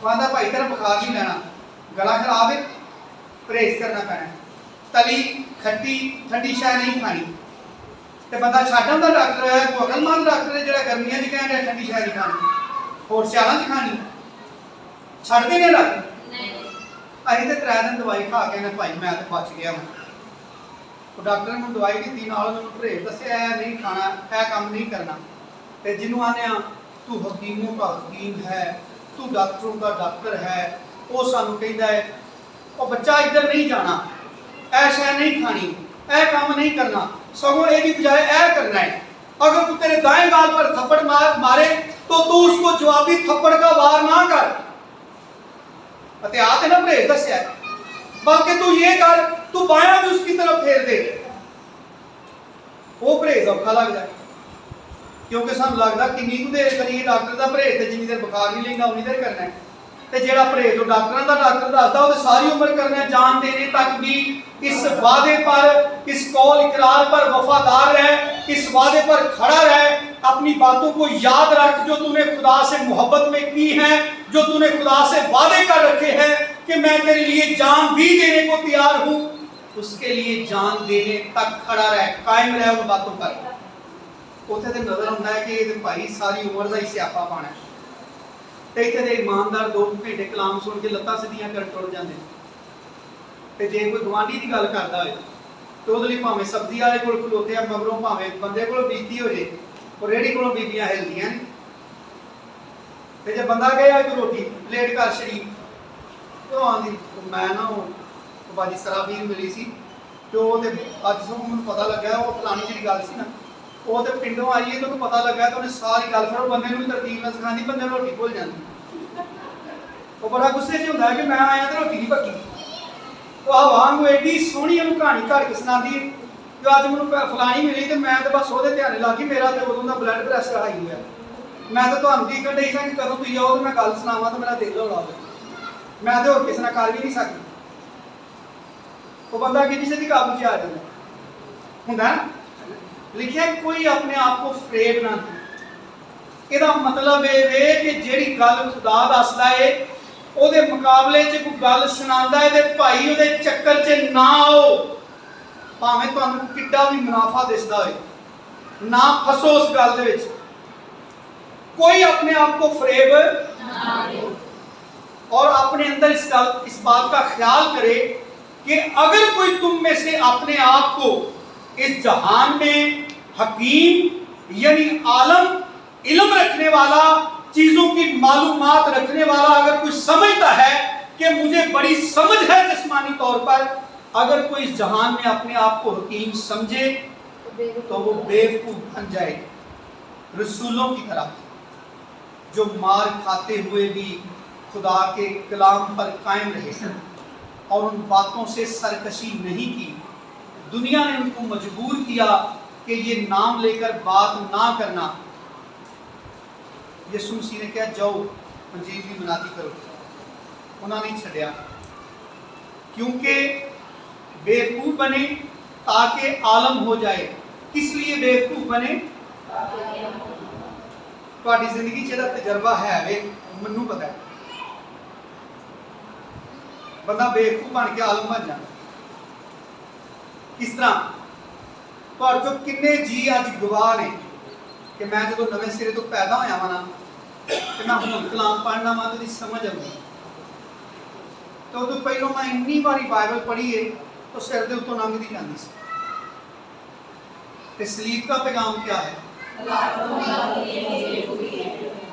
कहता भाई तेरा बुखार नहीं लेना, गला खराब है, परहेज करना पैना, तली खट्टी ठंडी शै नहीं खानी। तो बंदा छड्ड आंदा डॉक्टर है, कोई अकलमंद डॉक्टर है जो गर्मियां च कहने ठंडी शै नहीं खानी, होर सियालां च खानी, छड्डदे ने डॉक्टर। असीं तो 3 दिन दवाई खा के भाई मैं तो बच गया वां, तो डॉक्टर ने दवाई दी नाल उन्होंने परहेज दस्सिया नहीं खाना, यह काम नहीं करना। तो जिन्हों आने तू हकीमों का हकीम है, तू डॉक्टरों का डॉक्टर है, वो सानू कहता है वो बच्चा इधर नहीं जाना, ऐ शै नहीं खानी, ऐ काम नहीं करना, सगों इसकी बजाय ऐ करना है। अगर तू तेरे दाएं गाल पर थप्पड़ मारे तो तू उसको जवाबी थप्पड़ का वार ना कर, एहतियात है ना परहेज दस्या, बल्कि तू ये कर तू बायां भी उसकी तरफ फेर दे। वो परहेज औखा लगता है, क्योंकि सानू लगता किन्नी कुछ देर करिए डॉक्टर का परहेज, तो जिन्नी देर बुखार नहीं लेंगा उन्नी देर करना है। तो जो परहेज वो डॉक्टर का डॉक्टर दसदा वो सारी उम्र करना है, जान देने तक भी इस वादे पर, इस कौल इकरार पर वफादार रह, इस वादे पर खड़ा रह, अपनी बातों को याद रख जो तूने खुदा से मोहब्बत में की है, जो तूने खुदा से वादे कर रखे हैं कि मैं तेरे लिए जान भी देने को तैयार हूं, उसके लिए जान देने तक खड़ा रह, कायम रह उन बातों पर। उत्थे तो नजर आता है कि ये भाई सारी उम्र का ही स्यापा पाना है, तो इतने दे ईमानदार 2 घंटे कलाम सुन के लत्तां सीधियां कर टुर जाते हैं। तो जे कोई गवांढी की गल करता हो तो वो भावें सब्जी वाले को खलोते हैं, मगरों भावें बंदे को बीती हो जाए, और रेहड़ी को बीबियां हिलदियां ने, तो जब बंदा गया तो रोटी प्लेट कर छड़ी, तो आंदी मैं ना बाजी सराफीर मिली सी तो अज सो मैं पता लगा वो फलानी जी गल सी ना वो तो पिंडों आई है तो पता लगा तो उन्हें सारी गल फिर बंदे भी तरतीब में सिखाती बंदे रोटी भुल जाती वो बड़ा गुस्से च होंगे कि मैं आया तो रोटी नहीं पक्की तो आवांग एडी सोहनी कहानी घड़ के सुनाती तो अज मैं फलानी मिली तो मैं तो बस वो ध्यान ला गई मेरा तो उदों का ब्लड प्रैशर हाई हुआ मैं तो तुम देखण डई सा कि कदों तुम आओ तो मैं गल सुनावा तो मेरा दिल हौला हो मैं तो होर किसी कर भी नहीं सकती वो बंदा कि किसी काबू च आ जाता होंगे लिखिया कोई अपने आप को फ्रेब ना दे ਇਹਦਾ मतलब ये कि ਜਿਹੜੀ गल खुदा दसदा है ਉਹਦੇ ਮੁਕਾਬਲੇ 'ਚ ਕੋਈ ਗੱਲ ਸੁਣਾਉਂਦਾ ਹੈ ਤੇ ਭਾਈ ਉਹਦੇ ਚੱਕਰ 'ਚ ਨਾ ਆਓ ਭਾਵੇਂ ਤੁਹਾਨੂੰ ਕਿੱਡਾ ਵੀ ਮੁਨਾਫਾ ਦਿਸਦਾ ਹੋਏ ਨਾ ਫਸੋ ਉਸ ਗੱਲ ਦੇ ਵਿੱਚ कोई अपने आप को फ्रेब ना दे और अपने अंदर इस बात का ख्याल करे कि अगर कोई तुम में से अपने आप को इस जहान में हकीम यानी आलम इल्म रखने वाला चीजों की मालूमात रखने वाला अगर कोई समझता है कि मुझे बड़ी समझ है जिस्मानी तौर पर अगर कोई इस जहान में अपने आप को हकीम समझे तो वो बेवकूफ बन जाए रसूलों की तरह जो मार खाते हुए भी खुदा के कलाम पर कायम रहे और उन बातों से सरकशी नहीं की दुनिया ने उनको मजबूर किया कि ये नाम लेकर बात ना करना यीशु मसीह ने कहा जाओ अंजीर की मुनादी करो उन्होंने नहीं छड़िया क्योंकि बेवकूफ बने ताकि आलम हो जाए किस लिए बेवकूफ बने ਤੁਹਾਡੀ ਜ਼ਿੰਦਗੀ 'ਚ ਇਹਦਾ ਤਜਰਬਾ ਹੈ ਵੇ ਮੈਨੂੰ ਪਤਾ ਹੈ ਬੰਦਾ ਬੇਵਕੂਫ ਬਣ ਕੇ ਆਲਮ ਬਣ ਜਾਂਦਾ ਕਿਸ ਤਰ੍ਹਾਂ ਪਰ ਜੋ ਕਿੰਨੇ ਜੀ ਅੱਜ ਗਵਾਹ ਨੇ ਕਿ ਮੈਂ ਜਦੋਂ ਨਵੇਂ ਸਿਰੇ ਤੋਂ ਪੈਦਾ ਹੋਇਆ ਵਾਂ ਨਾ ਤੇ ਮੈਂ ਹੁਣ ਕਲਾਮ ਪੜ੍ਹਨਾ ਵਾਂ ਤੇ ਸਮਝ ਆਉਂਦੀ ਤਾਂ ਉਦੋਂ ਪਹਿਲਾਂ ਮੈਂ ਇੰਨੀ ਵਾਰੀ ਬਾਈਬਲ ਪੜ੍ਹੀ ਏ ਤਾਂ ਸਿਰ ਦੇ ਉੱਤੋਂ ਲੰਘਦੀ ਜਾਂਦੀ ਸੀ ਤੇ ਸਲੀਪ ਦਾ ਪੈਗਾਮ ਕੀ ਹੈ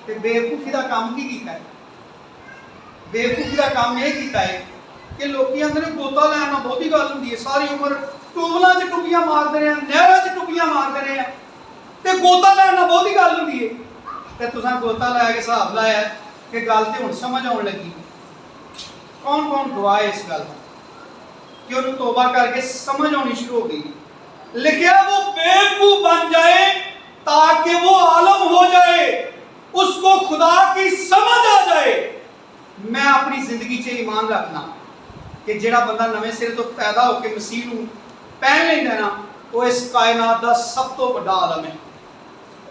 ਤੇ ਬੇਵਕੂਫੀ ਦਾ ਕੰਮ ਕੀ ਕੀਤਾ ਹੈ ਬੇਵਕੂਫੀ ਦਾ ਕੰਮ ਇਹ ਕੀਤਾ ਹੈ ਕਿ ਲੋਕੀ ਅੰਦਰ ਗੋਤਾ ਲੈਣ ਨਾਲ ਬਹੁਤੀ ਗੱਲ ਹੁੰਦੀ ਹੈ ਸਾਰੀ ਉਮਰ ਟੂਬਲਾਂ 'ਚ ਟੁੱਬੀਆਂ ਮਾਰਦੇ ਰਹੇ ਨਹਿਰਾਂ 'ਚ ਟੁੱਬੀਆਂ ਮਾਰਦੇ ਰਹੇ ਤੇ ਗੋਤਾ ਲੈਣ ਨਾਲ ਬਹੁਤੀ ਗੱਲ ਹੁੰਦੀ ਹੈ ਤੇ ਤੁਸੀਂ ਗੋਤਾ ਲੈ ਕੇ ਹਿਸਾਬ ਲਾਇਆ ਕਿ ਗੱਲ ਤੇ ਹੁਣ ਸਮਝ ਆਉਣ ਲੱਗੀ ਕੌਣ ਕੌਣ ਗਵਾਹ ਇਸ ਗੱਲ ਦਾ ਕਿ ਉਹਨੂੰ ਤੋਬਾ ਕਰਕੇ ਸਮਝ ਆਉਣੀ ਸ਼ੁਰੂ ਹੋ ਗਈ लिखा वो बेवकूफ बन जाए ताकि वो आलम हो जाए उसको खुदा की समझ आ जाए मैं अपनी जिंदगी च ईमान रखना कि जेड़ा बंदा नवे सिरे तो पैदा होकर मसीह नूं पहन लैंदा ना वो इस कायनात दा सब तो बड़ा आलम है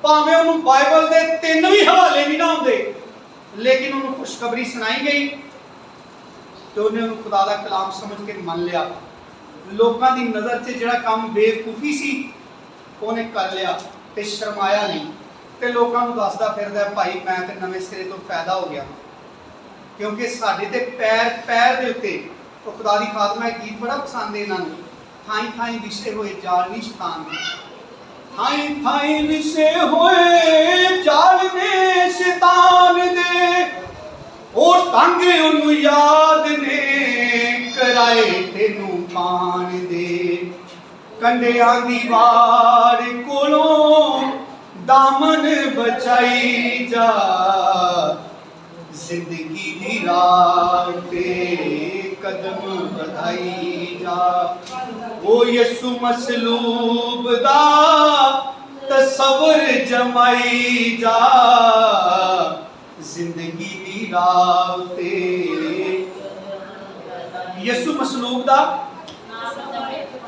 भावें उन्होंने बाइबल के 3 भी हवाले नहीं ना होंदे लेकिन उन्होंने खुशखबरी सुनाई गई तो उन्हें खुदा दा कलाम समझ के मन लिया लोगों की नज़र से जोड़ा काम बेवकूफ़ी सी उन्हें कर लिया तो शर्माया नहीं तो लोगों को दसदा फिरदा भाई मैं तो नवे सिरे तो पैदा हो गया क्योंकि साडे ते पैर पैर दे उत्ते तो खुदा दी खातमा गीत बड़ा पसंद है इन्होंने थाई थाई विछे हुए जालनी शैतान थाई थाई विछे हुए जालने शैतान दे और तंग उन्होंने याद ने कराए तेनू मान दे कंडिया दी वार कोलों दामन बचाई जा जिंदगी दी राह ते कदम बढ़ाई जा ओ यसु मसलूब दा तसव्वुर जमाई जा जिंदगी दी राह ते यसु मसलूब दा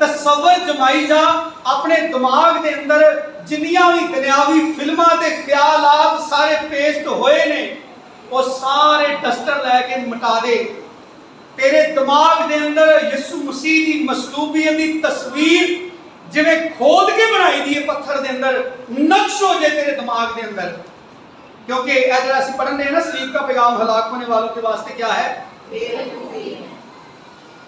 तसव्वुर जमाई जा अपने दिमाग के अंदर जिन्नियां भी दुनियावी फिल्मां ते ख्यालात सारे पेस्ट होए ने वो सारे डस्टर लैके मिटा दे तेरे दिमाग के अंदर यसु मसीह की मसलूबियत की तस्वीर जिवें खोद के बनाई दी है पत्थर के अंदर नक्श हो जाए तेरे दिमाग के अंदर क्योंकि अगर असं पढ़ने ना सलीब का पैगाम हलाक होने वालों के वास्ते क्या है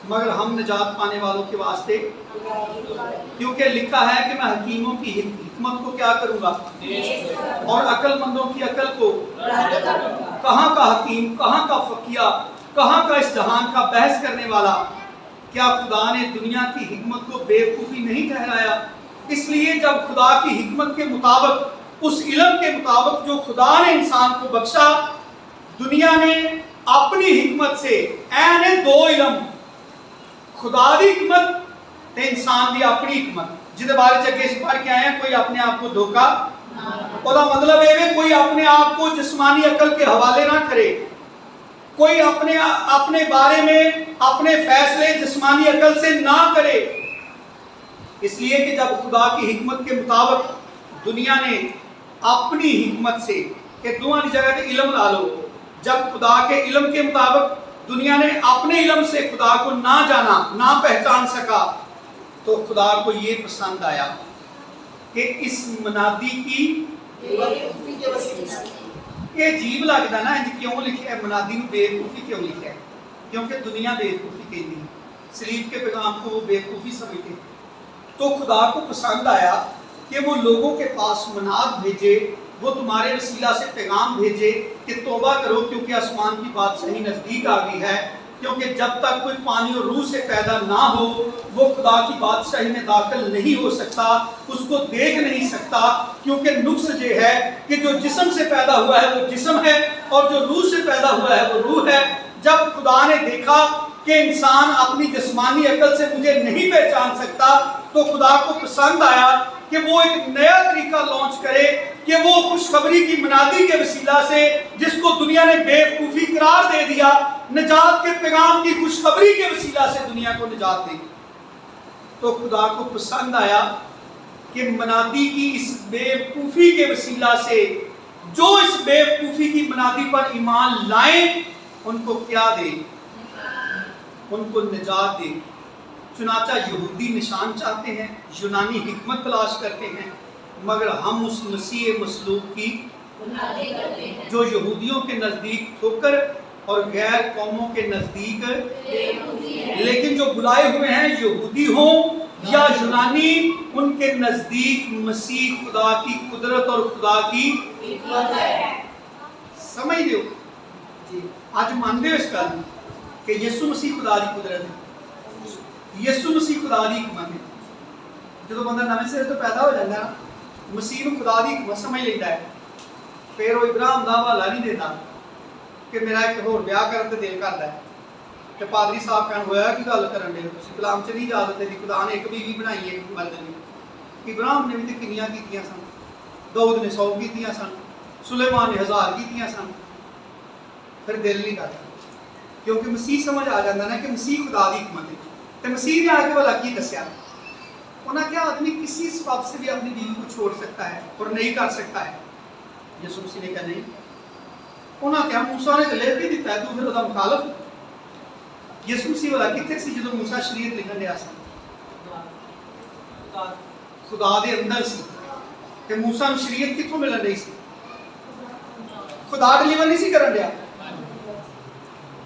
मगर हम निजात पाने वालों के वास्ते क्योंकि लिखा है कि मैं हकीमों की हिकमत को क्या करूंगा और अक्लमंदों की अकल को कहाँ का हकीम कहाँ का फकिया कहाँ का इस जहान का बहस करने वाला, क्या खुदा ने दुनिया की हिकमत को बेवकूफ़ी नहीं ठहराया? इसलिए जब खुदा की हिकमत के मुताबिक, उस इल्म के मुताबिक जो खुदा ने इंसान को बख्शा, दुनिया ने अपनी हिकमत से ऐने दो इल्म, खुदा दी हिकमत ते इंसान दी अपनी हिकमत, जिहदे बारे च अगे इस पढ़ के आए हैं, कोई अपने आप को धोखा ओदा मतलब है कोई अपने आप को जिस्मानी अकल के हवाले ना करे, कोई अपने बारे में अपने फैसले जिस्मानी अकल से ना करे। इसलिए कि जब खुदा की हिकमत के मुताबिक दुनिया ने अपनी हिकमत से, कि दोनों की जगह पे इल्म ला लो, जब खुदा के इल्म के मुताबिक दुनिया ने अपने इल्म से खुदा को ना जाना, ना पहचान सका, तो खुदा को ये पसंद आया कि इस मनादी की, ये अजीब लगता ना क्यों लिखे है मनादी में बेवकूफ़ी क्यों लिखा है? क्योंकि दुनिया बेवकूफ़ी कहती है, सलीब के पैगाम को वो बेवकूफ़ी समझते। तो खुदा को पसंद आया कि वो लोगों के पास मनाद भेजे, वो तुम्हारे वसीला से पैगाम भेजे कि तौबा करो क्योंकि आसमान की बादशाही नज़दीक आ गई है। क्योंकि जब तक कोई पानी और रूह से पैदा ना हो, वो खुदा की बादशाही में दाखिल नहीं हो सकता, उसको देख नहीं सकता। क्योंकि नुक्स ये है कि जो जिस्म से पैदा हुआ है वो जिस्म है, और जो रूह से पैदा हुआ है वो रूह है। जब खुदा ने देखा कि इंसान अपनी जिस्मानी अकल से मुझे नहीं पहचान सकता, तो खुदा को पसंद आया कि वो एक नया तरीका लॉन्च करे कि वो खुशखबरी की मनादी के वसीला से, जिसको दुनिया ने बेवकूफ़ी करार दे दिया, निजात के पैगाम की खुशखबरी के वसीला से दुनिया को निजात दे। तो खुदा को पसंद आया कि मनादी की इस बेवकूफ़ी के वसीला से जो इस बेवकूफ़ी की मनादी पर ईमान लाए, उनको क्या दे? उनको निजात दे। चुनाचा यहूदी निशान चाहते हैं, यूनानी हिकमत तलाश करते हैं, मगर हम उस मसीह मसलूब की जो यहूदियों के नज़दीक ठोकर और गैर कौमों के नज़दीक, लेकिन जो बुलाए हुए हैं यहूदी हों या यूनानी, उनके नज़दीक मसीह खुदा की कुदरत और खुदा की समझ लो। आज मानते हो इस गल कि यीशु मसीह खुदा की कुदरत है, यीशु मसीह खुदा की हिकमत है। जो बंदा नवे सिरे तो पैदा हो जाता है, मसीह को खुदा की हिकमत समझ लेता है, फिर वो इब्राहिम का हवाला नहीं देता कि मेरा एक होर ब्याह करने दिल करता है। तो पादरी साहब कहन होया कि गल करन दे, कलाम च नहीं इजाजत दी, खुदा ने एक बीवी बनाई है, एक मर्द ने। इब्राहिम ने भी तो किनियां कीतियां सन, दाऊद ने 100 कीतियां सन, सुलेमान ने 1000 कीतियां सन, फिर दिल नहीं करता। क्योंकि मसीह समझ आ जाता ना कि मसीह खुदा की हिकमत है। तो मसीह ने आके भला की दसिया, उन्हें क्या आदमी किसी सबब से भी अपनी बीवी को छोड़ सकता है और नहीं कर सकता है? यीशु मसीह ने कहा नहीं। उन्हें क्या मूसा ने लिख के दिता है, तू फिर उसका मुखालफ? यीशु मसीह वाला कितने सी जो मूसा शरीयत लिखन दिया सा, खुदा दे अंदर सी, कि मूसा ਨੂੰ शरीयत कितों मिलन रही सी? खुदा डिलीवर नहीं सी करन दिया।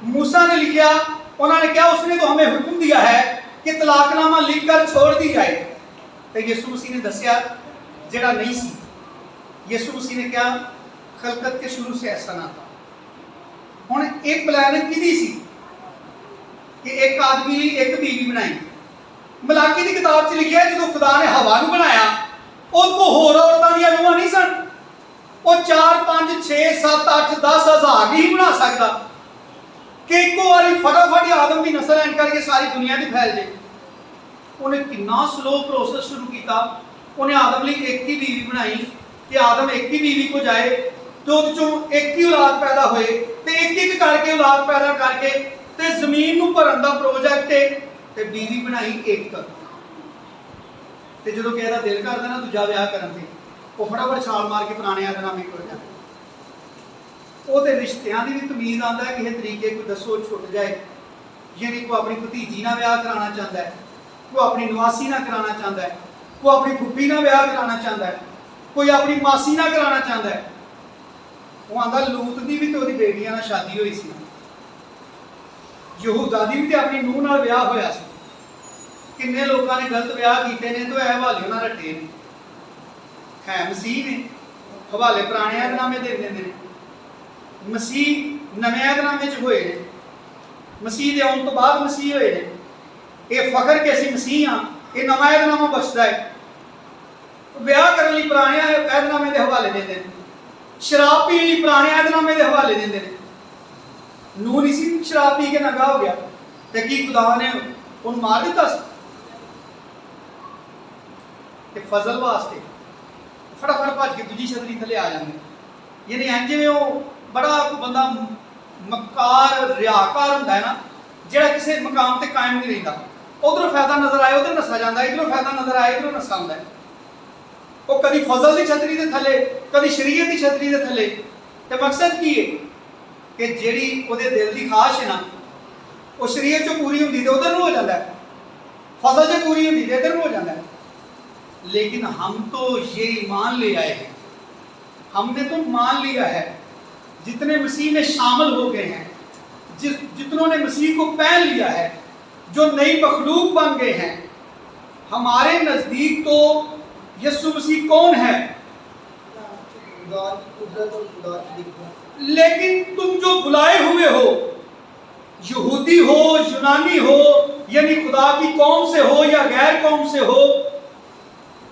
मूसा ने लिखा, उन्होंने क्या उसने तो हमें हुक्म दिया है कि तलाकनामा लिखकर छोड़ दी जाए। तो यीशु मसीह ने दसिया जेड़ा नहीं सी। यीशु मसीह ने क्या खलकत के शुरू से ऐसा ना था। हुण एक प्लान किदी सी कि एक आदमी लिए एक बीवी बनाई। मलाकी की किताब च लिखा है जो खुदा ने हवा को बनाया, उसको होर औरतां दी नूहां नहीं सन, वो 4 5 6 7 8 10 हज़ार नहीं बना सकता कि एको वाली फटाफट आदम की नस्ल एंड करके सारी दुनिया की फैल जाए। उन्हें कितना स्लो प्रोसेस शुरू किया। उन्हें आदम लिए एक ही बीवी बनाई कि आदम एक ही बीवी को जाए, तो एक ही औलाद पैदा होए, तो एक एक करके औलाद पैदा करके ते जमीन नूं भरन दा प्रोजेक्ट है, ते बीवी बनाई एक। ते जो किसी का दिल करता ना दूजा ब्याह करन ते वो फटाफट छाल मार के पुराने आदनामे को जाता। वो तो रिश्तियां की भी तमीज़ आता है, किसी तरीके को दसो छुट जाए। यानी को अपनी भतीजी ना ब्याह कराना चाहता है, कोई अपनी नवासी ना कराना चाहता है, कोई अपनी फुफी ना ब्याह कराना चाहता है, कोई अपनी मासी ना कराना चाहता है। वो आंदा लूत की भी तो उसकी बेटियां नाल शादी हुई सी, यहूदा की भी तो अपनी नूह नाल ब्याह होया सी। किन्ने लोगों ने गलत ब्याह किए ने, तो यह हवाले उन्हें रटे ने, है मसीह ने हवाले पुराने ऐहदनामे दे देंदे ने, मसीह नवे ऐहदनामे च होए ने। मसीह के आने तो बाद मसीह हुए हैं। ये फखर के असीं मसीह हाँ, ये नवा ऐहदनामा बख्शदा है। ब्याह करने लई पुराने ऐहदनामे के हवाले देते हैं, शराब पीने लई पुराने ऐहदनामे के हवाले देते हैं। नूह नहीं सी शराब पी के नंगा हो गया, तो की खुदा ने उन्हें मार दिता? फजल वास्ते फटाफट भज के दूजी छतरी थले आ जाते। यानी इंज जिवें वो बड़ा बंदा मक्कार रियाकार होंदा है ना, जिहड़ा किसी मकाम ते कायम नहीं रहिंदा। उधरों फायदा नजर आए उधर नसा जाता, इधरों फायदा नजर आए इधरों नसा आंदा है। वो कभी फजल की छतरी के थले, कभी शरीयत की छतरी के थले। तो मकसद की है कि जिहड़ी उहदे दिल की ख्वाहिश है ना, वो शरीयत चो पूरी होंदी तो उधर हो जाता है, फजल चो पूरी होंदी तो इधर हो जाता है। लेकिन हम तो ये ईमान ले आए हैं, हमने तो मान लिया है, जितने मसीह में शामिल हो गए हैं, जितनों ने मसीह को पहन लिया है, जो नई मखलूक बन गए हैं, हमारे नजदीक तो यीशु मसीह कौन है? लेकिन तुम जो बुलाए हुए हो, यहूदी हो, यूनानी हो, यानी खुदा की कौम से हो या गैर कौम से हो,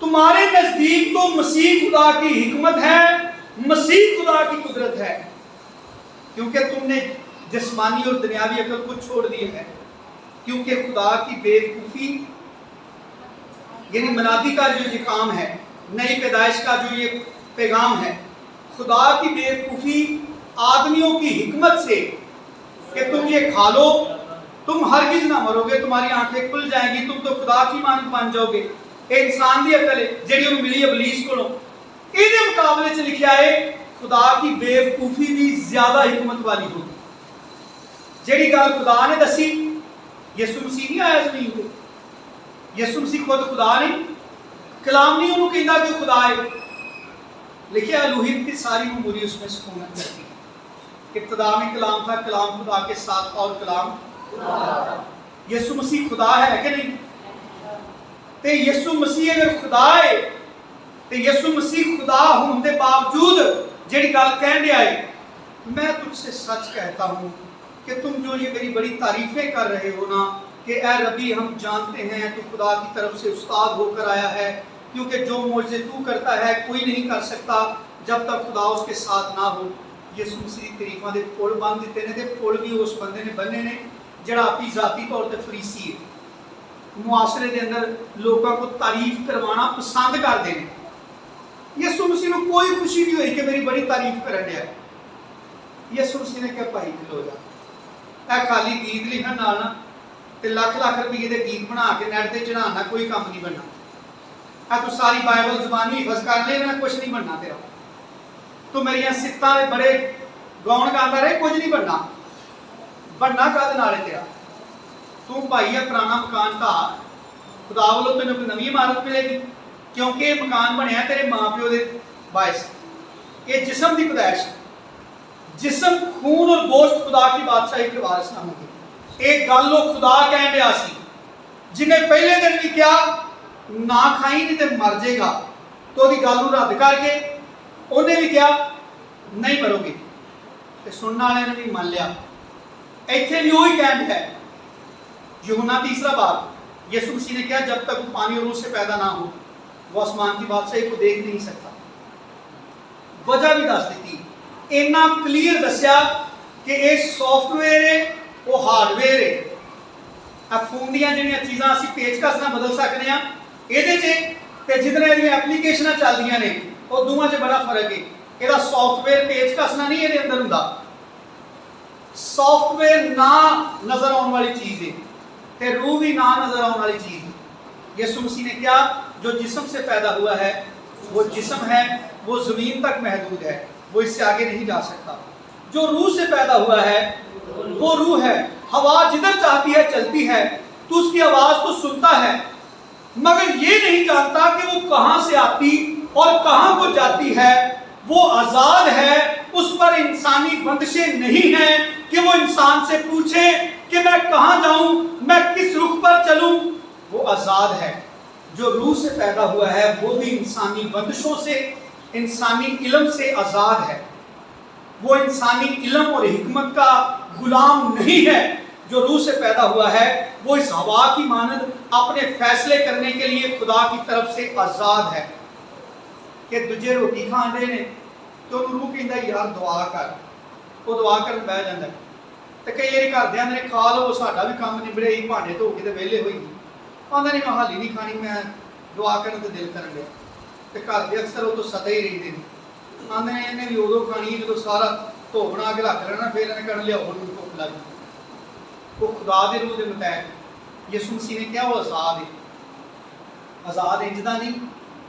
तुम्हारे नजदीक तो मसीह खुदा की हिकमत है, मसीह खुदा की कुदरत है। क्योंकि तुमने जिस्मानी और दुनियावी अकल को छोड़ दिया है। क्योंकि खुदा की बेवकूफ़ी, यानी मनादी का जो ये काम है, नई पैदाइश का जो ये पैगाम है, खुदा की बेवकूफ़ी आदमियों की हिकमत से कि तुम ये खा लो, तुम हरगिज ना मरोगे, तुम्हारी आंखें खुल जाएंगी, तुम तो खुदा की मानद बन जाओगे। इंसान की अकल है जिहड़ी उन्हें मिली इबलीस कोलों, इहदे मुकाबले च लिखा है खुदा की बेवकूफ़ी भी ज्यादा हिकमत वाली होगी। जिहड़ी गल खुदा ने दसी, यीशु मसीह नहीं आया जमीन पे, यीशु मसीह खुद खुदा नहीं, कलाम नहीं उन्होंने कहता कि खुदा है। लिखिए अलूहियत की सारी ममूरी उसमें सुकूनत करती है। इब्तिदा में कलाम था, कलाम खुदा के साथ और कलाम खुदा। यीशु मसीह खुदा है कि नहीं? तो यीशु मसीह अगर खुदा है तो यीशु मसीह खुदा होने के बावजूद जिहड़ी गल कह दिया है, मैं तुझसे सच कहता हूँ कि तुम जो ये मेरी बड़ी तारीफें कर रहे हो ना कि ए रबी हम जानते हैं तू खुदा की तरफ से उस्ताद होकर आया है, क्योंकि जो मोज़े तू करता है कोई नहीं कर सकता जब तक खुदा उसके साथ ना हो। यीशु मसीह तरीफा के पुल बन दिते ने, ते पुल भी उस बंदे ने बने ने जिहड़ा अपनी जाती तौर पर फरीसी है, मुआशरे के अंदर लोगों को तारीफ करवाना पसंद करते हैं। यीशु मसीह को कोई खुशी नहीं हुई कि मेरी बड़ी तारीफ कर दिया। यीशु मसीह ने क्या भाई खलो जा, खाली गीत लिखण नाल ना ते लाख लाख रुपये के गीत बना के नैट ते चढ़ाना कोई काम नहीं बनना। तू सारी बाइबल जबानी हिफज कर ले, ना कुछ नहीं बनना तेरा। तू मेरिया सिफतां दे बड़े गौण गांदा रहे, कुछ नहीं बनना। बनना कद नाल तेरा? तू भाई है पुराना मकान का, खुदा वालों तेन कोई नवी इमारत मिलेगी, क्योंकि मकान बनया तेरे माँ प्यो के बायस। ये जिस्म की पैदाइश, जिस्म खून और गोश्त खुदा की बादशाही के वारिस ना होगी। एक गल वो खुदा कह दिया सी, जिन्हें पहले दिन भी क्या ना खाई नहीं तो मर जाएगा, तो ओदी गल रद्द करके उन्हें भी क्या नहीं मरोगे, तो सुनने वाले ने भी मान लिया। इत्थे भी वही कह दिया है। यूहन्ना 3 बार यीशु मसीह ने कहा जब तक वो पानी और रूह से पैदा ना हो वो आसमान की बादशाही को देख नहीं सकता। वजह भी दस दी, इन्ना क्लीयर दसिया कि ये सॉफ्टवेयर है, वो हार्डवेयर है। फोन दी जिहड़ियां चीज़ां असीं पेचकस नाल बदल सकते हैं, ये जितने एप्लीकेशन चलदियां ने वो दोवां च बड़ा फर्क है। ਇਹਦਾ सॉफ्टवेयर पेचकस ना नहीं ये अंदर हुंदा, सॉफ्टवेयर ना नजर आने वाली चीज़ है, ते रूह भी ना नजर आने वाली चीज़ है। यीशु मसीह ने क्या, जो जिस्म से पैदा हुआ है वो जिस्म है, वो ज़मीन तक महदूद है, वो इससे आगे नहीं जा सकता। जो रूह से पैदा हुआ है वो रूह है, हवा जिधर चाहती है चलती है, तो उसकी आवाज़ तो सुनता है, मगर ये नहीं जानता कि वो कहाँ से आती और कहाँ को जाती है। वो आज़ाद है, उस पर इंसानी बंदिशें नहीं हैं कि वो इंसान से पूछे कि मैं कहाँ जाऊँ, मैं किस रुख पर चलूँ। वो आज़ाद है। जो रूह से पैदा हुआ है वो भी इंसानी बंदिशों से, इंसानी इल्म से आज़ाद है। वो इंसानी इल्म और हिकमत का गुलाम नहीं है, जो रूह से पैदा हुआ है वो इस हवा की मानद अपने फैसले करने के लिए खुदा की तरफ से आजाद है। कि दूजे रोटी खाते ने तो रूह कहता यार दुआ कर, वो दुआ कर बह जाता है। तो कई बार घरदियां ने खा लो साडा भी काम निबड़े ही भांडे धो के वेले होई आंदा नहीं मैं हाली नहीं खानी, मैं दुआ करने तो दिल कर लिया। तो घर के अक्सर वो तो सता ही रही हैं, आंदे ने इन्हें भी उदों खानी जो सारा धो बना के रख लेना, फिर इन्हें कहना लिया भुख लग। वो खुदा के रूह के मुताबिक यीशु मसीह ने क्या वो आजाद है। आजाद इंजदा नहीं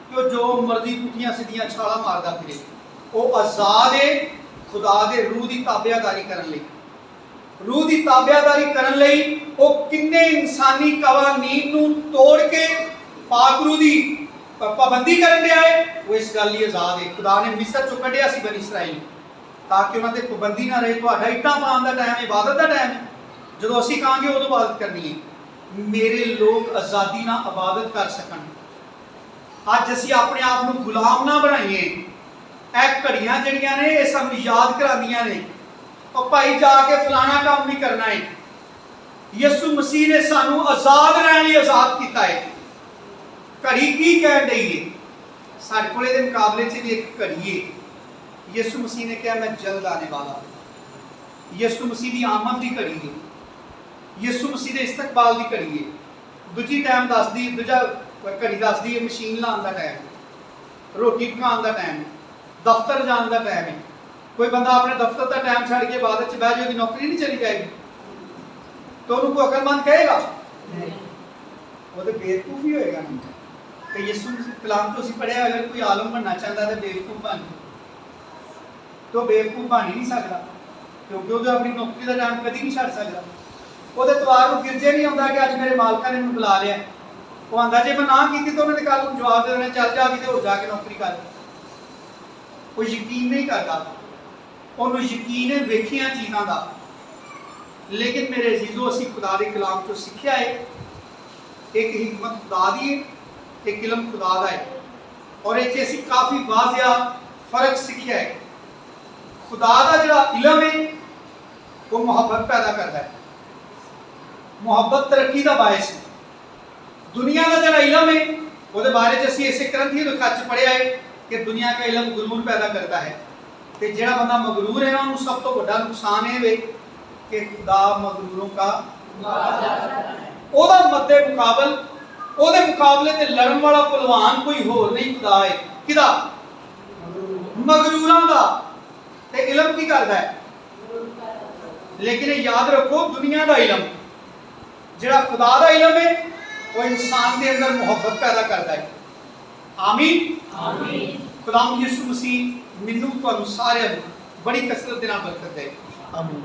कि जो मर्जी पुठियां सीधियां छाला मारदा फिरे, वो आजाद है खुदा के रूह की ताबेदारी करने लई। रूह की ताबेदारी करने लई वो किन्ने इंसानी कवानीन नूं तोड़ के पाक रूह की पाबंदी करन दिया है, वो इस गल लिए आजाद है। खुदा ने मिस्र चों कढ़िया सी बनी इसराइल ताकि उन्होंने पाबंदी ना रहे। तुहाडा इट्टां पाउण दा टाइम इबादत का टाइम है, जो असीं कहांगे उदों इबादत करनी है। मेरे लोग आज़ादी ना इबादत कर सकन। अज असीं अपने आप नूं गुलाम ना बनाइए। ਇਹ ਘੜੀਆਂ ਜਿਹੜੀਆਂ ਨੇ ਇਹ ਸਾਨੂੰ याद करांदियां ने और भाई जाके फलाना काम नहीं करना है। यीशु मसीह ने सानू आजाद रहने लिए आजाद किया है। घड़ी की कह रही है साडे कोले दे मुकाबले च भी एक घड़ी है। यीशु मसीह ने कहा मैं जल्द आने वाला हूं। यीशु मसीह की आमद की घड़ी है, यीशु मसीह के इस्तकबाल की घड़ी है। दूजी टाइम दसदी, दूजा घड़ी दसदी है मशीन लाने का टाइम, रोटी पकाने का टाइम, दफ्तर जाने का टाइम है। कोई बंदा अपने दफ्तर का टाइम छड़ के बाद बह जाए, नौकरी नहीं चली जाएगी तो उन्होंने कोई अकलमंद कहेगा? वो तो बेवकूफ ही होएगा ना। तो यीशु कलाम तो असीं पढ़िया, अगर कोई आलम बनना चाहता है तो बेवकूफ बन, तो बेवकूफ बन ही नहीं सकता क्योंकि वो अपनी नौकरी का टाइम कभी नहीं छड़ सकता। वो तवार को गिरजे नहीं आता कि अज मेरे मालका ने मैंने बुला लिया। वो आंदा जे मैं ना की तो उन्होंने कल जवाब दे देना चल जाके तो जाके नौकरी कर। वो यकीन नहीं करता, उन्होंने यकीन है वेखिया चीज़ों का। लेकिन मेरे अजीजों असीं खुदा के कलाम तो सीखिया है, एक हिकमत खुदा दी है, एक इलम खुदा का है। और इत्थे असीं काफ़ी वाजिया फर्क सीखिया है। खुदा का जिहड़ा इलम है वो मुहब्बत पैदा करता है, मुहब्बत तरक्की का बायस है। दुनिया का जिहड़ा इलम है वो बारे च असीं इसे ग्रंथी खच पढ़िया है कि दुनिया का इलम गुरूर पैदा करता है। तो जिहड़ा बंदा मगरूर है ना उन्होंने सब तो बड़ा नुकसान है कि खुदा मगरूरों का ओदा मद्दे मुकाबल ओदे मुकाबले ते लड़न वाला पहलवान कोई होर नहीं खुदा है। किदा? मगरूरां दा। ते इलम की करदा है? लेकिन याद रखो दुनिया का इलम जिहड़ा खुदा का इलम है वो इंसान के अंदर मुहब्बत पैदा करता है। आमीन आमीन। खुदा यीशु मसीह मैनू तुहानू सारिआं नूं बड़ी कसरत दे नाल बरकत दे। आमीन।